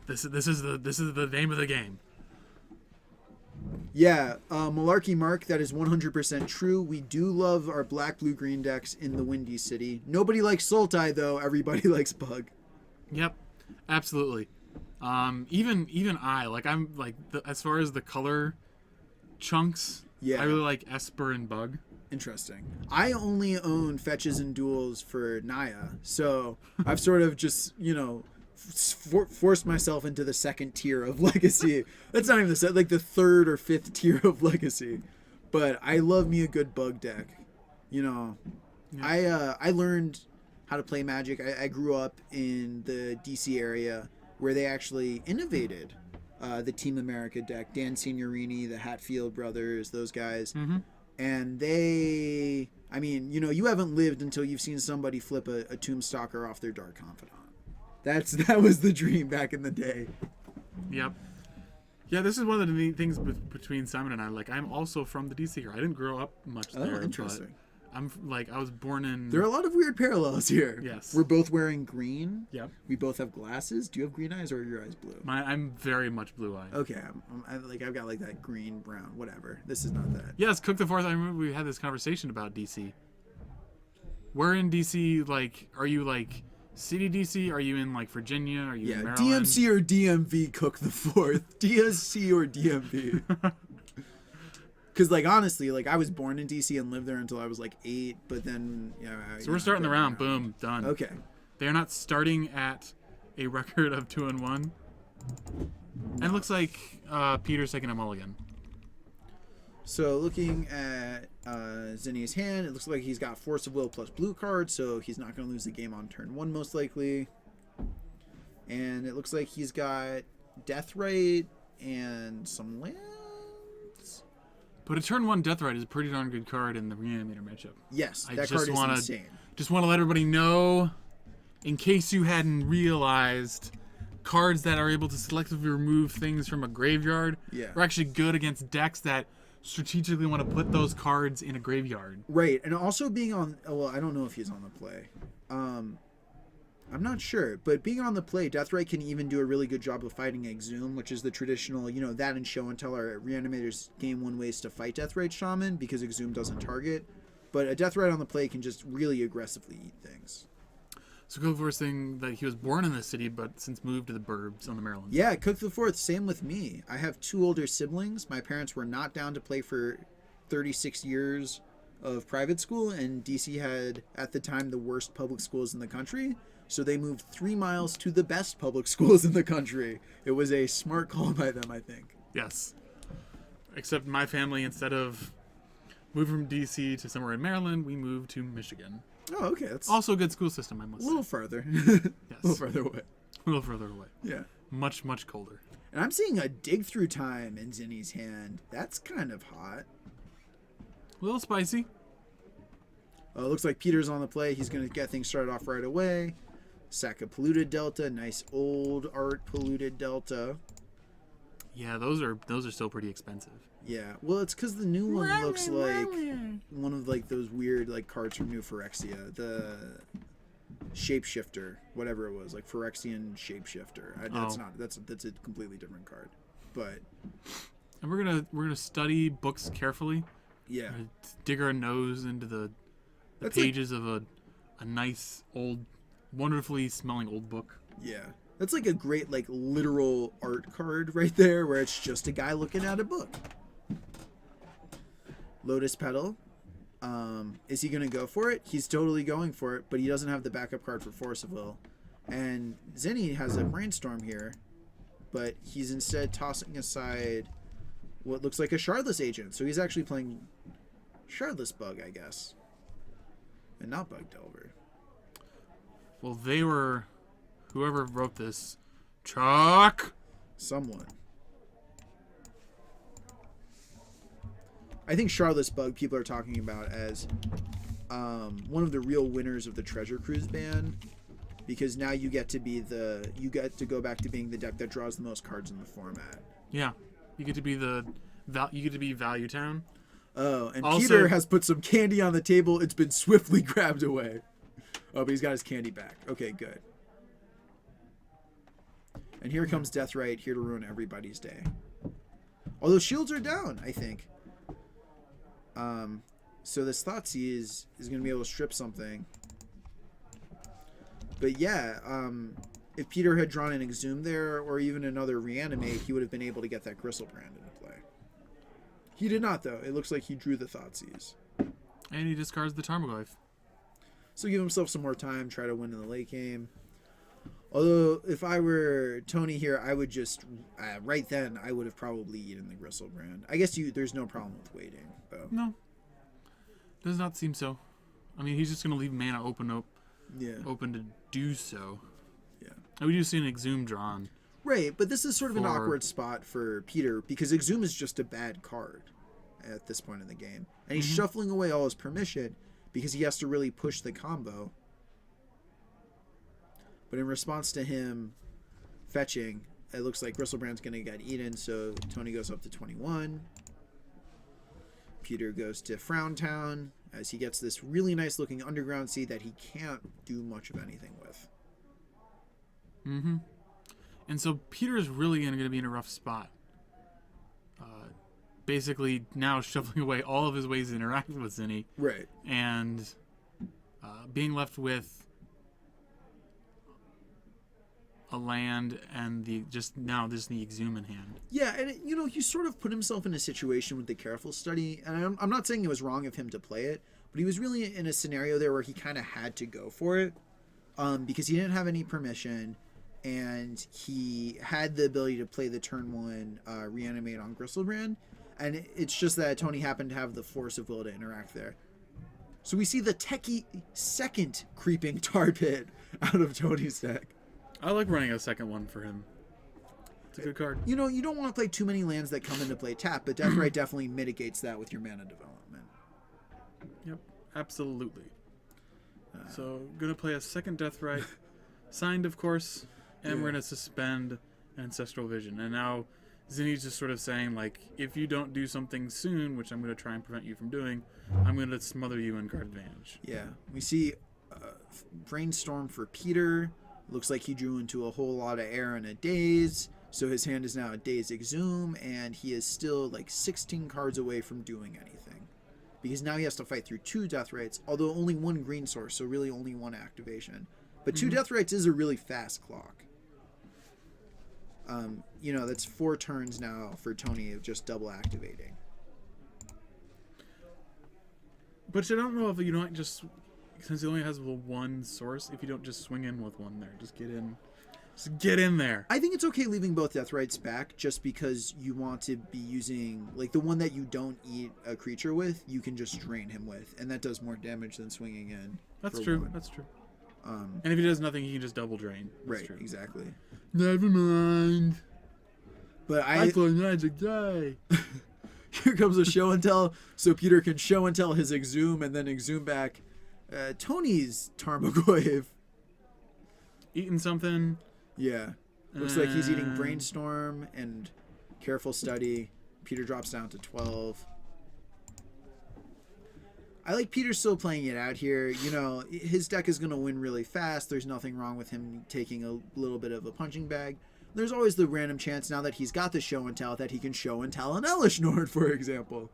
This is the name of the game. Yeah, Malarkey Mark, that is 100% true. We do love our black, blue, green decks in the Windy City. Nobody likes Sultai, though. Everybody likes Bug. Yep, absolutely. Even I, like, I'm like, as far as the color chunks, Yeah. I really like Esper and Bug. Interesting. I only own fetches and duels for Naya, so I've sort of just, you know, forced myself into the second tier of Legacy. That's not even like the third or fifth tier of Legacy. But I love me a good Bug deck. You know, yeah. I learned how to play Magic. I grew up in the DC area where they actually innovated the Team America deck. Dan Signorini, the Hatfield brothers, those guys. And they, I mean, you know, you haven't lived until you've seen somebody flip a Tombstalker off their Dark Confidant. That was the dream back in the day. Yep. Yeah, this is one of the neat things between Simon and I. Like, I'm also from the DC area. I didn't grow up much there. Oh, interesting. I'm like, I was born in... There are a lot of weird parallels here. Yes. We're both wearing green. Yep. We both have glasses. Do you have green eyes or are your eyes blue? I'm very much blue-eyed. Okay. I've got like that green, brown, whatever. This is not that. Yes, Cook the Fourth. I remember we had this conversation about DC. Where in DC, like, are you like city DC? Are you in like Virginia? Are you in Maryland? DMC or DMV, Cook the Fourth. DSC or DMV. Because, like, honestly, like, I was born in D.C. and lived there until I was, like, 8, but then, So we're starting the round. Boom. Done. Okay. They're not starting at a record of 2-1. And it looks like Peter's taking a mulligan. So, looking at Zinni's hand, it looks like he's got Force of Will plus blue card, so he's not going to lose the game on turn 1, most likely. And it looks like he's got Deathrite and some land. But a turn 1 Deathrite is a pretty darn good card in the Reanimator matchup. Yes, that card is insane. Just want to let everybody know, in case you hadn't realized, cards that are able to selectively remove things from a graveyard are actually good against decks that strategically want to put those cards in a graveyard. Right, and also being on... Well, I don't know if he's on the play. I'm not sure, but being on the play, Deathrite can even do a really good job of fighting Exhume, which is the traditional, you know, that and Show and Tell are Reanimator's game 1 ways to fight Deathrite Shaman because Exhume doesn't target. But a Deathrite on the play can just really aggressively eat things. So Cook the Fourth saying that he was born in this city, but since moved to the burbs on the Maryland. Yeah, Cook the Fourth, same with me. I have 2 older siblings. My parents were not down to play for 36 years of private school, and DC had, at the time, the worst public schools in the country. So they moved 3 miles to the best public schools in the country. It was a smart call by them, I think. Yes. Except my family, instead of moving from D.C. to somewhere in Maryland, we moved to Michigan. Oh, okay. That's also a good school system, I must say. A little further. Yes. A little further away. A little further away. Yeah. Much, much colder. And I'm seeing a dig through time in Zinni's hand. That's kind of hot. A little spicy. It looks like Peter's on the play. He's going to get things started off right away. Sack of Polluted Delta, nice old art Polluted Delta. Yeah, those are still pretty expensive. Yeah, well, it's because the new one looks like one of like those weird like cards from New Phyrexia, the Shapeshifter, whatever it was, like Phyrexian Shapeshifter. That's a completely different card, but. And we're gonna study books carefully. Yeah. Dig our nose into the pages of a nice old, wonderfully smelling old book. Yeah. That's like a great like literal art card right there where it's just a guy looking at a book. Lotus Petal. Is he going to go for it? He's totally going for it, but he doesn't have the backup card for Force of Will. And Zinni has a Brainstorm here, but he's instead tossing aside what looks like a Shardless Agent. So he's actually playing Shardless Bug, I guess. And not Bug Delver. Well, they were... Whoever wrote this... Chuck! Someone. I think Charlotte's Bug people are talking about as one of the real winners of the Treasure Cruise ban, because now you get to go back to being the deck that draws the most cards in the format. Yeah, you get to be Value Town. Oh, and Also, Peter has put some candy on the table. It's been swiftly grabbed away. Oh, but he's got his candy back. Okay, good. And here comes Deathrite, here to ruin everybody's day. Although shields are down, I think. So this Thoughtseize is going to be able to strip something. But yeah, if Peter had drawn an Exhume there, or even another Reanimate, he would have been able to get that Gristlebrand into play. He did not, though. It looks like he drew the Thoughtseize. And he discards the Tarmogoyf. So give himself some more time, try to win in the late game. Although, if I were Tony here, I would just, right then, I would have probably eaten the Gristlebrand. I guess there's no problem with waiting, though. No. Does not seem so. I mean, he's just going to leave mana open to do so. Yeah. And we do see an Exhume drawn. Right, but this is sort of an awkward spot for Peter, because Exhume is just a bad card at this point in the game. And he's shuffling away all his permission because he has to really push the combo. But in response to him fetching, it looks like Gristlebrand's going to get eaten, so Tony goes up to 21. Peter goes to Frowntown as he gets this really nice looking Underground Sea that he can't do much of anything with. Mm-hmm. And so Peter is really going to be in a rough spot. Basically now shuffling away all of his ways to interact with Zinni. Right. And being left with a land and the Exhume in hand. Yeah, and he sort of put himself in a situation with the Careful Study, and I'm not saying it was wrong of him to play it, but he was really in a scenario there where he kind of had to go for it, because he didn't have any permission, and he had the ability to play the turn 1 Reanimate on Gristlebrand, and it's just that Tony happened to have the force of will to interact there. So we see the techie second creeping Tar Pit out of Tony's deck. I like running a second one for him. It's a good card. You don't want to play too many lands that come into play tap, but Deathrite definitely mitigates that with your mana development. Yep, absolutely. So, going to play a second Deathrite, signed, of course, and we're going to suspend Ancestral Vision. And now Zinni's just sort of saying, like, if you don't do something soon, which I'm going to try and prevent you from doing, I'm going to smother you in card advantage. Yeah, we see Brainstorm for Peter. Looks like he drew into a whole lot of air in a Daze, so his hand is now a Daze Exhume, and he is still like 16 cards away from doing anything. Because now he has to fight through 2 Deathrites, although only 1 green source, so really only 1 activation. But 2 Deathrites is a really fast clock. That's 4 turns now for Tony of just double activating. But I don't know if you don't just... Since he only has 1 source, if you don't just swing in with 1 there, just get in. Just get in there. I think it's okay leaving both Deathrites back, just because you want to be using, like, the one that you don't eat a creature with, you can just drain him with, and that does more damage than swinging in. That's true. 1. That's true. And if he does nothing, he can just double drain. That's right, true. Exactly. Never mind. But I thought Magic die. Here comes a show and tell, so Peter can show and tell his Exhume and then Exhume back Tony's Tarmogoyf. Eating something. Yeah. Looks like he's eating Brainstorm and Careful Study. Peter drops down to 12. I like Peter still playing it out here. His deck is going to win really fast. There's nothing wrong with him taking a little bit of a punching bag. There's always the random chance now that he's got the show and tell that he can show and tell an Elish Nord, for example.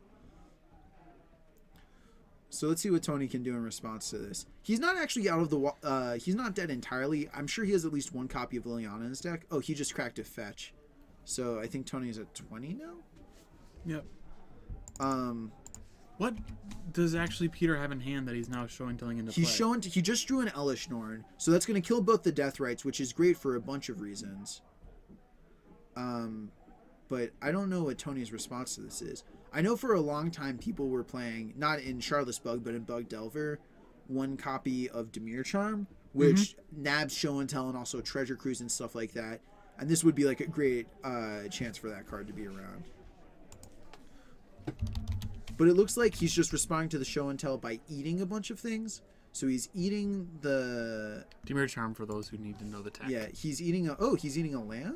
So let's see what Tony can do in response to this. He's not actually out of the... he's not dead entirely. I'm sure he has at least 1 copy of Liliana in his deck. Oh, he just cracked a fetch. So I think Tony's at 20 now? Yep. What does actually Peter have in hand that he's now showing telling into play? He just drew an Elish Nord, so that's going to kill both the Deathrites, which is great for a bunch of reasons. But I don't know what Tony's response to this is. I know for a long time people were playing, not in Charlotte's Bug, but in Bug Delver, 1 copy of Dimir Charm, which nabs show and tell and also Treasure Cruise and stuff like that. And this would be like a great chance for that card to be around. But it looks like he's just responding to the show and tell by eating a bunch of things. So he's eating the... Demir Charm for those who need to know the tech. Yeah, he's eating a... Oh, he's eating a land?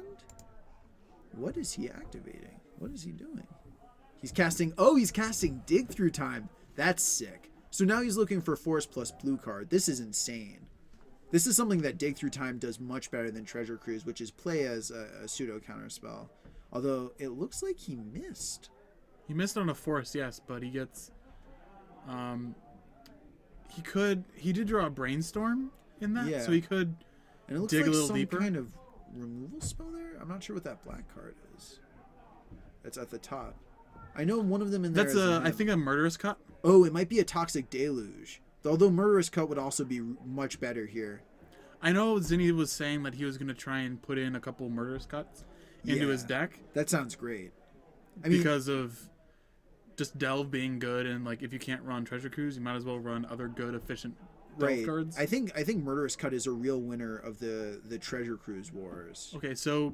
What is he activating? What is he doing? He's casting... Oh, he's casting Dig Through Time. That's sick. So now he's looking for Force plus blue card. This is insane. This is something that Dig Through Time does much better than Treasure Cruise, which is play as a pseudo counter spell. Although it looks like he missed. He missed on a Force, yes, but he gets... He did draw a Brainstorm in that, Yeah. so he could And it looks dig like a little some deeper. kind of removal spell there. I'm not sure what that black card is. It's at the top. I know one of them in there. That's is I think a Murderous Cut. Oh, it might be a Toxic Deluge. Although Murderous Cut would also be much better here. I know Zinni was saying that he was going to try and put in a couple Murderous Cuts into his deck That sounds great. I mean, because of just Delve being good, and like if you can't run Treasure Cruise, you might as well run other good, efficient Delve right. cards. I think Murderous Cut is a real winner of the Treasure Cruise wars. Okay, so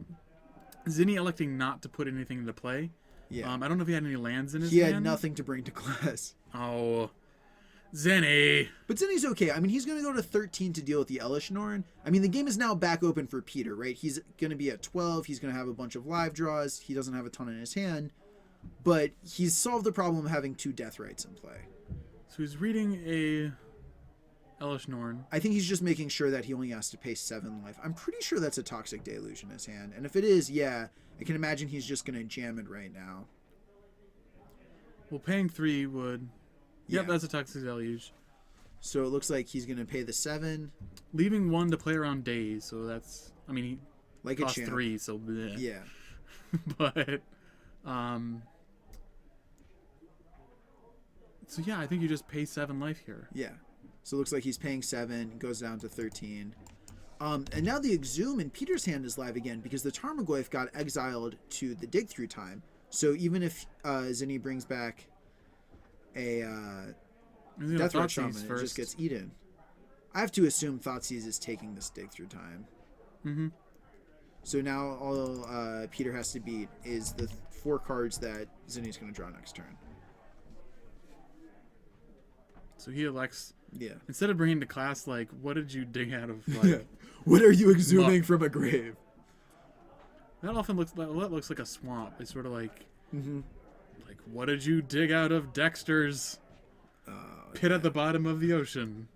Zinni electing not to put anything into play. Yeah. I don't know if he had any lands in his He hand. had nothing to bring to class. Oh, Zinni. But Zinni's okay. I mean, he's going to go to 13 to deal with the Elishnorn. I mean, the game is now back open for Peter, right? He's going to be at 12. He's going to have a bunch of live draws. He doesn't have a ton in his hand. But he's solved the problem of having 2 Death Rights in play. So he's reading a Elish Norn. I think he's just making sure that he only has to pay 7 life. I'm pretty sure that's a Toxic Deluge in his hand. And if it is, yeah, I can imagine he's just going to jam it right now. Well, paying 3 would... Yep, Yeah. that's a Toxic Deluge. So it looks like he's going to pay the 7. Leaving 1 to play around days, so that's... I mean, he Like costs a champ. 3, so bleh. Yeah. But... So yeah, I think you just pay 7 life here. Yeah. So it looks like he's paying 7, goes down to 13. And now the Exhume in Peter's hand is live again because the Tarmogoyf got exiled to the Dig Through Time. So even if Zinni brings back a He's gonna Death Ray Thoughtseize Shaman, it first. just gets eaten. I have to assume Thoughtseize is taking this Dig Through Time. Mm-hmm. So now all Peter has to beat is the 4 cards that Zinni's going to draw next turn. So he elects... Yeah. Instead of bringing to class, like, what did you dig out of, like... What are you exhuming Muck. from a grave? That often looks like a swamp. It's sort of like... Mm-hmm. Like, what did you dig out of Dexter's pit at the bottom of the ocean?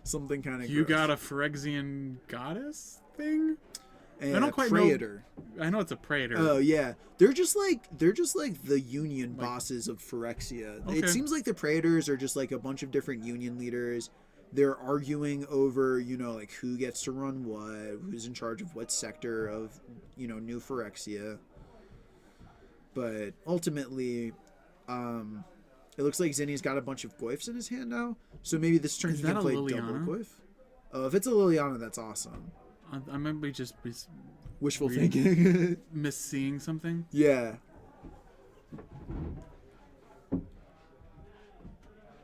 Something kind of You got a Phyrexian goddess thing? I don't quite know- Praetor. I know it's a Praetor. Oh yeah, they're just like the union bosses of Phyrexia. Okay. It seems like the Praetors are just like a bunch of different union leaders. They're arguing over, like who gets to run what, who's in charge of what sector of, New Phyrexia. But ultimately, it looks like Zinni's got a bunch of Goyfs in his hand now. So maybe this turn Is he can that a play double Liliana? Goyf. Oh, if it's a Liliana, that's awesome. I might be just Wishful Reading. thinking. misseeing something. Yeah.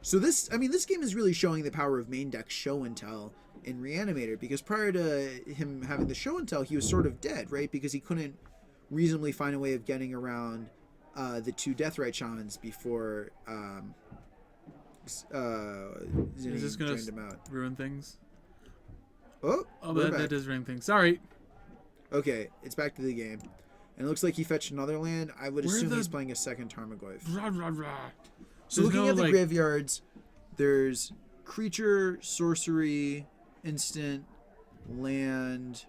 So this game is really showing the power of main deck show and tell in Reanimator, because prior to him having the show and tell, he was sort of dead, right? Because he couldn't reasonably find a way of getting around the 2 Deathrite Shamans before Zinni Is this gonna drained him out. ruin things? Oh, Oh, we're that back. does ruin things. Sorry. Okay, it's back to the game. And it looks like he fetched another land. I would Where assume the- he's playing a second Tarmogoyf. Rah, rah, rah. So There's looking no, at the like- graveyards, there's creature, sorcery, instant, land,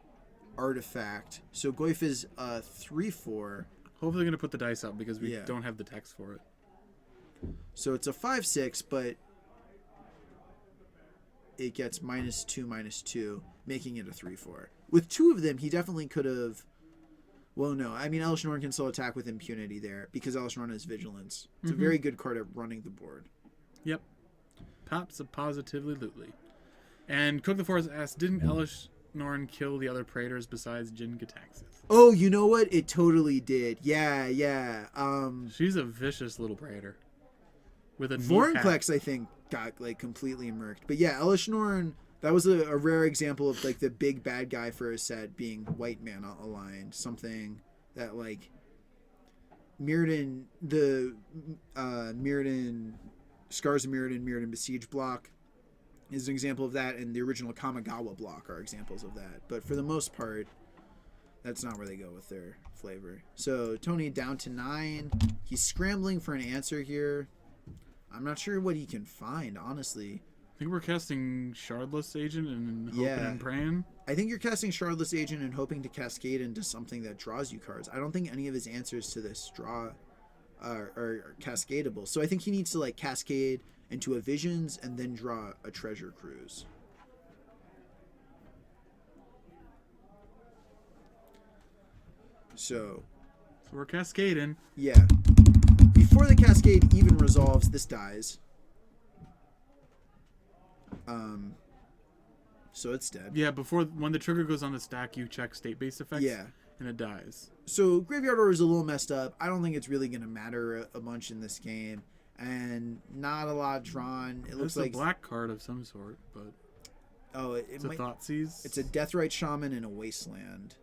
artifact. So Goyf is 3/4. Hopefully they're gonna put the dice up because we Yeah. don't have the text for it. So it's a 5/6, but it gets -2/-2, making it a 3/4. With 2 of them, he definitely could have. Well, no. I mean, Elish Norn can still attack with impunity there because Elish Norn has vigilance. It's a very good card at running the board. Yep. Pops a positively lootly. And Cook the Forest asks, didn't Elish Norn kill the other Praetors besides Jin Gitaxis? Oh, you know what? It totally did. Yeah. She's a vicious little Praetor. With a neat hat. Vorinclex, I think, got like completely murked. But yeah, Elish Norn, that was a rare example of like the big bad guy for a set being white mana aligned. Something that like Mirrodin, the Mirrodin, Scars of Mirrodin, Mirrodin Besiege block is an example of that, and the original Kamigawa block are examples of that. But for the most part, that's not where they go with their flavor. So Tony down to 9. He's scrambling for an answer here. I'm not sure what he can find, honestly. I think we're casting Shardless Agent and hoping and praying. I think you're casting Shardless Agent and hoping to cascade into something that draws you cards. I don't think any of his answers to this draw are cascadable. So I think he needs to like cascade into a Visions and then draw a Treasure Cruise. So we're cascading. Yeah. Before the cascade even resolves, this dies. So it's dead. Yeah, when the trigger goes on the stack, you check state-based effects. Yeah. And it dies. So Graveyard Order is a little messed up. I don't think it's really going to matter a bunch in this game. And not a lot drawn. It looks like a black card of some sort, but... Oh, it's a Thoughtseize? It's a Deathrite Shaman and a Wasteland.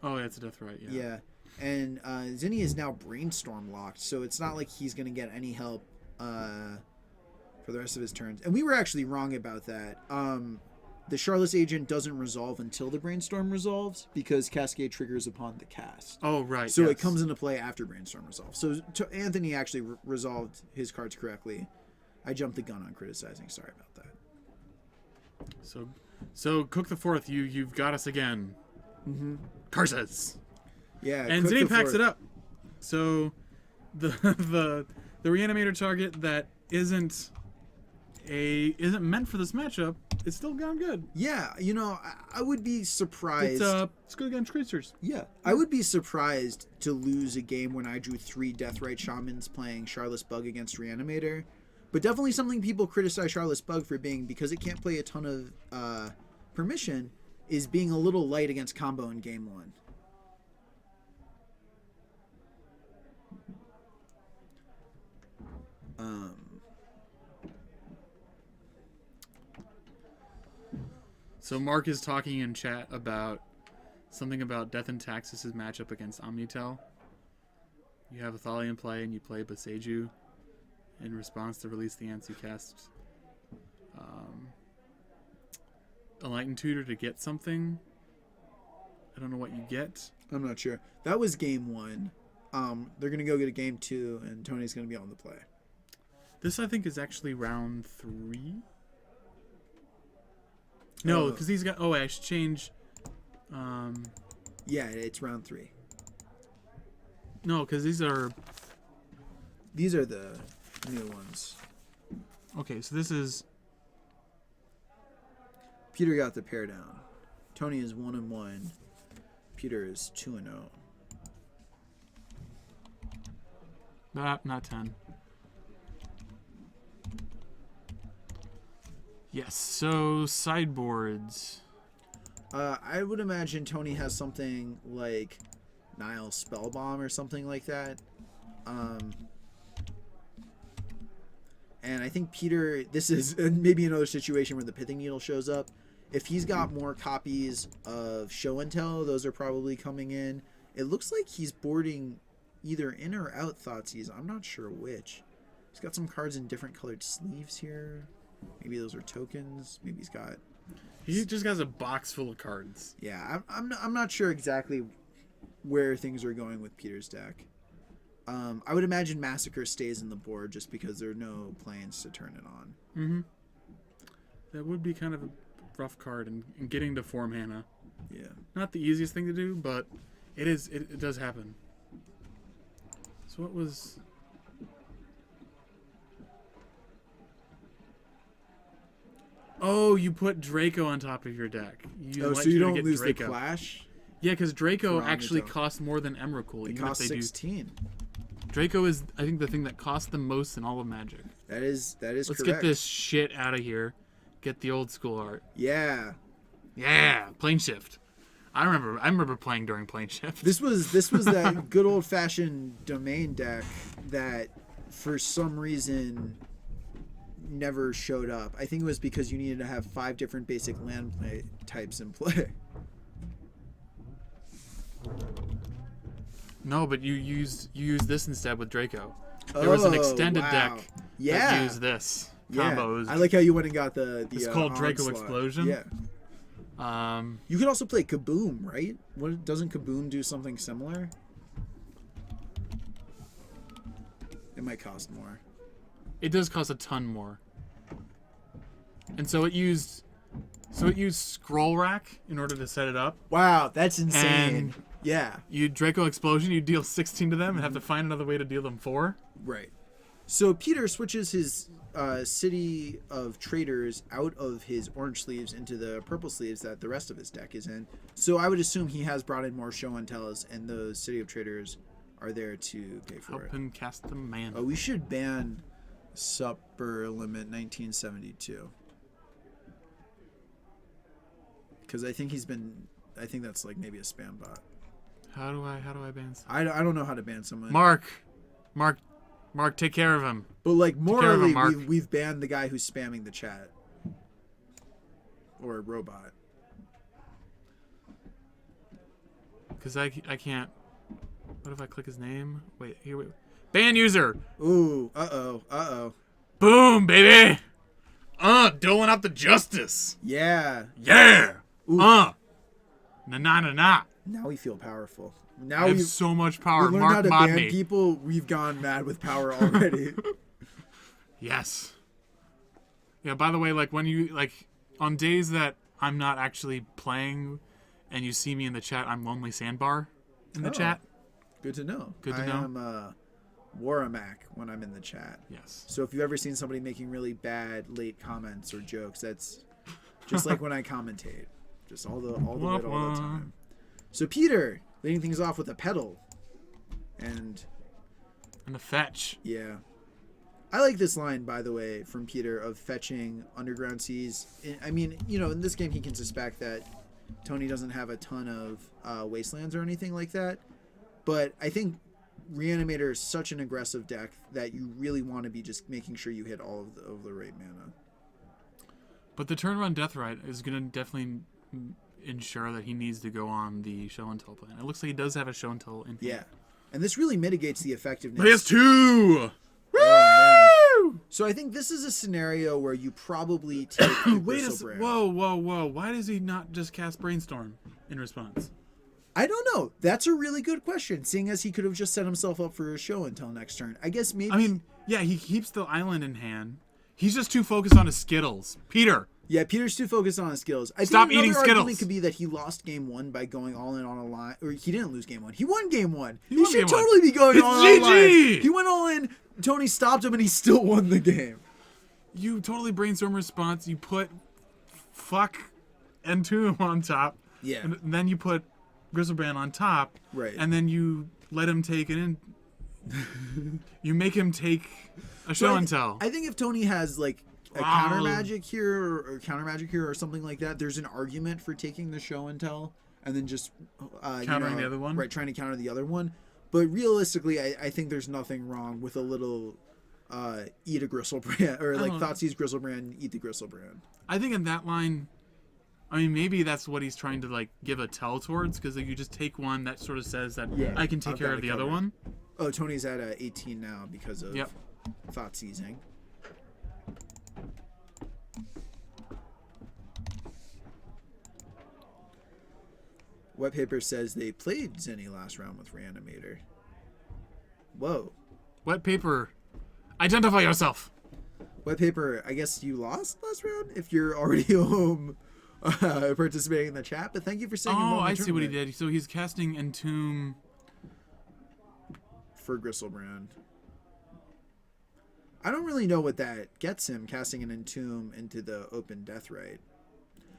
Oh, yeah, it's a Deathrite, yeah. Yeah. And Zinni is now Brainstorm locked, so it's not like he's going to get any help for the rest of his turns. And we were actually wrong about that. The Shardless Agent doesn't resolve until the Brainstorm resolves because Cascade triggers upon the cast. Oh, right. So it comes into play after Brainstorm resolves. So Anthony actually resolved his cards correctly. I jumped the gun on criticizing. Sorry about that. So Cook the Fourth, you've got us again. Mm-hmm. Curses. Yeah. And Zinni packs it up. So the Reanimator target that isn't meant for this matchup, it's still gone good. Yeah, I would be surprised. It's good against creatures. Yeah, I would be surprised to lose a game when I drew 3 Deathrite Shamans playing Charlotte's Bug against Reanimator. But definitely something people criticize Charlotte's Bug for being, because it can't play a ton of permission, is being a little light against combo in game 1. So Mark is talking in chat about something about Death and Taxis' matchup against Omnitell. You have a Thali in play and you play Boseiju in response to release the ants you cast Enlightened Tutor to get something. I don't know what you get. I'm not sure. That was game 1. They're going to go get a game 2 and Tony's going to be on the play. This, I think, is actually round 3. No, because he's got... Oh, I should change... Yeah, it's round 3. No, because these are... These are the new ones. Okay, so this is... Peter got the pair down. Tony is 1-1. Peter is 2-0. Not 10. Yes, so sideboards. I would imagine Tony has something like Nile Spellbomb or something like that. And I think Peter, this is maybe another situation where the Pithing Needle shows up. If he's got more copies of Show and Tell, those are probably coming in. It looks like he's boarding either in or out Thoughtseize. I'm not sure which. He's got some cards in different colored sleeves here. Maybe those are tokens. Maybe he's got... He just has a box full of cards. Yeah, I'm not sure exactly where things are going with Peter's deck. I would imagine Massacre stays in the board just because there are no planes to turn it on. Mm-hmm. That would be kind of a rough card, and getting to 4 mana. Yeah. Not the easiest thing to do, but it does happen. So what was... Oh, you put Draco on top of your deck. So you don't lose the Clash? Yeah, because Draco actually costs more than Emrakul. It costs 16. Draco is, I think, the thing that costs the most in all of Magic. That is Let's correct. get this shit out of here. Get the old school art. Yeah. Yeah, Plane Shift. I remember playing during Plane Shift. This was that good old fashioned domain deck that for some reason never showed up. I think it was because you needed to have 5 different basic land types in play. No, but you used this instead with Draco. There was an extended deck that used this. Combos. I like how you went and got the It's called Draco onslaught. Explosion. Yeah. You could also play Kaboom, right? What doesn't Kaboom do something similar? It might cost more. It does cost a ton more. And so it used Scroll Rack in order to set it up. Wow, that's insane. And yeah. You Draco Explosion, you deal 16 to them and have to find another way to deal them 4. Right. So Peter switches his City of Traders out of his orange sleeves into the purple sleeves that the rest of his deck is in. So I would assume he has brought in more show and tells, and those City of Traders are there to pay for Help it. him cast the man. Oh, we should ban Supper Limit 1972. Because I think I think that's like maybe a spam bot. How do I ban someone? I don't know how to ban someone. Mark, take care of him. But like morally, Mark. we've banned the guy who's spamming the chat. Or a robot. Because I can't. What if I click his name? Wait. Ban user. Ooh, uh-oh. Boom, baby. Doling out the justice. Yeah. Yeah. Ooh. Na. Now we feel powerful. I Now have we so much power. learned Mark how to mod ban me. people. We've gone mad with power already. Yes. Yeah, by the way, like when you on days that I'm not actually playing and you see me in the chat, I'm Lonely Sandbar in the chat. Good to know. Good to I know. am Waramac when I'm in the chat. Yes. So if you've ever seen somebody making really bad late comments or jokes, that's just like when I commentate. Just all the way all the time. So Peter leading things off with a pedal. And a fetch. yeah. I like this line, by the way, from Peter of fetching Underground Seas. I mean, in this game he can suspect that Tony doesn't have a ton of Wastelands or anything like that. But I think Reanimator is such an aggressive deck that you really want to be just making sure you hit all of the right mana. But the turn run Death Ride is going to definitely ensure that he needs to go on the Show and Tell plan. It looks like he does have a Show and Tell in here. Yeah. And this really mitigates the effectiveness. But he has 2! Oh, so I think this is a scenario where you probably take the Wait a Bristle Brand. Whoa. Why does he not just cast Brainstorm in response? I don't know. That's a really good question, seeing as he could have just set himself up for a show until next turn. I guess maybe... I mean, yeah, he keeps the island in hand. He's just too focused on his Skittles. Peter! Yeah, Peter's too focused on his skills. I Stop think eating another Skittles. argument could be that he lost game 1 by going all in on a line. Or he didn't lose game 1. He won game 1. He won should game one. totally be going It's all in on GG! lines. He went all in. Tony stopped him, and he still won the game. You totally Brainstorm response. You put fuck Entomb on top. Yeah. And then you put Grizzlebrand on top. Right. And then you let him take it in. You make him take a Show and Tell. I think if Tony has like a counter magic here or something like that, there's an argument for taking the Show and Tell and then just countering the other one. Right, trying to counter the other one. But realistically, I think there's nothing wrong with a little eat a Grizzlebrand or like Thoughtseize Grizzlebrand, eat the Grizzlebrand. I think in that line, I mean, maybe that's what he's trying to like give a tell towards, because like, you just take one that sort of says that I can take I've care got of it the other covered. one. Oh, Tony's at 18 now because of Yep. Thoughtseizing. Wet Paper says they played Zenny last round with Reanimator. Whoa. Wet Paper, identify yourself. Wet Paper, I guess you lost last round if you're already home participating in the chat, but thank you for saying Oh, I see what he did. So he's casting Entomb for Grizzlebrand. I don't really know what that gets him, casting an Entomb into the open Deathrite.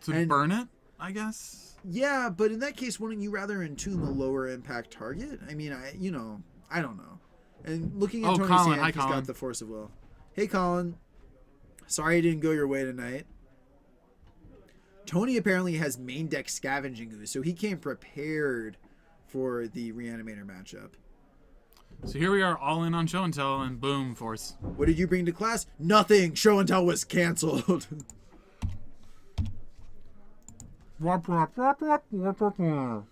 to burn it, I guess. Yeah, but in that case, wouldn't you rather entomb a lower impact target? I mean, I don't know. And looking at Tony's Colin. hand, Hi, he's Colin. got the Force of Will. Hey, Colin. Sorry it didn't go your way tonight. Tony apparently has main deck Scavenging Ooze, so he came prepared for the Reanimator matchup. So here we are, all in on Show and Tell, and boom, Force. What did you bring to class? Nothing. Show and Tell was canceled.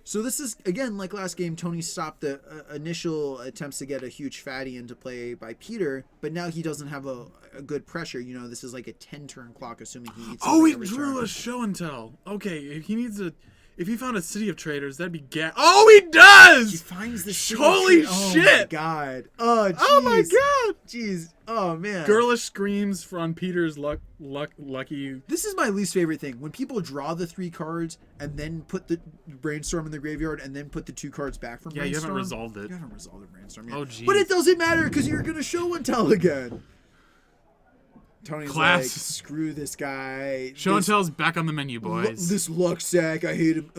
So this is, again, like last game, Tony stopped the initial attempts to get a huge fatty into play by Peter, but now he doesn't have a good pressure. You know, this is like a 10-turn clock, assuming he eats Oh, he every drew turn. a show and tell. Okay, if he needs a... If he found a city of traders, that'd be Oh, he does! He finds the Holy Oh shit! my god. Oh, jeez. Oh my god! Jeez. Oh, man. Girlish screams from Peter's lucky... This is my least favorite thing. When people draw the 3 cards and then put the Brainstorm in the graveyard and then put the 2 cards back from Yeah, you Brainstorm. haven't resolved it. You haven't resolved the Brainstorm yet. Oh, jeez. But it doesn't matter because you're going to show and tell again. Tony's Class. like, screw this guy. Show and This- tell's back on the menu, boys. This luck sack, I hate him.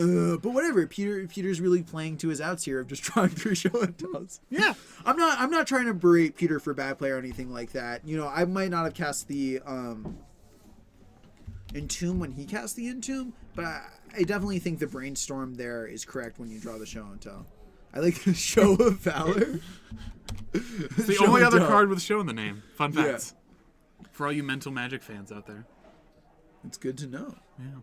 But whatever. Peter's really playing to his outs here of just drawing 3 show and tells. Yeah. I'm not trying to berate Peter for bad play or anything like that. You know, I might not have cast the Entomb when he cast the Entomb, but I definitely think the Brainstorm there is correct when you draw the show and tell. I like the Show of Valor. It's the Show only and other tell. card with show in the name. Fun Yeah. facts. For all you mental magic fans out there. It's good to know. Yeah.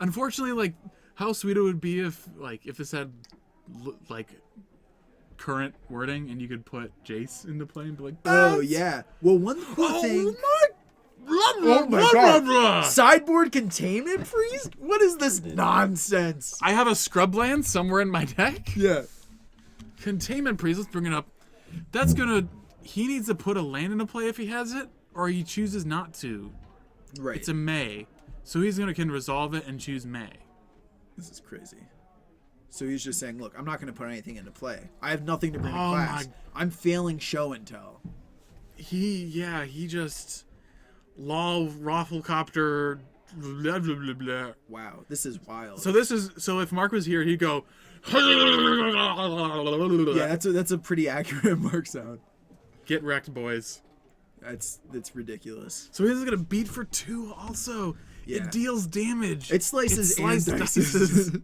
Unfortunately, like, how sweet it would be if this had, like, current wording and you could put Jace into play and be like, Oh, yeah. Well, one cool thing... Oh my god. Sideboard containment freeze? What is this nonsense? I have a scrub land somewhere in my deck. Yeah. Containment freeze, let's bring it up. That's gonna... He needs to put a land into play if he has it, or he chooses not to. Right. It's a May. So he's gonna can resolve it and choose May. This is crazy. So he's just saying, look, I'm not going to put anything into play. I have nothing to bring to Oh class. I'm failing show and tell. He just... Lol, Rafflecopter, blah, blah, blah, blah. Wow, this is wild. So if Mark was here, he'd go... yeah, that's a pretty accurate Mark sound. Get wrecked, boys. That's ridiculous. So he's gonna beat for 2 also. Yeah. It deals damage. It slices and dices.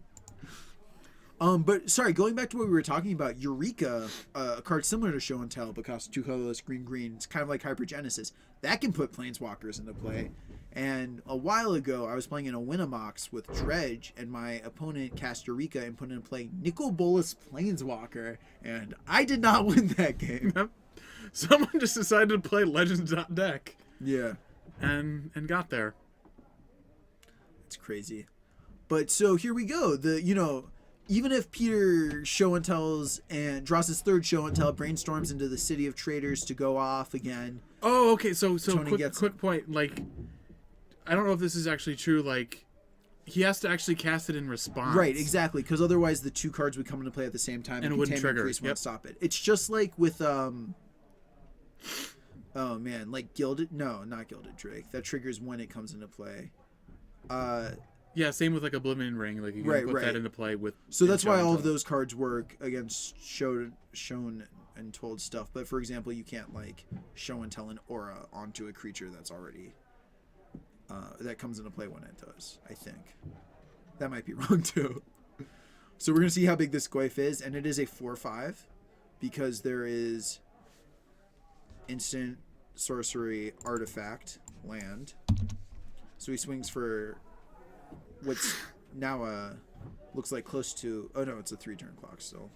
But sorry, going back to what we were talking about, Eureka, a card similar to Show and Tell, but costs 2 colorless, green. It's kind of like Hypergenesis. That can put Planeswalkers into play. And a while ago, I was playing in a Winamax with Dredge, and my opponent cast Eureka and put into play Nicol Bolas Planeswalker, and I did not win that game. Someone just decided to play Legends deck Yeah, and got there. it's crazy. But so here we go. Even if Peter show and tells and draws his 3rd show and tell, brainstorms into the City of Traders to go off again. Oh, okay. So Tony quick point. Like, I don't know if this is actually true. Like, he has to actually cast it in response. Right, exactly, because otherwise the 2 cards would come into play at the same time, And it wouldn't Containment trigger. Priest won't Yep. stop it. It's just like with oh man, like not Gilded Drake. That triggers when it comes into play. Yeah, same with like Oblivion Ring. Like, you can Right, put right. that into play with. So that's why Show all and of Tell. those cards work against shown and told stuff. But for example, you can't like show and tell an aura onto a creature that's already that comes into play when it does. I think that might be wrong too. So we're gonna see how big this Goyf is, and it is a 4/5 because there is instant sorcery artifact land. So he swings for what's now looks like close to, oh no, it's a 3-turn clock still.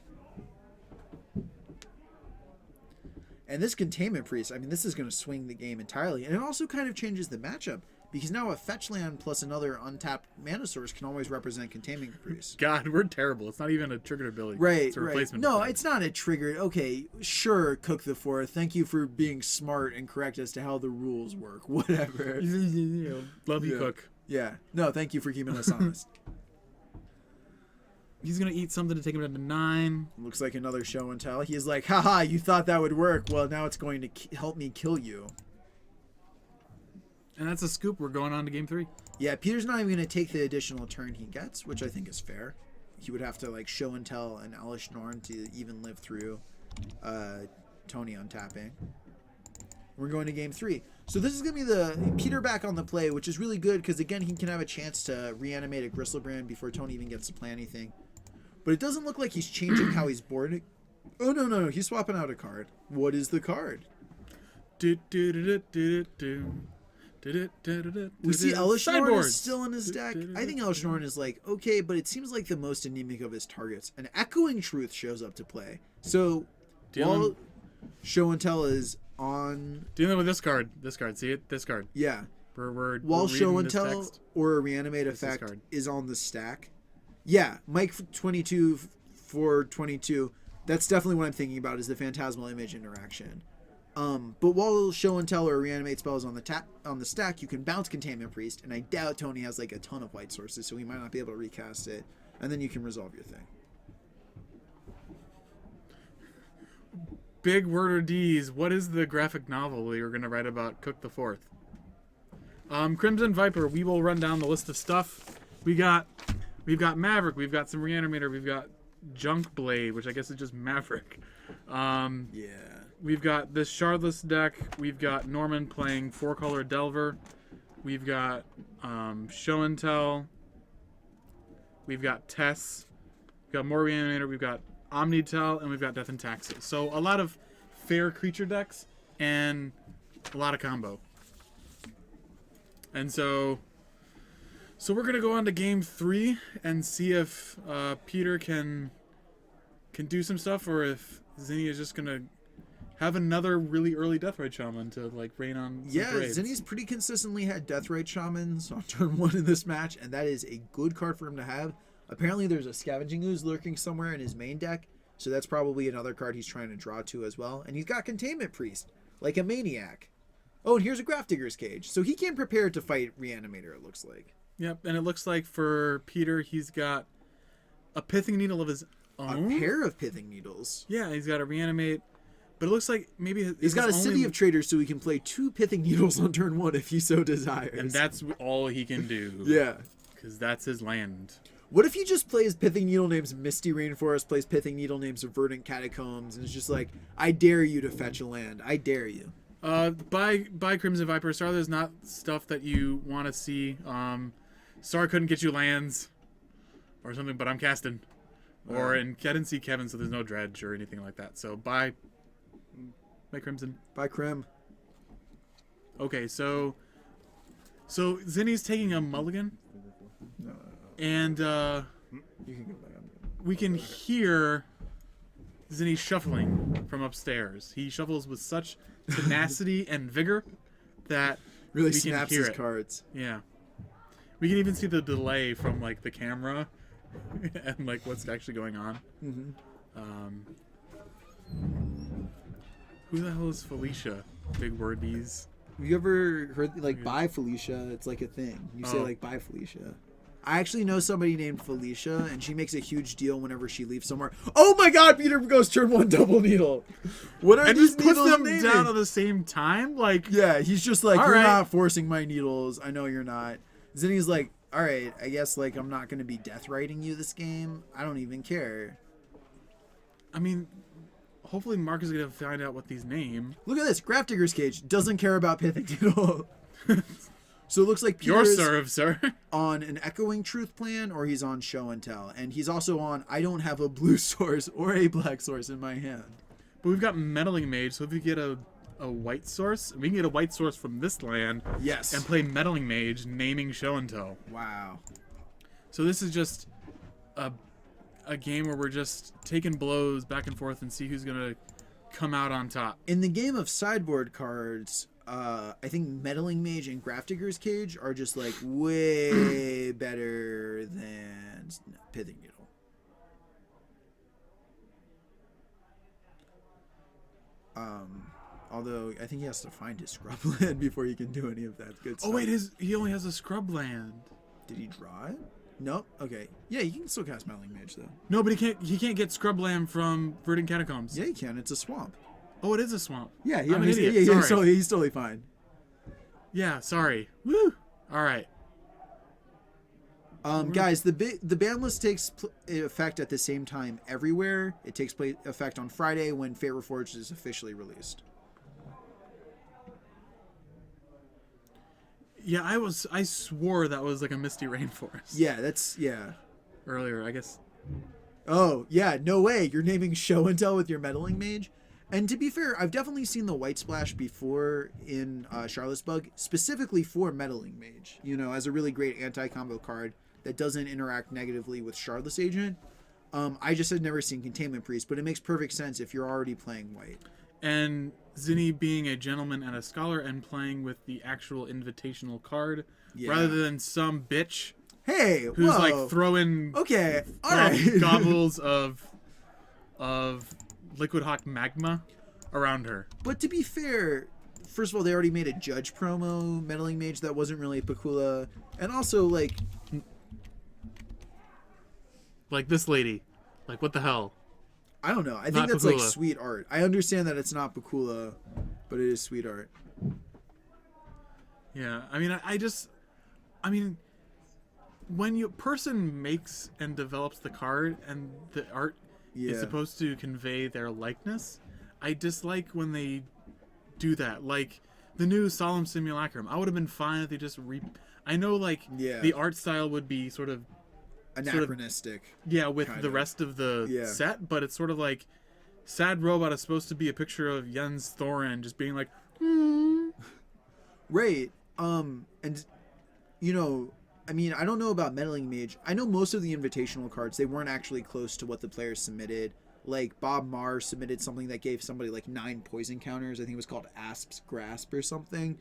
And this Containment Priest, I mean, this is going to swing the game entirely, and it also kind of changes the matchup because now a fetch land plus another untapped mana source can always represent Containment Priest. God, we're terrible. It's not even a triggered ability. Right, It's a right. replacement. No, ability. it's not a triggered. Okay, sure, Cook the Fourth. Thank you for being smart and correct as to how the rules work. Whatever. Love you, Yeah. Cook. Yeah. No, thank you for keeping us honest. He's gonna eat something to take him down to 9. Looks like another show and tell. He's like, haha, you thought that would work. Well, now it's going to help me kill you. And that's a scoop. We're going on to game 3. Yeah, Peter's not even going to take the additional turn he gets, which I think is fair. He would have to like show and tell an Elish Norn to even live through Tony untapping. We're going to game 3. So this is going to be the Peter back on the play, which is really good because, again, he can have a chance to reanimate a Gristlebrand before Tony even gets to play anything. But it doesn't look like he's changing how he's boarding. Oh, no. He's swapping out a card. What is the card? Do do do do do do We see Elishnorn Sideboards. is still in his deck. I think Elishnorn is like, okay, but it seems like the most anemic of his targets. An Echoing Truth shows up to play. So, while Show and Tell is on... Dealing with this card. See it? This card. Yeah. We're while Show and this Tell text. or a Reanimate effect is on the stack. Yeah, Mike 22 for 22. That's definitely what I'm thinking about is the Phantasmal Image interaction. But while Show and Tell or Reanimate spell is on the stack, you can bounce Containment Priest, and I doubt Tony has like a ton of white sources, so he might not be able to recast it, and then you can resolve your thing. Big Word or D's. What is the graphic novel we were going to write about Cook the Fourth? Crimson Viper. We will run down the list of stuff. We've got Maverick. We've got some Reanimator. We've got Junk Blade, which I guess is just Maverick. Yeah. We've got this Shardless deck. We've got Norman playing 4-color Delver. We've got Show and Tell. We've got Tess. We've got more Reanimator. We've got Omnitell, and we've got Death and Taxes. So a lot of fair creature decks and a lot of combo. And so we're gonna go on to game 3 and see if Peter can do some stuff, or if Zinni is just gonna have another really early Deathrite Shaman to like rain on some parades. Zinni's pretty consistently had Deathrite Shamans on turn 1 in this match, and that is a good card for him to have. Apparently there's a Scavenging Ooze lurking somewhere in his main deck, so that's probably another card he's trying to draw to as well. And he's got Containment Priest, like a maniac. Oh, and here's a Grafdigger's Cage. So he came prepared to fight Reanimator, it looks like. Yep, and it looks like for Peter, he's got a Pithing Needle of his own. A pair of Pithing Needles. Yeah, he's got a Reanimate, but it looks like maybe he's got a City of Traders, so he can play 2 Pithing Needles on turn 1 if he so desires. And that's all he can do. Yeah. Because that's his land. What if he just plays Pithing Needle names Misty Rainforest, plays Pithing Needle names Verdant Catacombs, and it's just like, I dare you to fetch a land. I dare you. By Crimson Viper. Sorry, there's not stuff that you want to see. Sorry, couldn't get you lands or something, but I'm casting. Or I didn't see Kevin, so there's no dredge or anything like that. So bye Crimson. Bye Crim. Okay, so Zinni's taking a mulligan. No. And You can go back. we can hear Zinni shuffling from upstairs. He shuffles with such tenacity and vigor that Really we can snaps hear his it. cards. Yeah. We can even see the delay from like the camera and like what's actually going on. Mm-hmm. Who the hell is Felicia? Big wordies. Have you ever heard like bye Felicia? It's like a thing. You say Oh. like bye Felicia. I actually know somebody named Felicia, and she makes a huge deal whenever she leaves somewhere. Oh my God! Peter goes turn 1 double needle. What are And these just puts needles them naming? down at the same time? Like, Yeah, he's just like, All you're right. not forcing my needles. I know you're not. Zinni's like, all right, I guess like I'm not gonna be death writing you this game. I don't even care. I mean, hopefully Mark is going to find out what these name. Look at this. Grafdigger's Cage doesn't care about Pithing Needle. So it looks like Your Peter's serve, sir. on an Echoing Truth plan, or he's on Show and Tell, and he's also on I don't have a blue source or a black source in my hand. But we've got Meddling Mage, so if we get a white source, we can get a white source from this land Yes. and play Meddling Mage, naming Show and Tell. Wow. So this is just a game where we're just taking blows back and forth and see who's going to come out on top. In the game of sideboard cards, I think Meddling Mage and Grafdigger's Cage are just like way better than Pithing Needle. Although I think he has to find his scrub land before he can do any of that good stuff. Oh wait, he only has a scrub land. Did he draw it? Nope. Okay. Yeah, you can still cast Meddling Mage though. No, but he can't get scrub land from Verdant Catacombs. Yeah, he can. It's a swamp. Oh, it is a swamp. Yeah, I'm an idiot. he's totally fine. Yeah, sorry. Woo. All right. Guys, the ban list takes effect at the same time everywhere. It takes effect on Friday when Fate Reforged is officially released. Yeah, I swore that was like a Misty Rainforest. Yeah. Earlier, I guess. Oh, yeah, no way. You're naming Show and Tell with your Meddling Mage? And to be fair, I've definitely seen the white splash before in Charlotte's Bug, specifically for Meddling Mage, you know, as a really great anti-combo card that doesn't interact negatively with Charlotte's Agent. I just had never seen Containment Priest, but it makes perfect sense if you're already playing white. And Zinni being a gentleman and a scholar and playing with the actual invitational card rather than some bitch who's whoa. like throwing alright. gobbles of Liquid Hawk magma around her. But to be fair, first of all, they already made a Judge promo, Meddling Mage, that wasn't really Pakula. And also, like this lady. Like, what the hell? I don't know. I think Not that's Pakula. like sweet art. I understand that it's not Pakula, but it is sweet art. Yeah, I mean, when a person makes and develops the card and the art is supposed to convey their likeness, I dislike when they do that. Like the new Solemn Simulacrum, I would have been fine if they just I know, like, the art style would be sort of anachronistic. With the rest of the set, but it's sort of like Sad Robot is supposed to be a picture of Jens Thorin just being like, Right. And, you know, I mean, I don't know about Meddling Mage. I know most of the invitational cards, they weren't actually close to what the players submitted. Like, Bob Marr submitted something that gave somebody, like, 9 poison counters. I think it was called Asp's Grasp or something.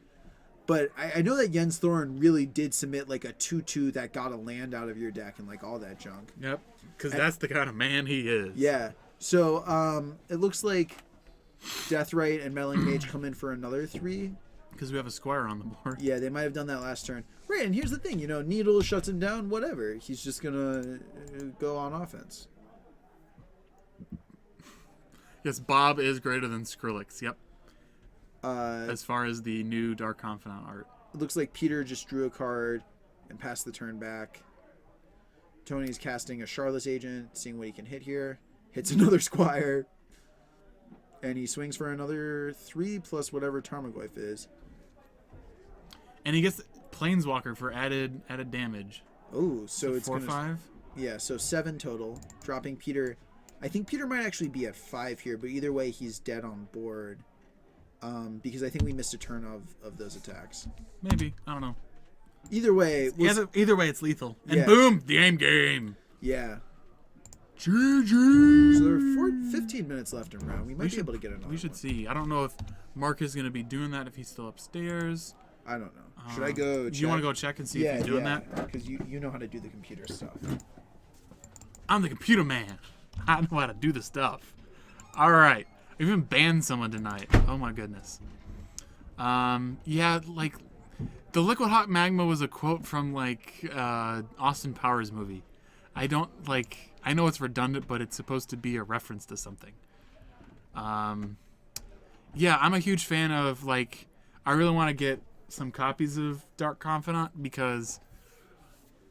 But I know that Jens Thorin really did submit, like, a 2/2 that got a land out of your deck and, like, all that junk. Yep, because that's the kind of man he is. Yeah. So, it looks like Deathrite and Meddling Mage come in for another 3. Because we have a squire on the board. Yeah, they might have done that last turn. Right, and here's the thing, you know, Needle shuts him down, whatever. He's just gonna go on offense. Yes, Bob is greater than Skrillex, yep. As as far as the new Dark Confidant art. It looks like Peter just drew a card and passed the turn back. Tony's casting a Charlotte's Agent, seeing what he can hit here. Hits another Squire. And he swings for another 3 plus whatever Tarmogoyf is. And he gets Planeswalker for added damage. Oh, so it's 4 gonna 5. Yeah, so 7 total. Dropping Peter. I think Peter might actually be at 5 here, but either way, he's dead on board. Because I think we missed a turn of those attacks. Maybe, I don't know. Either way, either way, it's lethal. And Yeah. boom, the game. Yeah. GG. So there are 15 minutes left in round. We might be able to get another. We should one. see. I don't know if Mark is going to be doing that if he's still upstairs. I don't know. Should I go? Do check? you want to go check and see if he's doing that? Because you know how to do the computer stuff. I'm the computer man. I know how to do the stuff. All right. I even banned someone tonight. Oh my goodness. Yeah, like the Liquid Hot Magma was a quote from like Austin Powers movie. I don't like. I know it's redundant, but it's supposed to be a reference to something. Yeah, I'm a huge fan of like. I really want to get some copies of Dark Confidant because,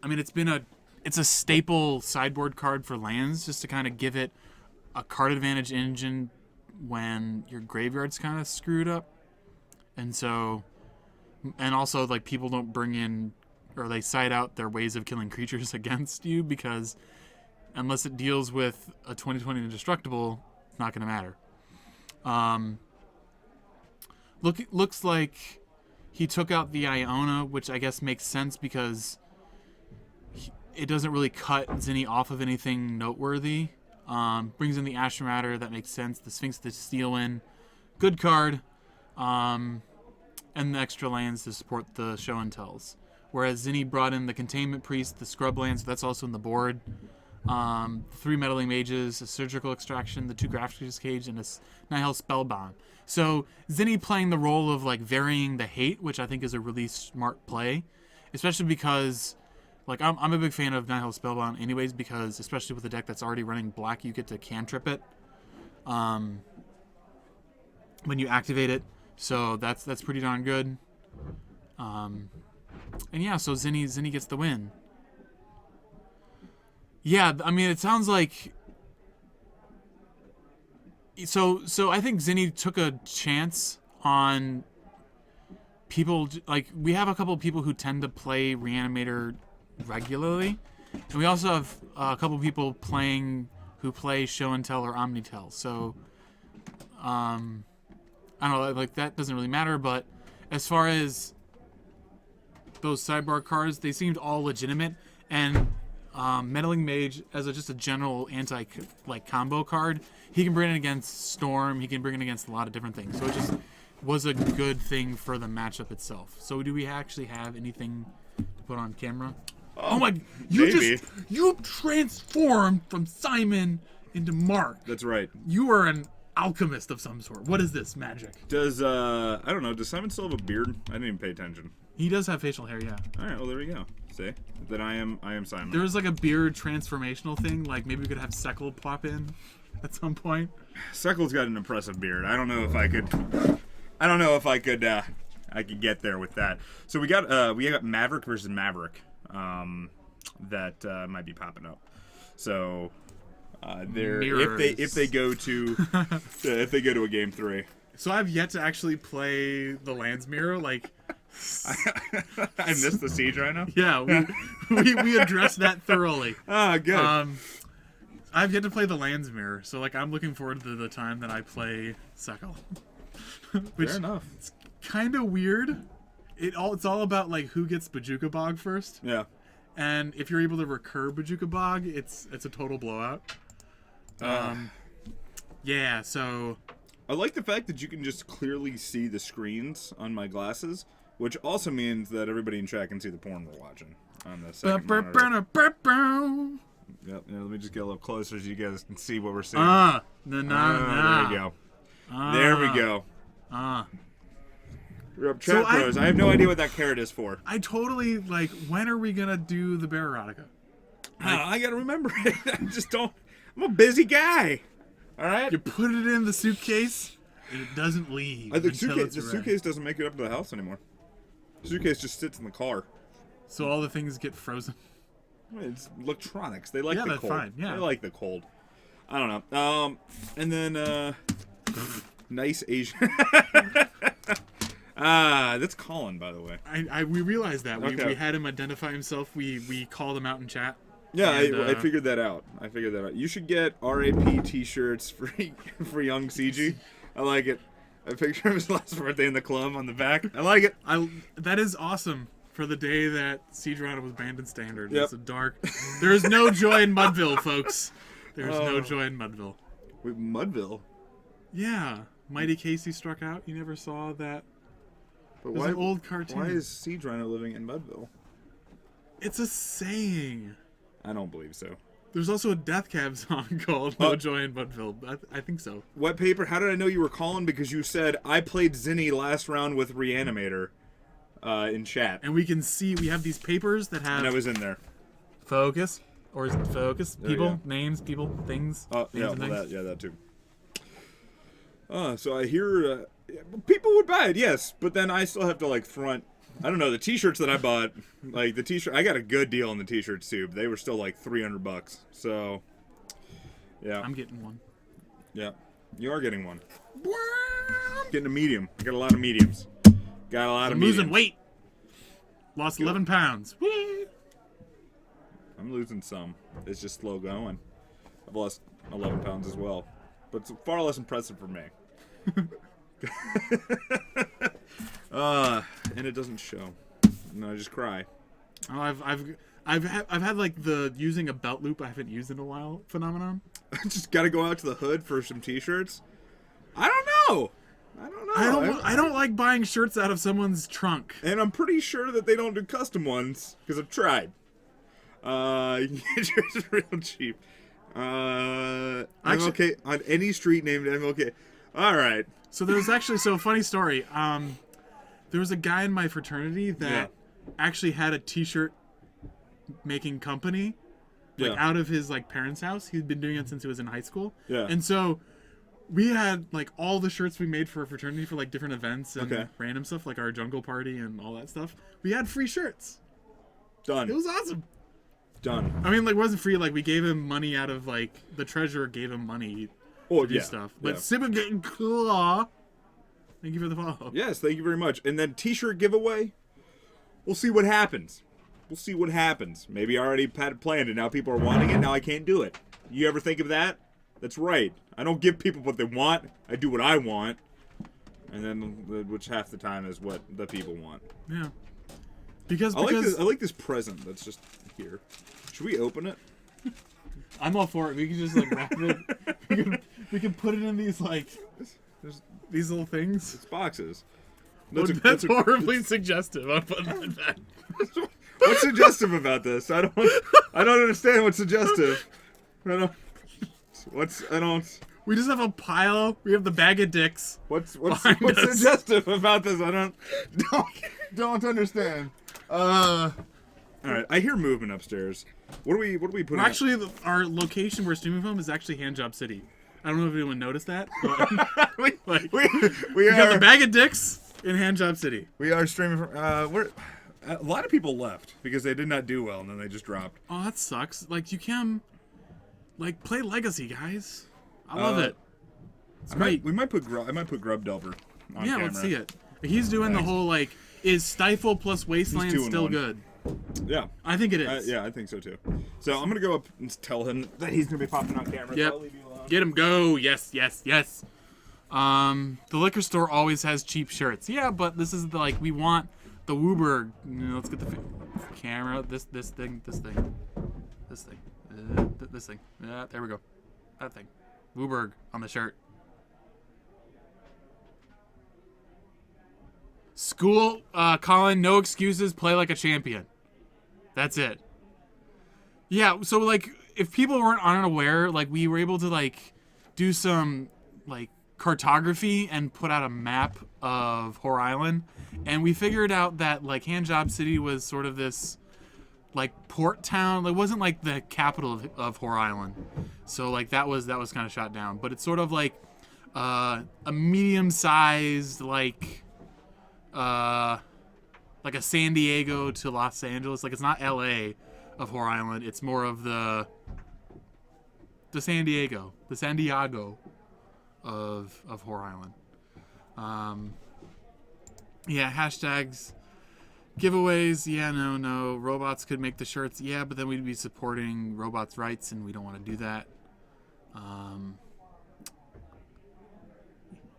I mean, it's a staple sideboard card for lands just to kind of give it a card advantage engine when your graveyard's kind of screwed up. And so, and also like people don't bring in or they side out their ways of killing creatures against you because unless it deals with a 2020 indestructible, it's not going to matter. Looks like he took out the Iona, which I guess makes sense because it doesn't really cut Zinni off of anything noteworthy. Brings in the Ashen Matter, that makes sense. The Sphinx to steal in, good card. And the extra lands to support the show and tells. Whereas Zinni brought in the Containment Priest, the Scrub lands, so that's also in the board. 3 Meddling Mages, a Surgical Extraction, the 2 Graphics Cage, and a Nihil Spellbound. So Zinni playing the role of like varying the hate, which I think is a really smart play, especially because like I'm a big fan of Nihil Spellbound anyways because especially with a deck that's already running black, you get to cantrip it when you activate it. So that's pretty darn good. And yeah, so Zinni gets the win. Yeah, I mean, it sounds like... So I think Zinni took a chance on people... Like, we have a couple of people who tend to play Reanimator regularly. And we also have a couple of people who play Show and Tell or Omnitell. So I don't know, like that doesn't really matter. But as far as those sidebar cards, they seemed all legitimate. And Meddling Mage, as just a general combo card, he can bring it against Storm. He can bring it against a lot of different things. So it just was a good thing for the matchup itself. So do we actually have anything to put on camera? Oh my! You transformed from Simon into Mark. That's right. You are an alchemist of some sort. What is this magic? Does I don't know. Does Simon still have a beard? I didn't even pay attention. He does have facial hair, yeah. All right. Well, there we go. See, then I am Simon. There was like a beard transformational thing. Like maybe we could have Seckle pop in at some point. Seckle's got an impressive beard. I don't know if I could. I could get there with that. So we got Maverick versus Maverick. That might be popping up. So if they go to a game 3. So I've yet to actually play the Lands Mirror. Like I missed the siege right now. Yeah, we addressed that thoroughly. Ah, good. I've yet to play the Lands Mirror, so like I'm looking forward to the time that I play Seckle. Fair enough. It's kind of weird. It's all about like who gets Bojuka Bog first. Yeah. And if you're able to recur Bojuka Bog, it's a total blowout. Yeah, so I like the fact that you can just clearly see the screens on my glasses, which also means that everybody in chat can see the porn we're watching on the second monitor. Yep, yeah, let me just get a little closer so you guys can see what we're seeing. There we go. There we go. We're up chat So pros. I have no idea what that carrot is for. I totally like. When are we gonna do the Bear Erotica? I gotta remember it. I just don't. I'm a busy guy. All right. You put it in the suitcase, and it doesn't leave. I think until it's the ready. suitcase doesn't make it up to the house anymore. The suitcase just sits in the car. So all the things get frozen. I mean, it's electronics. They like the that's cold. fine. Yeah. They like the cold. I don't know. And then nice Asian. That's Colin, by the way. We realized that. Okay. We had him identify himself. We called him out in chat. Yeah, And, I figured that out. You should get RAP t-shirts for young CG. I like it. A picture of his last birthday in the club on the back. I like it. That is awesome for the day that Siege Rana was banned in Standard. Yep. It's a dark. There is no joy in Mudville, folks. There's no joy in Mudville. Wait, Mudville? Yeah. Mighty Casey struck out. You never saw that. But It was an old cartoon. Why is Siege Rhino living in Mudville? It's a saying. I don't believe so. There's also a Death Cab song called No Joy in Mudville. I think so. Wet Paper, how did I know you were calling? Because you said, I played Zinni last round with Reanimator in chat. And we can see, we have these papers that have... And I was in there. Focus. Or is it focus? There People, you go. names, people, things. Oh, names yeah, and things. that too. So I hear people would buy it, yes, but then I still have to like front. I don't know, the t-shirts that I bought, like the t-shirt, I got a good deal on the t-shirts too. But they were still like $300. So yeah, I'm getting one. yeah, you are getting one. Getting a medium. I got a lot of mediums. Got a lot of I'm mediums. losing weight. Lost 11 pounds. Whee! I'm losing some. It's just slow going. I've lost 11 pounds as well, but it's far less impressive for me. And it doesn't show. No, I just cry. Oh, I've had like the using a belt loop I haven't used in a while phenomenon. I just gotta go out to the hood for some t-shirts. I don't know. I don't like buying shirts out of someone's trunk. And I'm pretty sure that they don't do custom ones because I've tried. You can get yours real cheap. MLK on any street named MLK. All right. So there was actually funny story. There was a guy in my fraternity that actually had a t-shirt making company, like out of his like parents' house. He'd been doing it since he was in high school. Yeah. And so we had like all the shirts we made for a fraternity for like different events and random stuff, like our jungle party and all that stuff. We had free shirts. Done. It was awesome. Done. I mean, like, it wasn't free. Like, we gave him money out of like the treasurer gave him money to do stuff. But Sip getting cool. Thank you for the follow. Yes, thank you very much. And then t-shirt giveaway. We'll see what happens. Maybe I already had it planned and now people are wanting it. Now I can't do it. You ever think of that? That's right. I don't give people what they want. I do what I want. And then, which half the time is what the people want. Yeah. Because I like this present that's just here. Should we open it? I'm all for it. We can just like wrap it. We can put it in these like these little things. It's boxes. That's horribly suggestive. I'm putting it back. What's suggestive about this? I don't understand what's suggestive. We just have a pile. We have the bag of dicks. What's behind us. suggestive about this? I don't understand. All right, I hear movement upstairs. What are we putting? Well, actually, our location we're streaming from is actually Handjob City. I don't know if anyone noticed that. But, we we got the bag of dicks in Handjob City. We are streaming from. A lot of people left because they did not do well, and then they just dropped. Oh, that sucks. Like you can, like play Legacy, guys. I love it. It's great. I might put GRUB Delver on camera. Let's see it. He's doing the whole like, is Stifle plus Wasteland still good? Yeah. I think it is. Yeah, I think so too. So I'm gonna go up and tell him that he's gonna be popping on camera. Yep. So I'll leave you alone. Get him, go. Yes. The liquor store always has cheap shirts. Yeah, but this is we want the WUBRG. Let's get the camera. This thing. Yeah, there we go. That thing. WUBRG on the shirt. School, Colin, no excuses, play like a champion. That's it. Yeah, so, if people weren't unaware, we were able to, do some, cartography and put out a map of Whore Island. And we figured out that, Handjob City was sort of this, port town. It wasn't, the capital of Whore Island. So, that was kind of shot down. But it's sort of, a medium-sized, a San Diego to Los Angeles. It's not LA of Whore Island. It's more of the San Diego of Whore Island. Yeah, hashtags, giveaways. Yeah, no. Robots could make the shirts. Yeah, but then we'd be supporting robots' rights, and we don't want to do that.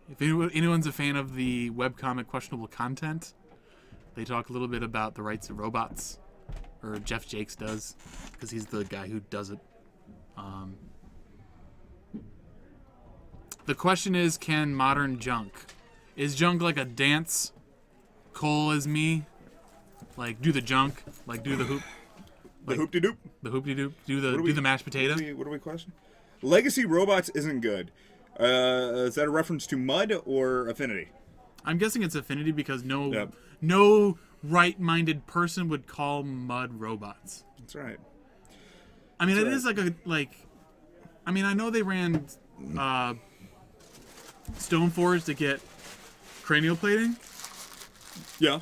If anyone's a fan of the webcomic Questionable Content, they talk a little bit about the rights of robots, or Jeff Jakes does, because he's the guy who does it. The question is, can modern junk? Is junk like a dance? Cole is me? Do the junk? Do the hoop? The hoop-de-doop? The hoop-de-doop? Do the mashed potato? What do we question? Legacy Robots isn't good. Is that a reference to Mud or Affinity? I'm guessing it's Affinity because no right-minded person would call Mud robots. That's right. I mean, it is I mean, I know they ran Stoneforge to get cranial plating. Yeah.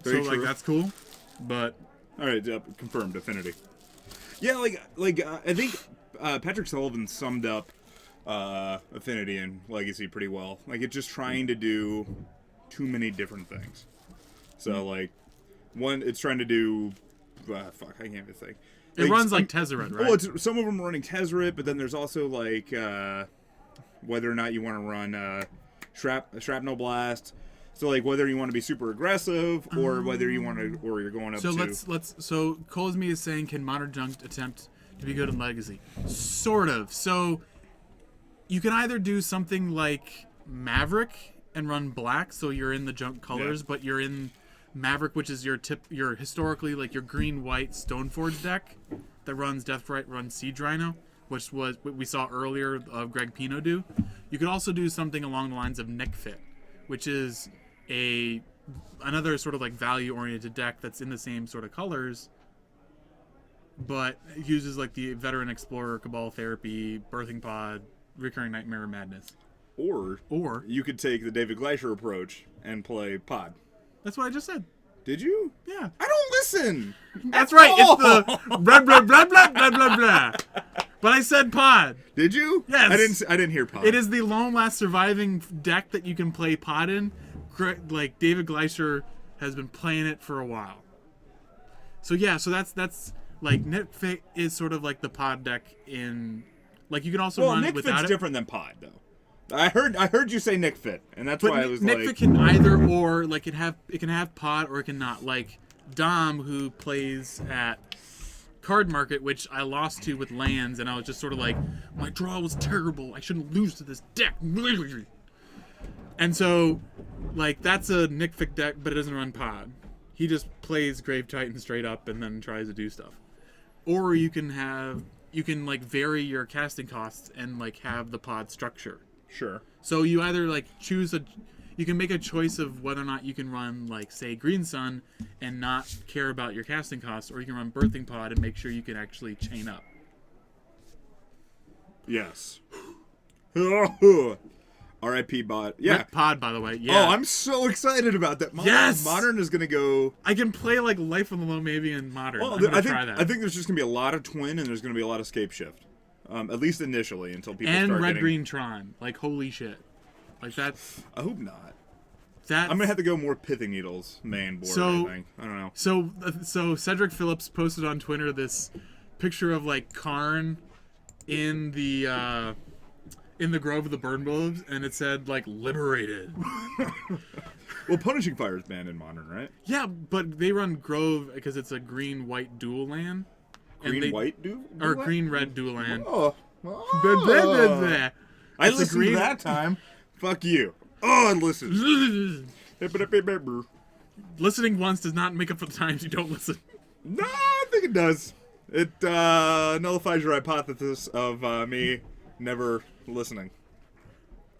Very so true. That's cool, but all right, confirmed Affinity. Yeah, I think Patrick Sullivan summed up Affinity and Legacy pretty well. It's just trying to do too many different things. So one, it's trying to do I can't even think. It runs like Tezzeret, right? Well, some of them are running Tezzeret, but then there's also whether or not you want to run Shrapnel Blast. So whether you want to be super aggressive or whether you want to, or you're going up. So to... let's. So Colesme is saying, can modern junk attempt to be good in Legacy? Sort of. So you can either do something like Maverick and run black, so you're in the junk colors, but you're in Maverick, which is your historically your green-white Stoneforge deck that runs Deathbright, runs Siege Rhino, which was what we saw earlier of Greg Pino do. You could also do something along the lines of Nick Fit, which is another sort of value-oriented deck that's in the same sort of colors, but it uses the Veteran Explorer, Cabal Therapy, Birthing Pod, Recurring Nightmare, Madness. Or you could take the David Gleicher approach and play Pod. That's what I just said. Did you? Yeah. I don't listen. That's right. It's the blah blah blah blah blah blah blah. But I said Pod. Did you? Yes. I didn't hear Pod. It is the lone last surviving deck that you can play Pod in. David Gleicher has been playing it for a while. So yeah, so that's Nick Fit is sort of the Pod deck in Like you can also Well, run Nick without Fit's it. different than Pod though. I heard you say Nick Fit, and that's But why I was Nick like, Fit can either or. Like it can have Pod or it can not. Like Dom, who plays at Card Market, which I lost to with lands, and I was just sort of like, my draw was terrible. I shouldn't lose to this deck. And so, like, that's a Nick Fit deck, but it doesn't run Pod. He just plays Grave Titan straight up and then tries to do stuff. Or you can like vary your casting costs and like have the Pod structure. sure. So you either like you can make a choice of whether or not you can run like say Green Sun and not care about your casting costs, or you can run Birthing Pod and make sure you can actually chain up. Yes. R.I.P. Bot. Yeah. Red Pod, by the way. Yeah. Oh, I'm so excited about that. Yes! Modern is gonna go. I can play like Life on the Low maybe in Modern. Well, I'm gonna I try that. think there's just gonna be a lot of Twin and there's gonna be a lot of Scape Shift, at least initially until people and start Red getting. Green Tron. Like holy shit. Like that's I hope not. that. I'm gonna have to go more Pithing Needles main board. So- I think. I don't know. So Cedric Phillips posted on Twitter this picture of like Karn in the Grove of the Burn Wolves, and it said like liberated. Well, Punishing Fire is banned in Modern, right? Yeah, but they run Grove because it's a green-white dual land. Green-white do? Or green-red dual land. Oh. I It's a listened green- to that time. Fuck you. Oh, I listened. Listening once does not make up for the times you don't listen. No, I think it does. It nullifies your hypothesis of me never listening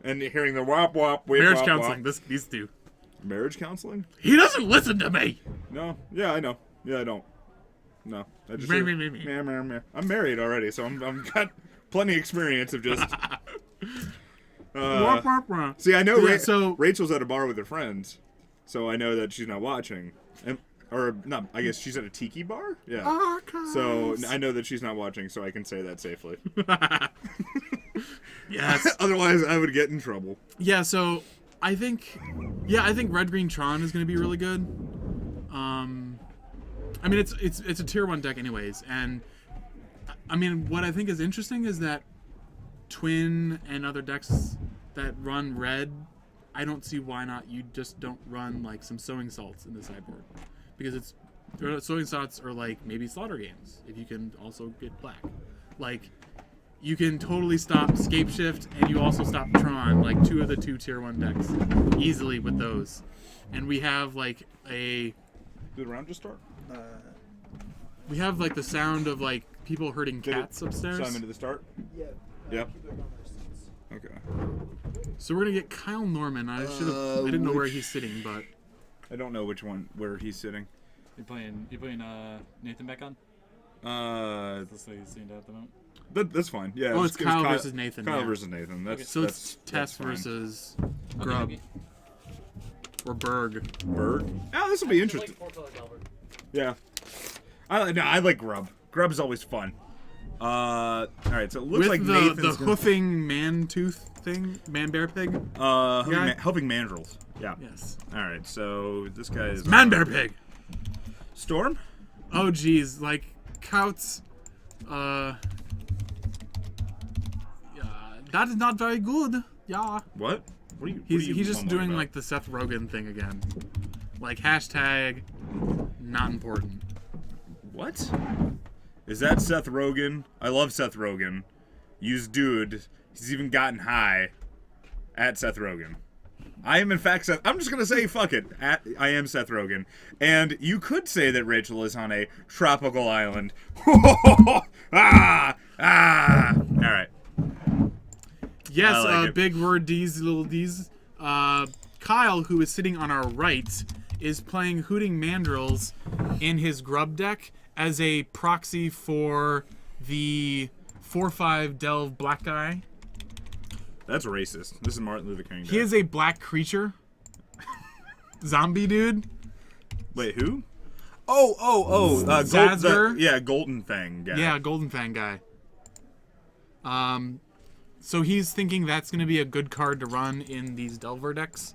and hearing the wop wop. Marriage wop, counseling, wop. these two. Marriage counseling? He doesn't listen to me! No. Yeah, I know. Yeah, I don't. No, I just. Meh, hear- meh, meh, meh. Meh, meh, meh. I'm married already, so I'm got plenty of experience of just. Wah, wah, wah. See, I know Yeah, so- Rachel's at a bar with her friends, so I know that she's not watching. Or not, I guess she's at a tiki bar? Yeah. Archives. So I know that she's not watching, so I can say that safely. Yes. Otherwise, I would get in trouble. Yeah, so I think Red Green Tron is going to be really good. I mean it's a tier 1 deck anyways, and I mean what I think is interesting is that Twin and other decks that run red, I don't see why not you just don't run like some Sowing Salts in the sideboard, because Sowing Salts are like maybe Slaughter Games if you can also get black. Like you can totally stop Scape Shift, and you also stop Tron, like 2 of the 2 tier 1 decks, easily with those. And we have like Did the round just start? we have like the sound of like people hurting cats upstairs. Simon, did the start? Yeah. Yep. Okay. So we're gonna get Kyle Norman. I didn't know where he's sitting, but I don't know where he's sitting. You playing Nathan back on? That's what he's seeing at the moment. That's fine. Yeah. Oh, it's Kyle versus Nathan, Kyle yeah. versus Nathan. That's so it's that's Tess fine. versus Okay, Grub okay. or Berg. Berg. Oh, this will be interesting. Yeah. I like Grub. Grub is always fun. All right, so it looks With like the Nathan's gonna- hoofing man tooth thing, man bear pig. helping mandrels. Yeah. Yes. All right, so this guy is Man bear pig. Storm. Oh geez, like Couts. Yeah, that is not very good. Yeah. What? What are you? He's just mumbling doing about? like the Seth Rogen thing again. Like hashtag not important. What? Is that Seth Rogen? I love Seth Rogen. Use dude. He's even gotten high at Seth Rogen. I am in fact Seth. I'm just gonna say fuck it. I am Seth Rogen, and you could say that Rachel is on a tropical island. All right. Yes, I like it. big word D's, little D's. Kyle, who is sitting on our right, is playing Hooting Mandrills in his Grub deck as a proxy for the 4/5 Delve black guy. That's racist. This is Martin Luther King Day. He is a black creature. Zombie dude. Wait, who? Oh. Zazger? Yeah, Golden Fang. Yeah, Golden Fang guy. So he's thinking that's going to be a good card to run in these Delver decks.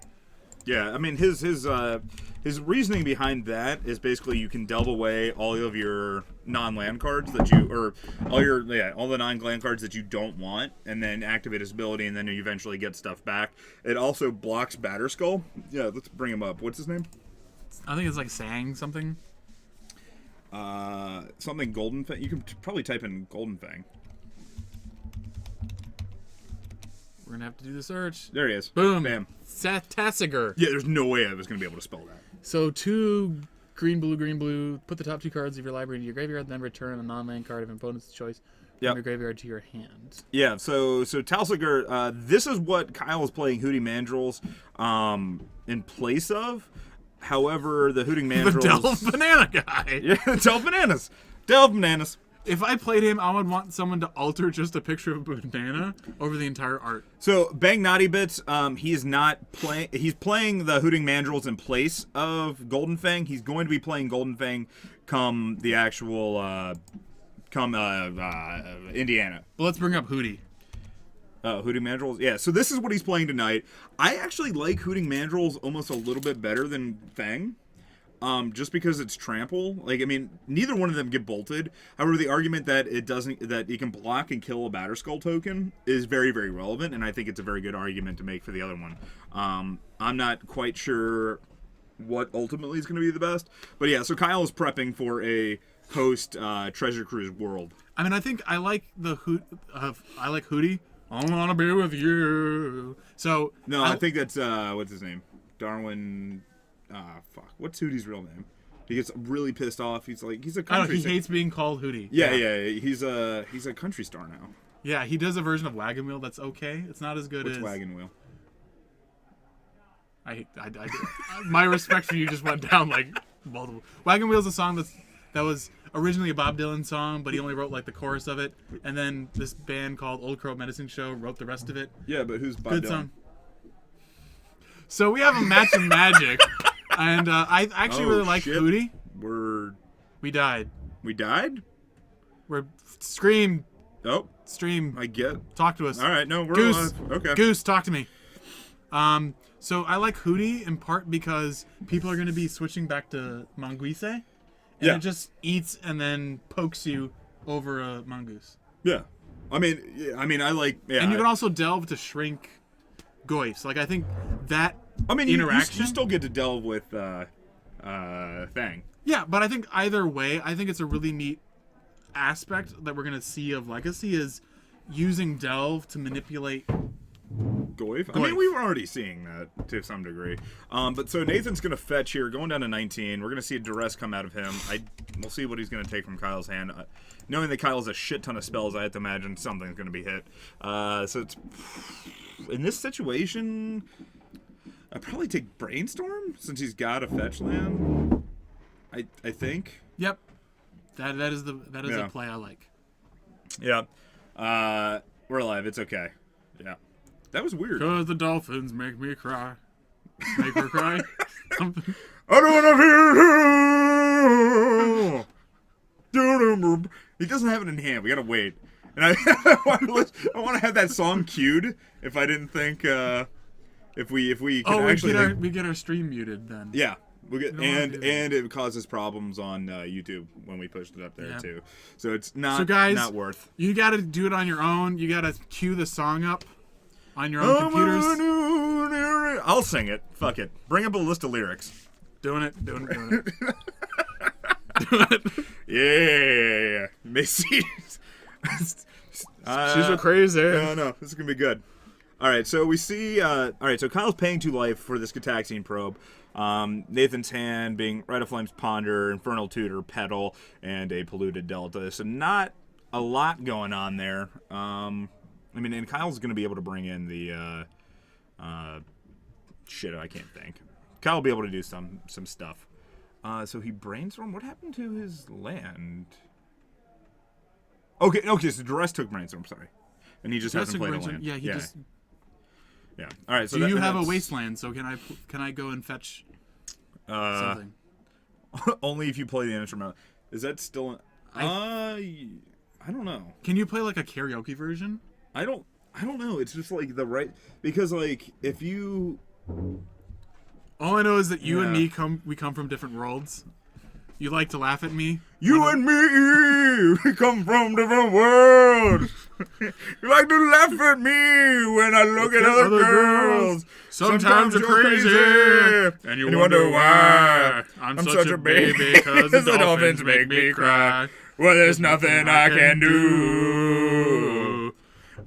Yeah, I mean his reasoning behind that is basically you can delve away all of your non-land cards that you, or all the non-land cards that you don't want, and then activate his ability, and then you eventually get stuff back. It also blocks Batterskull. Yeah, let's bring him up. What's his name? I think it's like Sang something. Something Golden Fang. You can probably type in Golden Fang. We're gonna have to do the search. There he is. Boom. Bam. Tasigur. Yeah, there's no way I was gonna be able to spell that. So 2 green, blue. Put the top 2 cards of your library into your graveyard, then return a non-land card of an opponent's choice from your graveyard to your hand. Yeah, so Tasigur, this is what Kyle is playing Hooting Mandrills in place of. However, the Hooting Mandrills... The Delve Banana guy! Yeah, Delve Bananas. Delve Bananas. If I played him, I would want someone to alter just a picture of a banana over the entire art. So, Bang Naughty Bits, he's not playing... He's playing the Hooting Mandrills in place of Golden Fang. He's going to be playing Golden Fang come the actual... Indiana. Well, let's bring up Hootie. Hooting Mandrills? Yeah, so this is what he's playing tonight. I actually like Hooting Mandrills almost a little bit better than Fang. Just because it's trample. Like, I mean, neither one of them get bolted. However, the argument that you can block and kill a Batterskull token is very, very relevant, and I think it's a very good argument to make for the other one. I'm not quite sure what ultimately is going to be the best. But yeah, so Kyle is prepping for a post Treasure Cruise world. I mean, I think I like I like Hootie. I wanna be with you. So no, I think that's what's his name? Darwin. Fuck. What's Hootie's real name? He gets really pissed off. He's a country. I don't know, he hates being called Hootie. Yeah. He's a country star now. Yeah, he does a version of Wagon Wheel that's okay. It's not as good as Wagon Wheel? I my respect for you just went down like multiple. Wagon Wheel's a song that was originally a Bob Dylan song, but he only wrote like the chorus of it, and then this band called Old Crow Medicine Show wrote the rest of it. Yeah, but who's Bob Good Dylan? song. So we have a match of magic, and I actually really like Hootie. We died. We died? We're Scream. Oh. Stream. I get. Talk to us. All right, no, we're Goose. alive. Okay. Goose, talk to me. So I like Hootie in part because people are going to be switching back to Mongoose, and it just eats and then pokes you over a mongoose. Yeah. I mean, I like. Yeah. And you can also delve to shrink Goyfs. Like, I think that interaction. You still get to delve with Fang. Yeah, but I think either way, I think it's a really neat aspect that we're going to see of Legacy is using delve to manipulate Goyf? I mean, we were already seeing that to some degree. But so Nathan's going to fetch here, going down to 19. We're going to see a duress come out of him. We'll see what he's going to take from Kyle's hand. Knowing that Kyle has a shit ton of spells, I have to imagine something's going to be hit. So it's in this situation, I'd probably take Brainstorm since he's got a fetch land. I think. Yep. That is a play I like. Yeah. We're alive. It's okay. Yeah. That was weird. Because the dolphins make me cry. Make her cry? Something. I don't want to hear. He doesn't have it in hand. We gotta wait. And I want to have that song queued. If I didn't think, if we can we get our stream muted then. Yeah. We'll get, and it causes problems on YouTube when we pushed it up there too. So it's not worth. You got to do it on your own. You got to cue the song up on your own computers. I'll sing it. Fuck it. Bring up a list of lyrics. Doing it. Doing it. Yeah. Macy's. She's so crazy. No. This is gonna be good. All right. So we see. All right. So Kyle's paying 2 life for this Cataxian probe. Nathan's hand being Rite of Flames Ponder, Infernal Tutor, Petal, and a Polluted Delta. So not a lot going on there. I mean, and Kyle's going to be able to bring in the shit. I can't think. Kyle will be able to do some stuff. So he Brainstorm. What happened to his land? Okay. So Duress took Brainstorm. Sorry, and he just hasn't played a land. Yeah, he just. Yeah. All right. So do you have a wasteland? So can I go and fetch something? Only if you play the instrument. Is that still? I don't know. Can you play like a karaoke version? I don't know. It's just like because like if you All I know is that you and Yeah. me we come from different worlds. You like to laugh at me. You and me, we come from different worlds. You like to laugh at me when I look at other girls. Sometimes you're crazy, and you wonder why. I'm such a baby because the dolphins make me cry. Well, there's nothing I can do.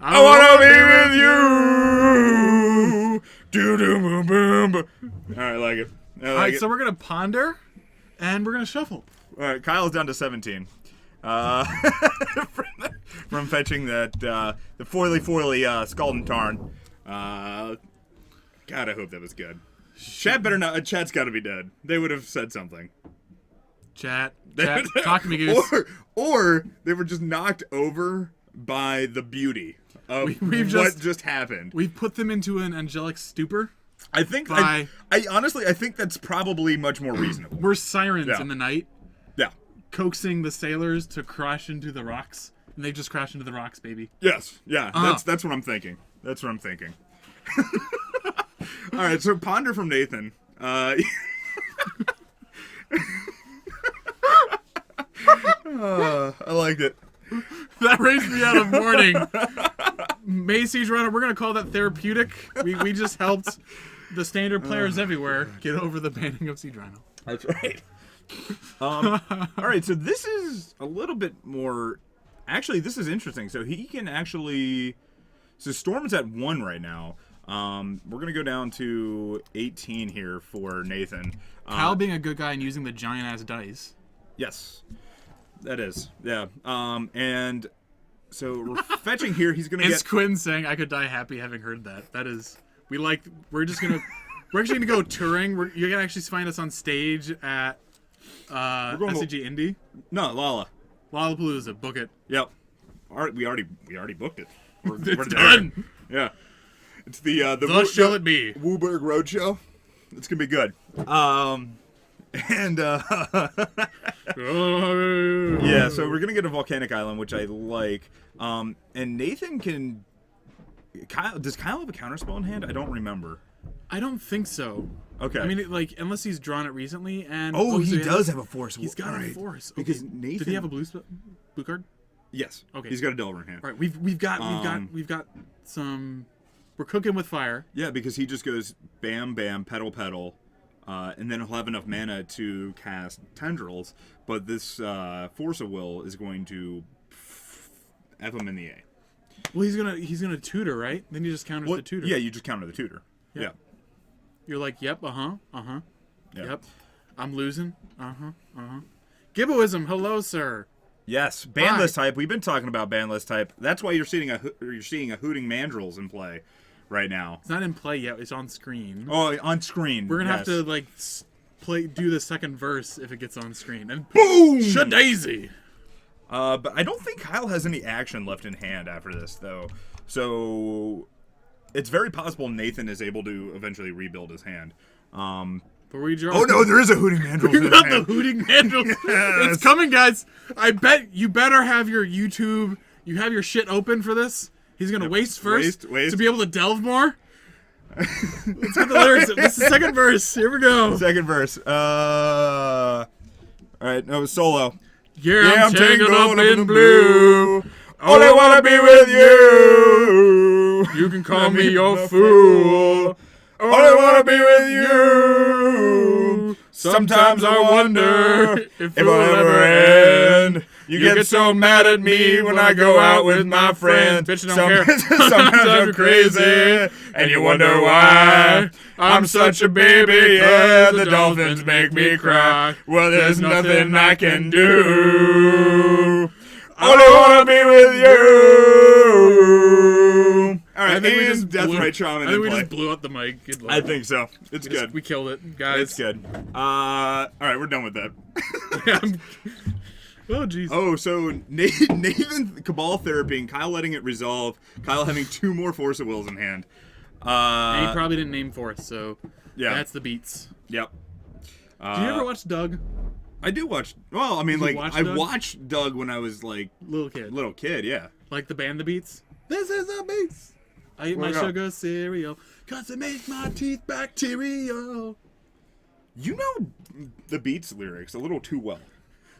I wanna be with you. Do do boom boom. All right, I like it. All right, so we're gonna ponder, and we're gonna shuffle. All right, Kyle's down to 17. From fetching that the foily Scald and Tarn. God, I hope that was good. Chad better not. Chad's got to be dead. They would have said something. Chat, talk to me, Goose. Or they were just knocked over by the beauty of what just happened. We've put them into an angelic stupor. I think. I honestly, I think that's probably much more reasonable. We're sirens in the night. Yeah. Coaxing the sailors to crash into the rocks, and they just crash into the rocks, baby. Yes, yeah, that's what I'm thinking. That's what I'm thinking. All right, so ponder from Nathan. I liked it. That raised me out of mourning. Siege Runner, we're gonna call that therapeutic. We just helped the standard players everywhere get over the banning of Siege Rhino. That's right. All right, so this is a little bit more. Actually, this is interesting. So he can actually. So Storm's at 1 right now. We're gonna go down to 18 here for Nathan. Kyle being a good guy and using the giant ass dice. Yes, that is. Yeah. And so we're fetching here. He's gonna It's get. Quinn saying, "I could die happy having heard that." That is. We're actually gonna go touring. You're gonna actually find us on stage at SCG Indy. No, Lollapalooza. Book it. Yep. We already booked it. We're It's there. done. Yeah. It's the Thus shall it be. WUBRG Roadshow. It's gonna be good. Yeah, so we're gonna get a volcanic island, which I like. And Nathan can. Does Kyle have a counterspell in hand? I don't remember. I don't think so. Okay. I mean, unless he's drawn it recently, and he does have a force. He's got Right. a force. Okay. Because Nathan. Did he have a blue card? Yes. Okay. He's got a Delver in hand. All right. We've got some. We're cooking with fire. Yeah, because he just goes bam, bam, pedal, pedal, and then he'll have enough mana to cast Tendrils. But this Force of Will is going to F him in the A. Well, he's gonna tutor, right? Then you just counter the tutor. Yeah, you just counter the tutor. Yeah. You're like, yep, Yeah. yep. I'm losing. Gibboism, hello, sir. Yes, bandless type. We've been talking about bandless type. That's why you're seeing a Hooting Mandrills in play right now. It's not in play yet. It's on screen. Oh, on screen. We're gonna have to do the second verse if it gets on screen. And boom, Shadaisy. But I don't think Kyle has any action left in hand after this, though. So it's very possible Nathan is able to eventually rebuild his hand. But we draw. Oh no, there is a Hooting Mandrill. We got the Hooting Mandrill. Yes. It's coming, guys. I bet you better have your YouTube. You have your shit open for this. He's gonna waste first waste. to be able to delve more. Let's get the lyrics. This is the second verse. Here we go. Second verse. All right, no, solo. Yeah, I'm tangled up in blue. Only wanna be with you. You can call me your fool. Only wanna be with you. Sometimes I wonder if it'll ever end. You get so mad at me when I go out with my friends. Bitch, don't care. Sometimes I'm crazy, and you wonder why. I'm such a baby, yeah, the dolphins make me cry. Well, there's nothing I can do. Only wanna be with you. All right, I think we and just Death blew, Ray Shaman I think we in play. just blew up the mic. Good luck. I think so. It's good. We killed it, guys. It's good. All right, we're done with that. Oh, jeez. Oh, so Nathan Cabal Therapy and Kyle letting it resolve. Kyle having 2 more Force of Wills in hand. And he probably didn't name fourth, so yeah, that's the beats. Yep. Do you ever watch Doug? I do watch. Well, I mean, Did you like watch I Doug? watched Doug when I was like Little kid. Yeah. Like the band The Beats? This is The Beats. I eat my Where we go? sugar cereal, cause it makes my teeth bacterial. You know the Beats lyrics a little too well.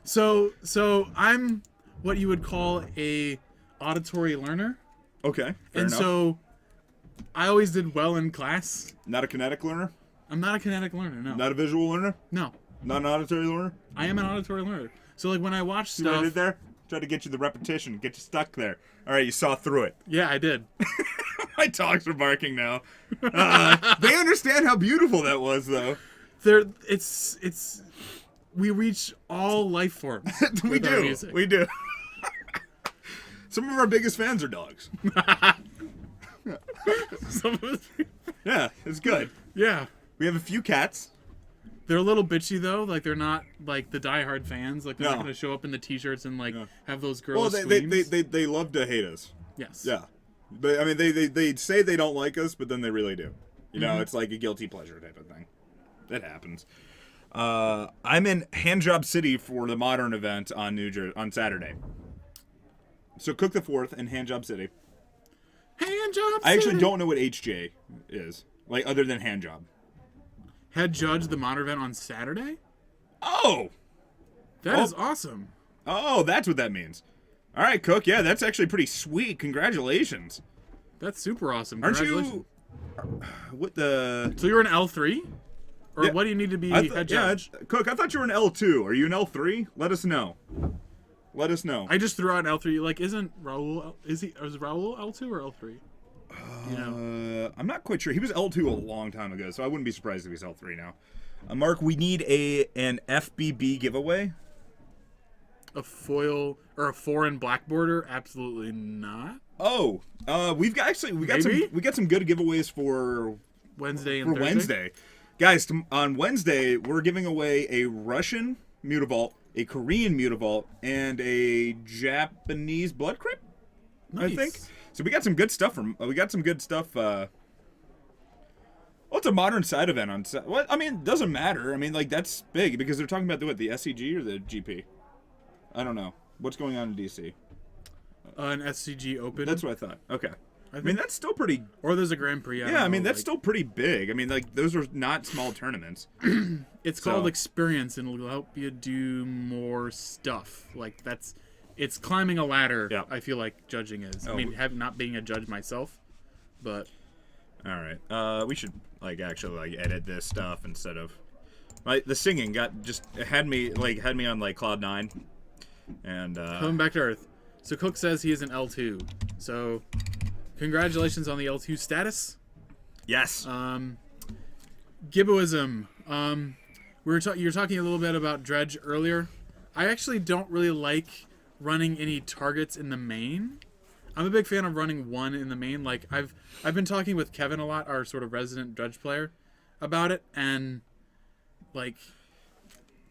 So I'm what you would call a auditory learner. Okay, fair And enough. so I always did well in class. Not a kinetic learner? I'm not a kinetic learner, no. Not a visual learner? No. Not an auditory learner? I am an auditory learner. So like when I watch See what I stuff, did there? Tried to get you the repetition, get you stuck there. All right, you saw through it. yeah, I did. My dogs are barking now. They understand how beautiful that was, though. It's we reach all life forms. We with our do. music. We do. Some of our biggest fans are dogs. Some of us- Yeah, it's good. yeah. We have a few cats. They're a little bitchy though. Like they're not like the diehard fans. Like they're No. not gonna show up in the t-shirts and like No. have those Well, girls they love to hate us. Yes. Yeah. But I mean, they say they don't like us, but then they really do. You know, it's like a guilty pleasure type of thing. It happens. I'm in Handjob City for the Modern event on Saturday. So Cook the Fourth in Handjob City. Handjob. I actually City. don't know what HJ is, like, other than Handjob. Head judge the modern event on Saturday. Oh! That is Oh. awesome. Oh, that's what that means. All right, Cook. Yeah, that's actually pretty sweet. Congratulations. That's super awesome. Aren't Congratulations. you... What the... So you're an L3? Or Yeah. what do you need to be I head yeah, judge? Cook, I thought you were an L2. Are you an L3? Let us know. Let us know. I just threw out L3. Like, isn't Raul... Is Raul L2 or L3? You know. I'm not quite sure. He was L2 a long time ago, so I wouldn't be surprised if he's L3 now. Mark, we need an FBB giveaway. A foil or a foreign black border? Absolutely not. Oh, we got some good giveaways for Wednesday and Thursday? Wednesday. Guys, on Wednesday, we're giving away a Russian Mutavault, a Korean Mutavault, and a Japanese Blood Crypt, Nice. I think. So we got some good stuff well, it's a modern side event on what? I mean, it doesn't matter. I mean, like, that's big because they're talking about the SCG or the GP? I don't know. What's going on in DC? An SCG Open. That's what I thought. Okay. I mean, think- that's still pretty... Or there's a Grand Prix. Yeah, I mean, that's like, still pretty big. I mean, like, those are not small tournaments. It's called experience, and it'll help you do more stuff. Like it's climbing a ladder. Yeah. I feel like judging is. Oh. I mean, not being a judge myself, but All right. We should, like, actually, like, edit this stuff instead of... the singing had me on, like, Cloud 9. And, coming back to Earth. So Cook says he is an L2. So congratulations on the L2 status. yes. Gibboism. You were talking a little bit about Dredge earlier. I actually don't really like running any targets in the main. I'm a big fan of running one in the main. Like I've been talking with Kevin a lot, our sort of resident Dredge player, about it, and like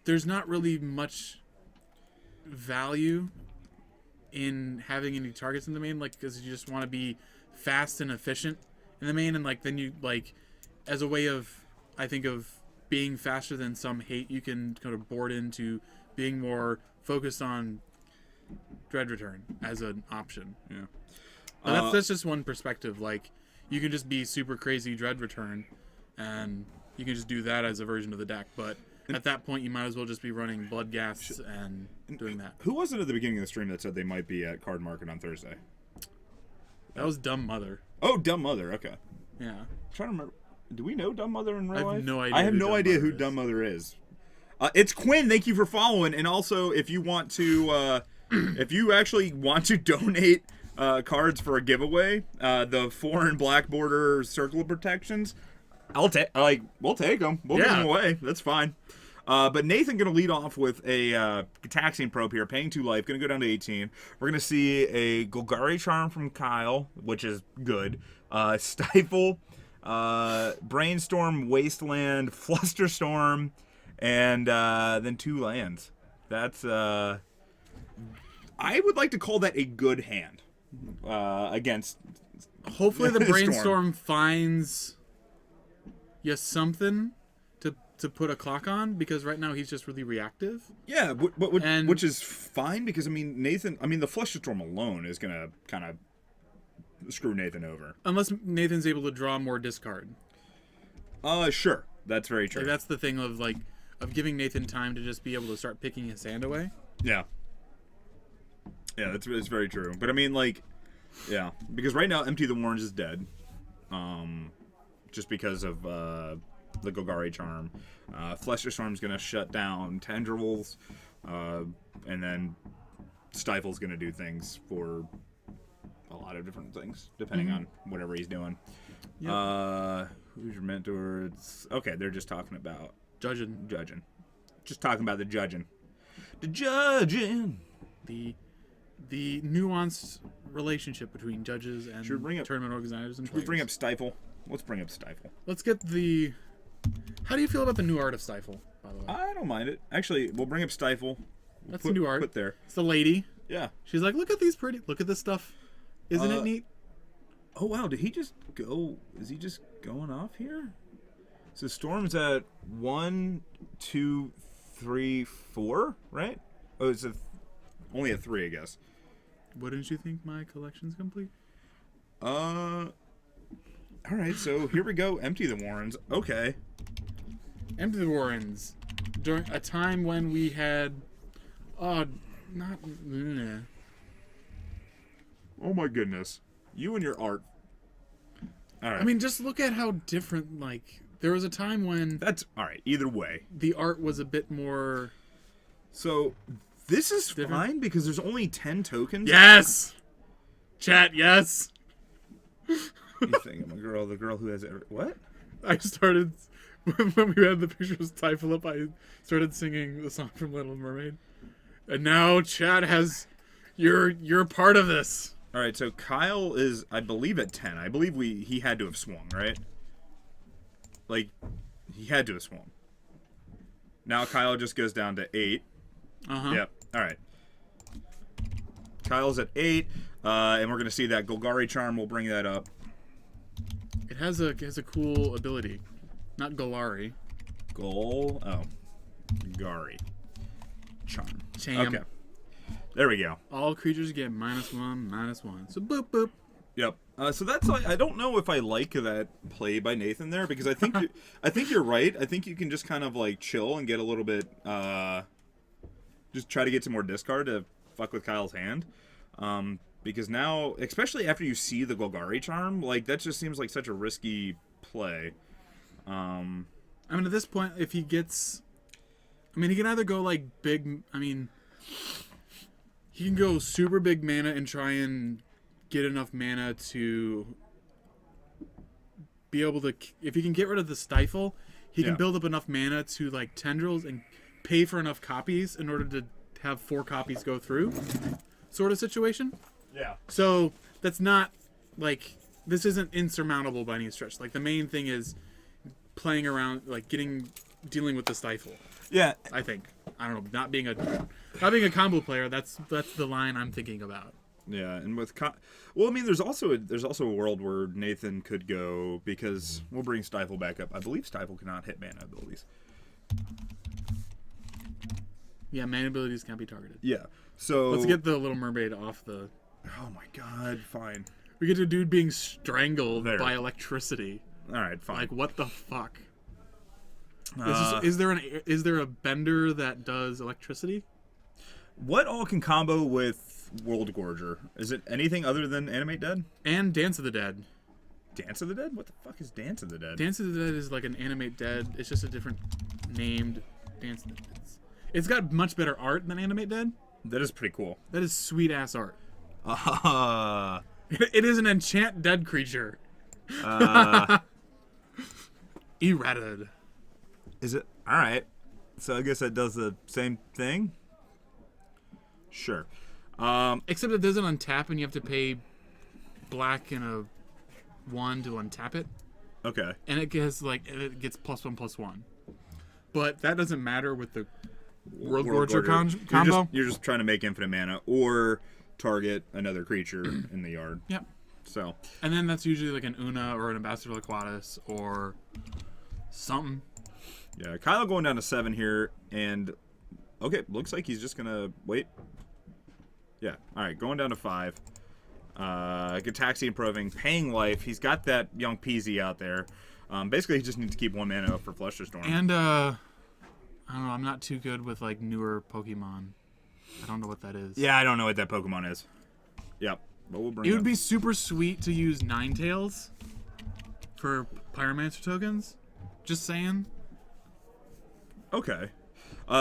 there's not really much value in having any targets in the main, like because you just want to be fast and efficient in the main, and like then you like as a way of I think of being faster than some hate, you can kind of board into being more focused on dread return as an option. Yeah. But that's just one perspective. Like you can just be super crazy dread return, and you can just do that as a version of the deck. But at that point, you might as well just be running blood gas and doing that. Who was it at the beginning of the stream that said they might be at Card Market on Thursday? That was Dumb Mother. Oh, Dumb Mother. Okay. Yeah. I'm trying to remember. Do we know Dumb Mother in real I have life? no idea I have who no Dumb idea Mother who is. Dumb Mother is. It's Quinn. Thank you for following. And also, if you want to, if you actually want to donate cards for a giveaway, the foreign black border circle of protections, we'll take them. We'll give Yeah. them away. That's fine. But Nathan going to lead off with a taxing probe here, paying 2 life, going to go down to 18. We're going to see a Golgari Charm from Kyle, which is good. Stifle, Brainstorm, Wasteland, Flusterstorm, and then 2 lands. That's I would like to call that a good hand against. Hopefully the Storm. brainstorm finds you something to put a clock on, because right now he's just really reactive. Yeah, And- which is fine because the Flusterstorm alone is gonna kind of screw Nathan over. Unless Nathan's able to draw more discard. Sure. That's very true. Like, that's the thing of giving Nathan time to just be able to start picking his hand away. Yeah. Yeah, it's very true. But I mean, like, yeah, because right now Empty the Warrens is dead, just because of the Golgari charm. Flesher Storm's gonna shut down Tendrils, and then Stifle's gonna do things for a lot of different things depending on whatever he's doing. Yep. Who's your mentor? Okay, they're just talking about Judging. Just talking about the judging. The judging. The nuanced relationship between judges and tournament organizers and players. Let's bring up Stifle. Let's get the... How do you feel about the new art of Stifle, by the way? I don't mind it. Actually, we'll bring up Stifle. That's the new art. Put there. It's the lady. Yeah. She's like, look at these pretty... Look at this stuff. Isn't it neat? Oh, wow. Did he just go... Is he just going off here? So Storm's at 1, 2, 3, 4, right? Oh, it's only a 3, I guess. Wouldn't you think my collection's complete? All right, so here we go. Empty the Warrens. Okay. Empty the Warrens. During a time when we had... Oh my goodness. You and your art. All right. I mean, just look at how different, like... There was a time when... That's... All right, either way. The art was a bit more... So, this is fine because there's only 10 tokens. Yes! Chat, yes! You think I'm the girl who has... What? I started... When we had the picture of Stifle up, I started singing the song from Little Mermaid. And now Chad has... You're part of this. All right, so Kyle is, I believe, at 10. I believe he had to have swung, right? Like, he had to have swung. Now Kyle just goes down to 8. Uh-huh. Yep. All right. Kyle's at 8, and we're going to see that Golgari charm. We'll bring that up. It has a cool ability. Not Golari. Gari. Charm. Cham. Okay. There we go. All creatures get -1/-1. So boop boop. Yep. So that's like, I don't know if I like that play by Nathan there because I think you're right. I think you can just kind of like chill and get a little bit just try to get some more discard to fuck with Kyle's hand. Because now, especially after you see the Golgari charm, like that just seems like such a risky play. I mean, at this point, if he gets, I mean, he can either go like big. I mean, he can go super big mana and try and get enough mana to be able to. If he can get rid of the Stifle, he can build up enough mana to like Tendrils and pay for enough copies in order to have 4 copies go through, sort of situation. Yeah. So that's not like this isn't insurmountable by any stretch. Like the main thing is playing around, like dealing with the Stifle. Yeah. I think. I don't know. Not being a combo player. That's the line I'm thinking about. Yeah, and with well, I mean, there's also a world where Nathan could go because we'll bring Stifle back up. I believe Stifle cannot hit mana abilities. Yeah, mana abilities can't be targeted. Yeah, so let's get the Little Mermaid off the. Oh my God! Fine. We get a dude being strangled by electricity. All right, fine. Like what the fuck? Is there a bender that does electricity? What all can combo with World Gorger? Is it anything other than Animate Dead? And Dance of the Dead. Dance of the Dead? What the fuck is Dance of the Dead? Dance of the Dead is like an Animate Dead. It's just a different named Dance of the Dead. It's got much better art than Animate Dead. That is pretty cool. That is sweet ass art. It is an enchant dead creature. Errated. Is it? Alright. So I guess that does the same thing? Sure. Except it doesn't untap and you have to pay black and a 1 to untap it. Okay. And it gets +1/+1. But that doesn't matter with the World Gorger combo. You're just trying to make infinite mana or target another creature in the yard. Yep. So. And then that's usually like an Una or an Ambassador Laquatus or something. Yeah, Kyle going down to 7 here, and okay, looks like he's just gonna wait. Yeah, all right, going down to 5. Gataxian Proving, paying life. He's got that young Peasy out there. Basically, he just needs to keep 1 mana up for Flusterstorm. And I don't know. I'm not too good with like newer Pokemon. I don't know what that is. Yeah, I don't know what that Pokemon is. Yep, but we'll bring It it would up. be super sweet to use Ninetales for Pyromancer tokens. Just saying. Okay.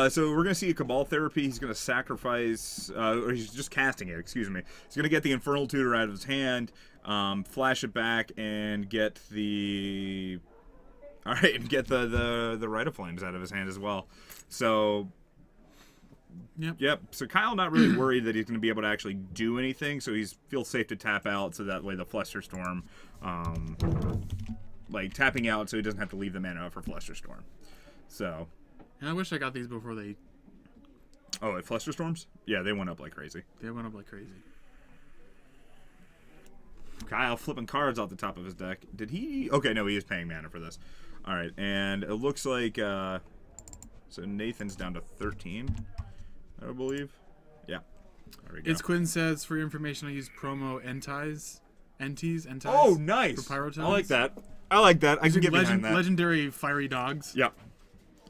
So we're going to see a Cabal Therapy. He's going to sacrifice, or he's just casting it, excuse me. He's going to get the Infernal Tutor out of his hand, flash it back, and get the... Alright, and get the Rite of Flames out of his hand as well. So... Yep. So Kyle not really worried that he's going to be able to actually do anything, so he feels safe to tap out, so that way the Flusterstorm, like, tapping out so he doesn't have to leave the mana up for Flusterstorm. So... And I wish I got these before they... Oh, at Flusterstorms? Yeah, they went up like crazy. They went up like crazy. Kyle flipping cards off the top of his deck. Did he... Okay, no, he is paying mana for this. Alright, and it looks like... So Nathan's down to 13, I believe. Yeah. There we go. It's Quinn says, for your information, I use promo Enties. Oh, nice! For Pyrotones. I like that. I can get behind that. Legendary Fiery Dogs. Yep.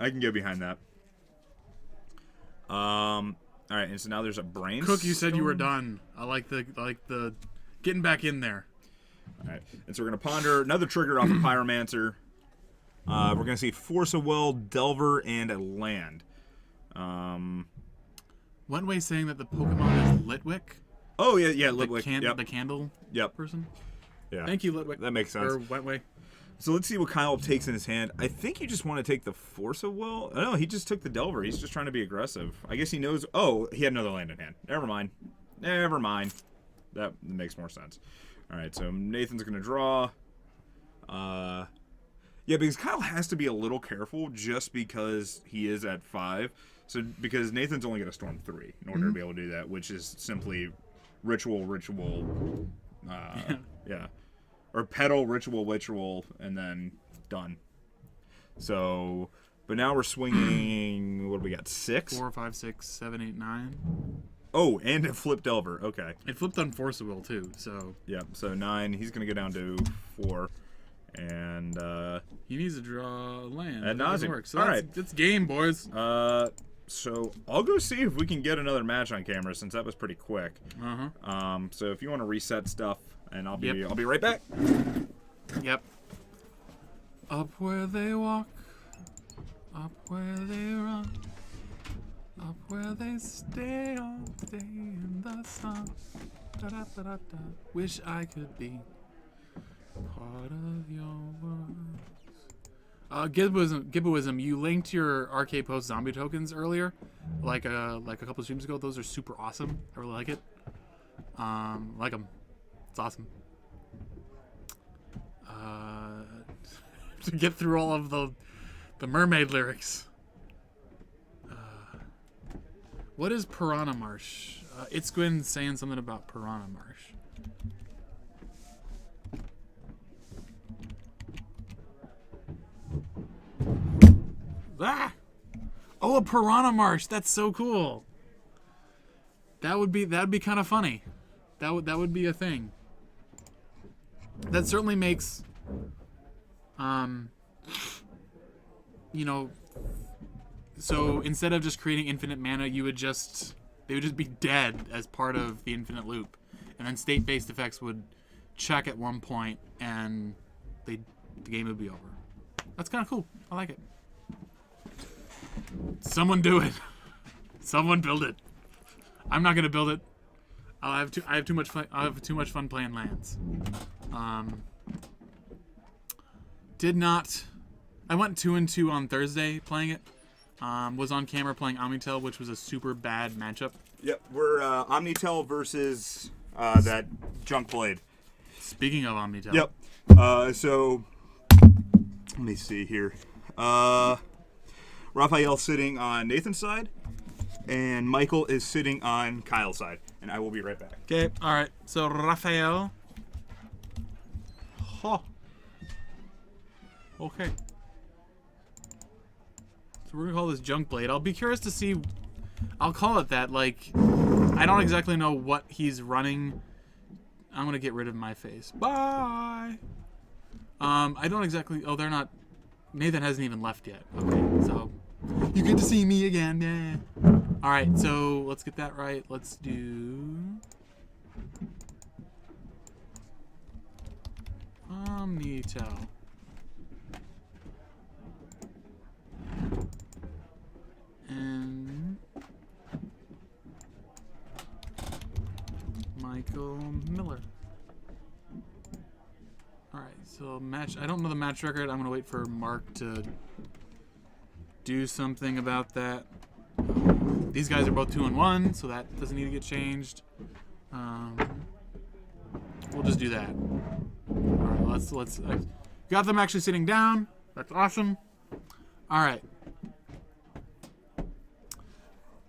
I can get behind that. Alright, and so now there's a Brain Cook, you said you were Stone. done. I like the getting back in there. Alright, and so we're going to ponder another trigger off of Pyromancer. We're going to see Force of Will, Delver, and a land. One way saying that the Pokemon is Litwick. Oh, yeah, Litwick. Yep. The candle person. Yeah. Thank you, Litwick. That makes sense. Or Wetway. So let's see what Kyle takes in his hand. I think you just want to take the Force of Will. Oh, no, he just took the Delver. He's just trying to be aggressive. I guess he knows... Oh, he had another land in hand. Never mind. That makes more sense. All right, so Nathan's going to draw. Yeah, because Kyle has to be a little careful just because he is at 5. So because Nathan's only going to storm 3 in order to be able to do that, which is simply ritual. Yeah. Or pedal, ritual, and then done. So, but now we're swinging, what do we got, 6? 4, 5, 6, 7, 8, 9. Oh, and it flipped Delver, okay. It flipped on Force of Will, too, so... Yeah, so 9, he's going to go down to 4, and, He needs to draw a land. Ad That doesn't nauseam. work. So All that's, right. that's game, boys. So I'll go see if we can get another match on camera since that was pretty quick. Uh-huh. So if you want to reset stuff, and I'll be Yep. I'll be right back. Yep. Up where they walk, up where they run, up where they stay all day in the sun. Da-da-da-da-da. Wish I could be part of your world. Gibboism, you linked your Arcade Post zombie tokens earlier, like a couple streams ago. Those are super awesome. I really like it. Like them. It's awesome. To get through all of the mermaid lyrics. What is Piranha Marsh? It's Gwyn saying something about Piranha Marsh. Ah! Oh, a Piranha Marsh. That's so cool. That'd be kind of funny. That would be a thing. That certainly makes you know, so instead of just creating infinite mana, they would just be dead as part of the infinite loop. And then state-based effects would check at one point and the game would be over. That's kind of cool. I like it. Someone do it. Someone build it. I'm not gonna build it. I have too much fun. I have too much fun playing lands. I went 2-2 on Thursday playing it. Was on camera playing Omnitell, which was a super bad matchup. Yep, we're Omnitell versus that Junk Blade. Speaking of Omnitell. Yep. So let me see here. Raphael's sitting on Nathan's side, and Michael is sitting on Kyle's side. And I will be right back. Okay, alright. So, Raphael. Oh. Okay. So, we're going to call this Junk Blade. I'll be curious to see. I'll call it that. Like, I don't exactly know what he's running. I'm going to get rid of my face. Bye. I don't exactly. Oh, they're not. Nathan hasn't even left yet. Okay, so you get to see me again. Yeah. All right, so let's get that right. Let's do Omnitell. And Michael Miller. Alright, so match. I don't know the match record. I'm going to wait for Mark to do something about that. These guys are both 2-1, so that doesn't need to get changed. We'll just do that. Alright, let's got them actually sitting down. That's awesome. Alright.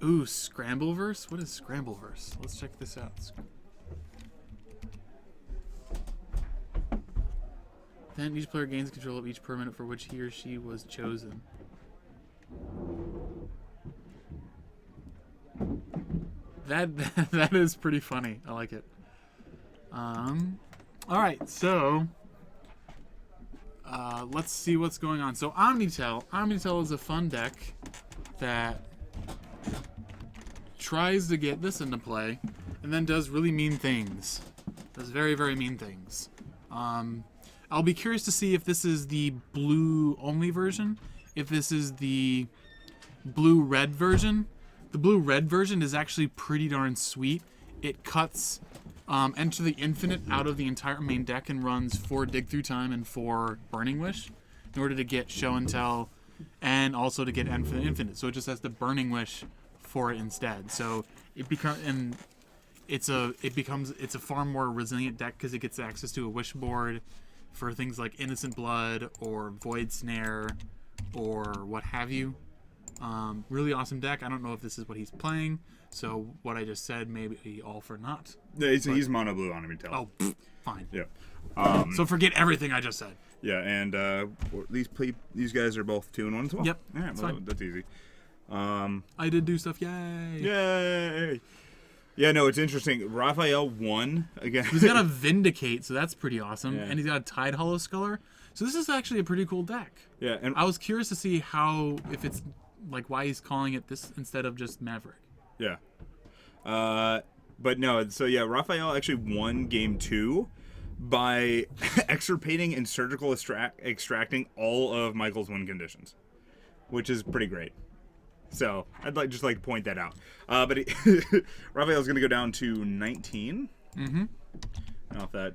Ooh, Scrambleverse? What is Scrambleverse? Let's check this out. Then each player gains control of each permanent for which he or she was chosen. That is pretty funny. I like it. Alright, so let's see what's going on. So Omnitell. Omnitell is a fun deck that tries to get this into play and then does really mean things. Does very, very mean things. I'll be curious to see if this is the blue-only version, if this is the blue-red version. The blue-red version is actually pretty darn sweet. It cuts Enter the Infinite out of the entire main deck and runs 4 Dig Through Time and 4 Burning Wish in order to get Show and Tell and also to get Enter the Infinite. So it just has the Burning Wish for it instead. So it becomes a far more resilient deck because it gets access to a wish board for things like Innocent Blood or Void Snare or what have you. Really awesome deck. I don't know if this is what he's playing, so what I just said may be all for naught. Yeah, he's mono blue on Omnitell. Oh, fine. Yeah. So forget everything I just said. Yeah, and these guys are both 2-1 as well. Yep. All right, well, that's easy. I did do stuff. Yay! Yay! Yeah, no, it's interesting. Raphael won again. He's got a Vindicate, so that's pretty awesome. Yeah. And he's got a Tide Hollow Sculler. So this is actually a pretty cool deck. Yeah, and I was curious to see if it's like why he's calling it this instead of just Maverick. yeah. But no, so yeah, Raphael actually won game 2 by extirpating and surgical extracting all of Michael's win conditions, which is pretty great. So I'd just like to point that out. But Raphael's going to go down to 19. Mm-hmm. Off that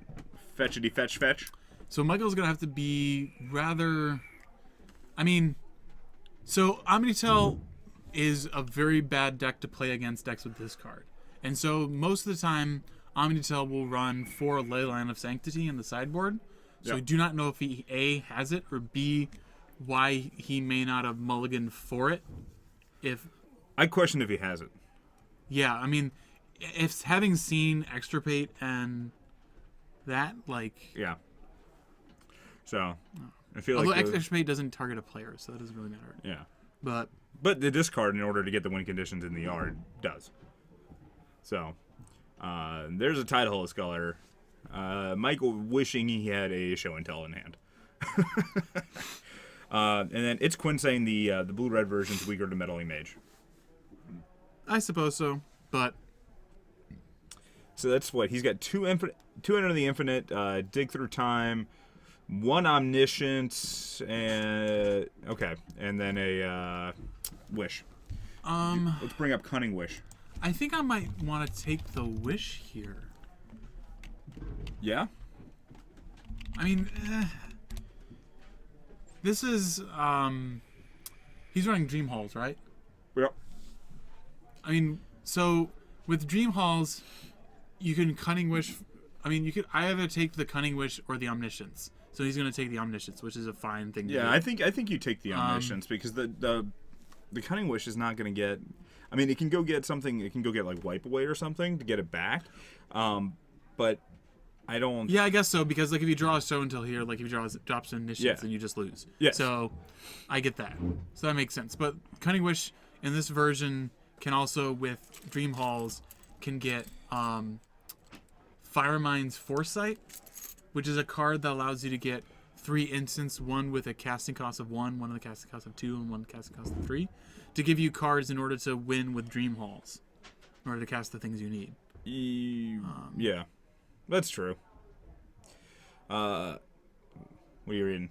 fetchity fetch. So Michael's going to have to be rather... I mean, so Omnitell is a very bad deck to play against decks with this card. And so most of the time, Omnitell will run 4 Leyline of Sanctity in the sideboard. So Yep. we do not know if he, A, has it, or B, why he may not have mulliganed for it. I question if he has it. Yeah, I mean, if having seen Extirpate and that, like... Yeah. So, I feel Although like... Extirpate doesn't target a player, so that doesn't really matter. Yeah. But the discard, in order to get the win conditions in the yard, does. So, there's a Tide Hollow Sculler. Michael wishing he had a Show and Tell in hand. And then it's Quinn saying the blue-red version's weaker to Meddling Mage. I suppose so, but... So that's what? He's got 2 Enter the Infinite, Dig Through Time, 1 Omniscience, and... Okay, and then a Wish. Let's bring up Cunning Wish. I think I might want to take the Wish here. Yeah? I mean, this is, he's running Dream Halls, right? Yep. I mean, so with Dream Halls, you can Cunning Wish. I mean, you could either take the Cunning Wish or the Omniscience. So he's going to take the Omniscience, which is a fine thing to do. Yeah, I think you take the Omniscience because the Cunning Wish is not going to get... I mean, it can go get something... It can go get, like, Wipe Away or something to get it back. But I don't... Yeah, I guess so, because, like, if you draw a Show Until here, like, if you drops an Omniscience, Yeah. then you just lose. Yes. So I get that. So that makes sense. But Cunning Wish in this version can also, with Dream Halls, can get Firemind's Foresight, which is a card that allows you to get 3 instants, one with a casting cost of 1, one with a casting cost of 2, and one casting cost of 3, to give you cards in order to win with Dream Halls, in order to cast the things you need. Yeah, that's true. What are you reading?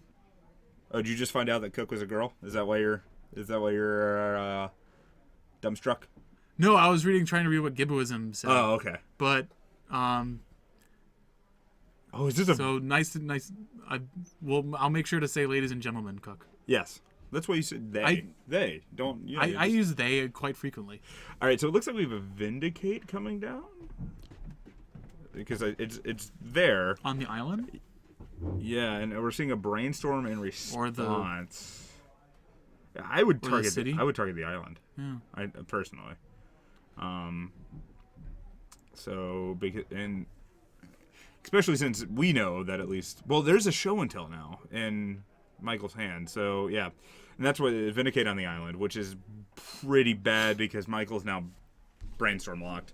Oh, did you just find out that Cook was a girl? Is that why you're dumbstruck? No, I was trying to read what Gibboism said. Oh, okay. But Oh, is this a... so nice. I'll make sure to say, ladies and gentlemen, Cook. Yes. That's what you said. They. Don't... You know, I use they quite frequently. All right, so it looks like we have a Vindicate coming down. Because it's there. On the island? Yeah, and we're seeing a Brainstorm in response. I would target city? I would target the island. Yeah. I personally. So and especially since we know that at least there's a show and tell now in Michael's hand. So yeah, and that's what Vindicate on the island, which is pretty bad because Michael's now Brainstorm locked.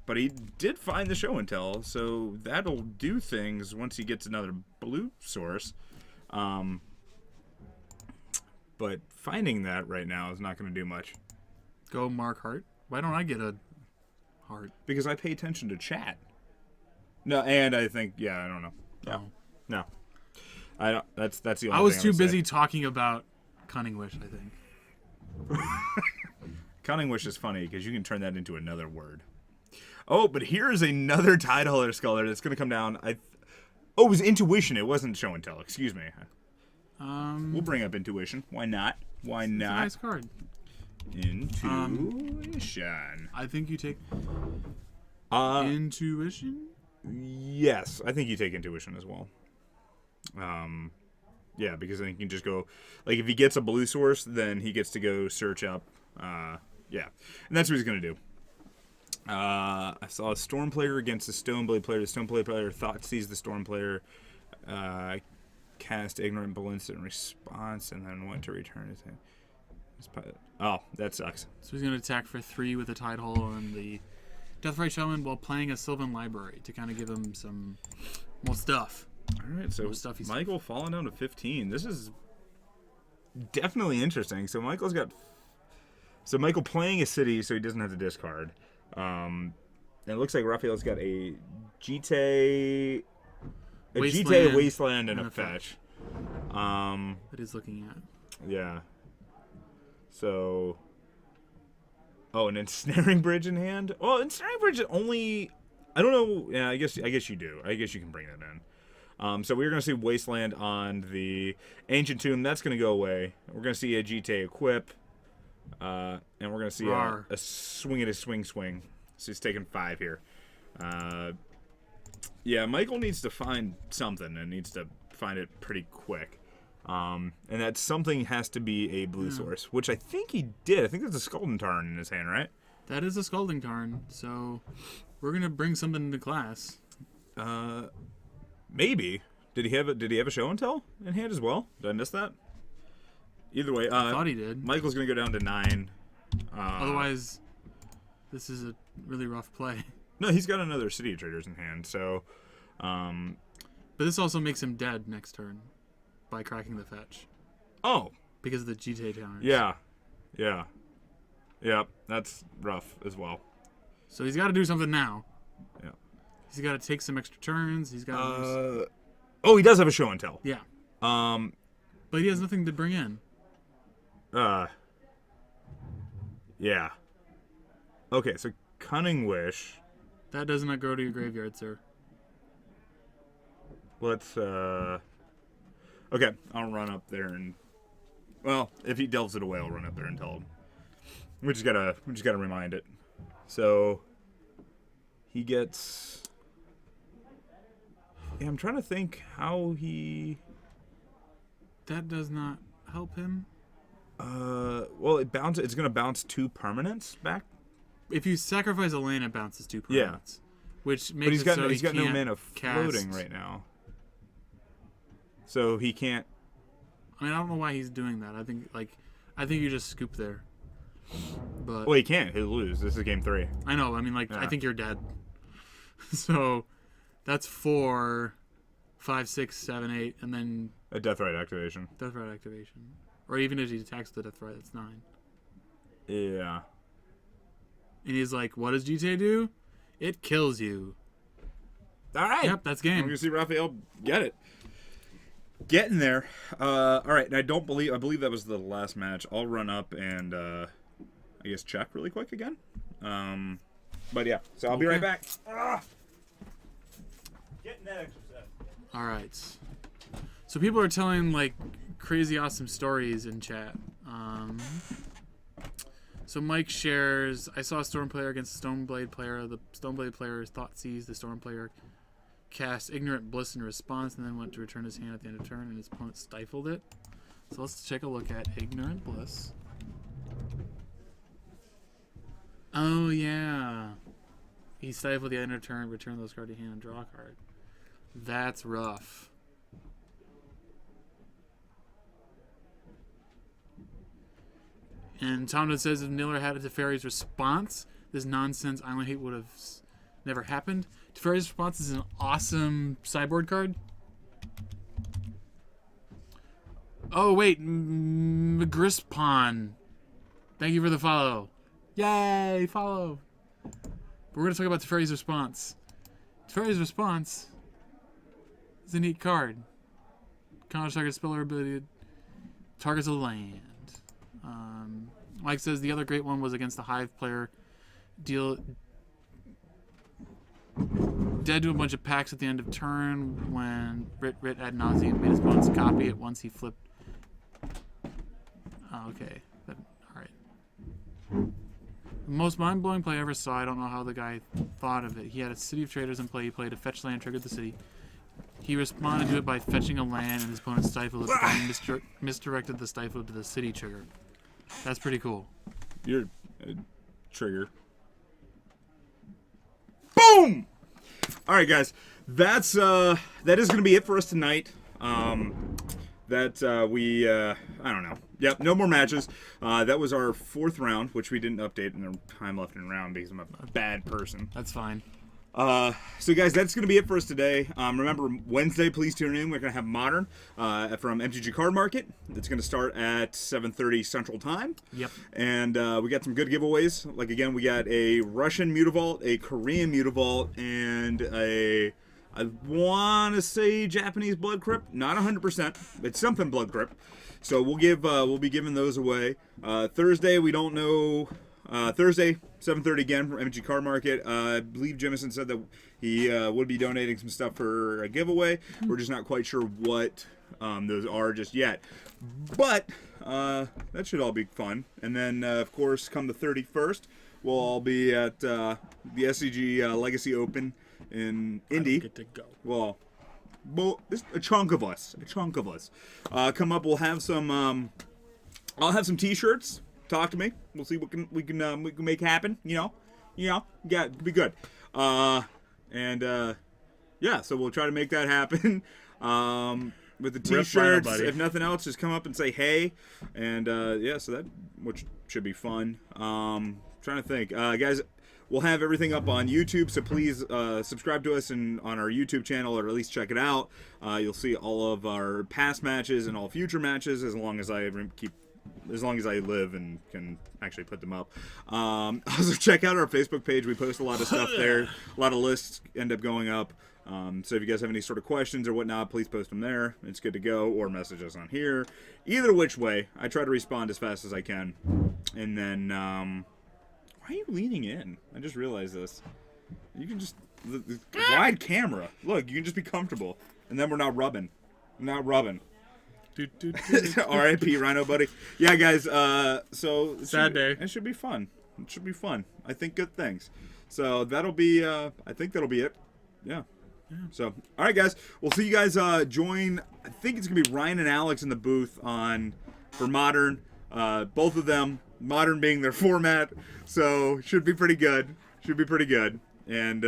But he did find the show and tell, so that'll do things once he gets another blue source. But finding that right now is not going to do much. Go Mark Hart. Why don't I get a heart? Because I pay attention to chat. No, and I think, I don't know. No. No. I don't. That's the only thing I was too would busy say. talking about Cunning Wish, I think. Cunning Wish is funny because you can turn that into another word. Oh, but here's another Tidehauler Sculler that's going to come down. It was Intuition. It wasn't Show and Tell. Excuse me. We'll bring up Intuition. Why not? Why It's a not? nice card. Intuition. I think you take Intuition. Yes, I think you take Intuition as well. Yeah, because then you can just go, like, if he gets a blue source, then he gets to go search up. Yeah, and that's what he's going to do. I saw a Storm player against a Stoneblade player. The Stoneblade player thought sees the Storm player, cast Ignorant Ballista in response, and then went to return his hand. Oh, that sucks. So he's going to attack for 3 with the Tidehauler and the Deathrite Shaman while playing a Sylvan Library to kind of give him some more stuff. All right, so Stuffy Michael falling down to 15. This is definitely interesting. So Michael playing a city so he doesn't have to discard. And it looks like Raphael's got a GTA Wasteland and a fetch. That he's looking at. Yeah. So, an Ensnaring Bridge in hand. Well, Ensnaring Bridge only, I don't know. Yeah, I guess you do. I guess you can bring that in. So we're going to see Wasteland on the Ancient Tomb. That's going to go away. We're going to see a GTA equip. And we're going to see a swing at a swing. So he's taking 5 here. Yeah, Michael needs to find something and needs to find it pretty quick. And that something has to be a blue source, which I think he did. I think there's a Scalding Tarn in his hand, right? That is a Scalding Tarn, so we're going to bring something into class. Maybe. Did he have a Show and Tell in hand as well? Did I miss that? Either way, I thought he did. Michael's going to go down to 9. Otherwise, this is a really rough play. No, he's got another City of Traders in hand, so... But this also makes him dead next turn by cracking the fetch. Oh. Because of the GTA counters. Yeah. Yeah, that's rough as well. So he's got to do something now. Yeah. He's got to take some extra turns. He's got to he does have a Show and Tell. Yeah. But he has nothing to bring in. Yeah. Okay, so Cunning Wish. That does not go to your graveyard, sir. Let's, okay, I'll run up there and, well, if he delves it away, I'll run up there and tell him. We just gotta remind it. So, he gets, yeah, I'm trying to think how he... That does not help him. Well, it's gonna bounce 2 permanents back. If you sacrifice a land, it bounces 2 permanents. Yeah. Which makes But it he's got no can't mana floating right now. So he can't. I mean, I don't know why he's doing that. I think you just scoop there. But Well, he can't. He'll lose. This is game 3. I know. I mean, I think you're dead. So that's 4. 5, 6, 7, 8, and then A Death Right activation. Death Right activation. Or even if he attacks the Death Right, that's 9. Yeah. And he's like, what does GTA do? It kills you. All right. Yep, that's I'm game. gonna see Raphael get it. Getting there. All right, and I believe that was the last match. I'll run up and I guess check really quick again. But yeah, so I'll be right back. Getting that extra set. All right. So people are telling like crazy awesome stories in chat. So Mike shares, I saw a Storm player against a Stoneblade player. The Stoneblade player thought seized the Storm player, cast Ignorant Bliss in response, and then went to return his hand at the end of turn, and his opponent stifled it. So let's take a look at Ignorant Bliss. Oh yeah. He stifled the end of turn, return those cards to hand, and draw a card. That's rough. And Tomlin says if Miller had a Teferi's response, this nonsense Island Hate would have never happened. Teferi's response is an awesome sideboard card. Oh, wait. Grispon. Thank you for the follow. Yay, follow. But we're going to talk about Teferi's response. Teferi's response is a neat card. Counter target spell or ability targets a land. Mike says the other great one was against the Hive player. Deal dead to a bunch of packs at the end of turn when Rit ad nauseum made his opponents copy it once he flipped. Oh, okay. Alright. The most mind-blowing play I ever saw. I don't know how the guy thought of it. He had a City of Traders in play. He played a fetch land, triggered the city. He responded to it by fetching a land, and his opponent stifled it, and misdirected the stifle to the city trigger. That's pretty cool. Your trigger. Boom! All right, guys. That is going to be it for us tonight. I don't know. Yep, no more matches. That was our 4th round, which we didn't update in the time left in round because I'm a bad person. That's fine. So guys, that's going to be it for us today. Remember, Wednesday, please tune in. We're going to have Modern from MTG Card Market. It's going to start at 7:30 Central Time. Yep. And we got some good giveaways. Like, again, we got a Russian Mutavault, a Korean Mutavault, and I want to say Japanese Blood Crypt. Not 100%. It's something Blood Crypt. So we'll be giving those away. Thursday, we don't know... Thursday, 7:30 again from MG Card Market. I believe Jemison said that he would be donating some stuff for a giveaway. We're just not quite sure what those are just yet. But that should all be fun. And then, of course, come the 31st, we'll all be at the SCG Legacy Open in Indy. I don't get to go. Well, a chunk of us. Come up. We'll have some. I'll have some T-shirts. Talk to me. We'll see what we can make happen. Yeah, it'll be good. Yeah, so we'll try to make that happen. With the T-shirts, if nothing else, just come up and say hey, and yeah, so that which should be fun. Trying to think, guys. We'll have everything up on YouTube, so please subscribe to us on our YouTube channel, or at least check it out. You'll see all of our past matches and all future matches, as long as I live and can actually put them up. Also, check out our Facebook page. We post a lot of stuff there. A lot of lists end up going up. So if you guys have any sort of questions or whatnot, please post them there. It's good to go, or message us on here. Either which way, I try to respond as fast as I can. And then, why are you leaning in? I just realized this. You can just, the wide camera. Look, you can just be comfortable. And then we're not rubbing. R.I.P. Rhino, buddy. Yeah, guys. So Sad day. It should be fun. I think good things. So that'll be. I think that'll be it. Yeah. So all right, guys. We'll see you guys. Join. I think it's gonna be Ryan and Alex in the booth for Modern. Both of them. Modern being their format. So should be pretty good. And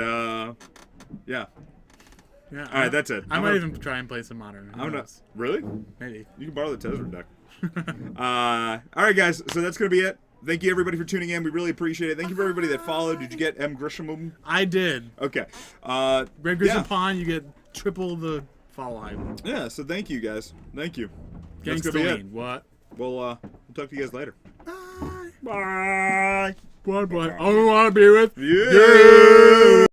yeah. Yeah. All right, that's it. I might even try and play some Modern. I'm not really. Maybe. You can borrow the Tezzeret deck. All right, guys. So that's gonna be it. Thank you everybody for tuning in. We really appreciate it. Thank you for everybody that followed. Did you get M. Grisham? I did. Okay. Red Grisham Pawn, you get triple the follow hype. Yeah, so thank you guys. Thank you. That's Gangsta gonna be it. lean. What? We'll talk to you guys later. Bye. Bye. Bye. Bye. I don't want to be with Yeah.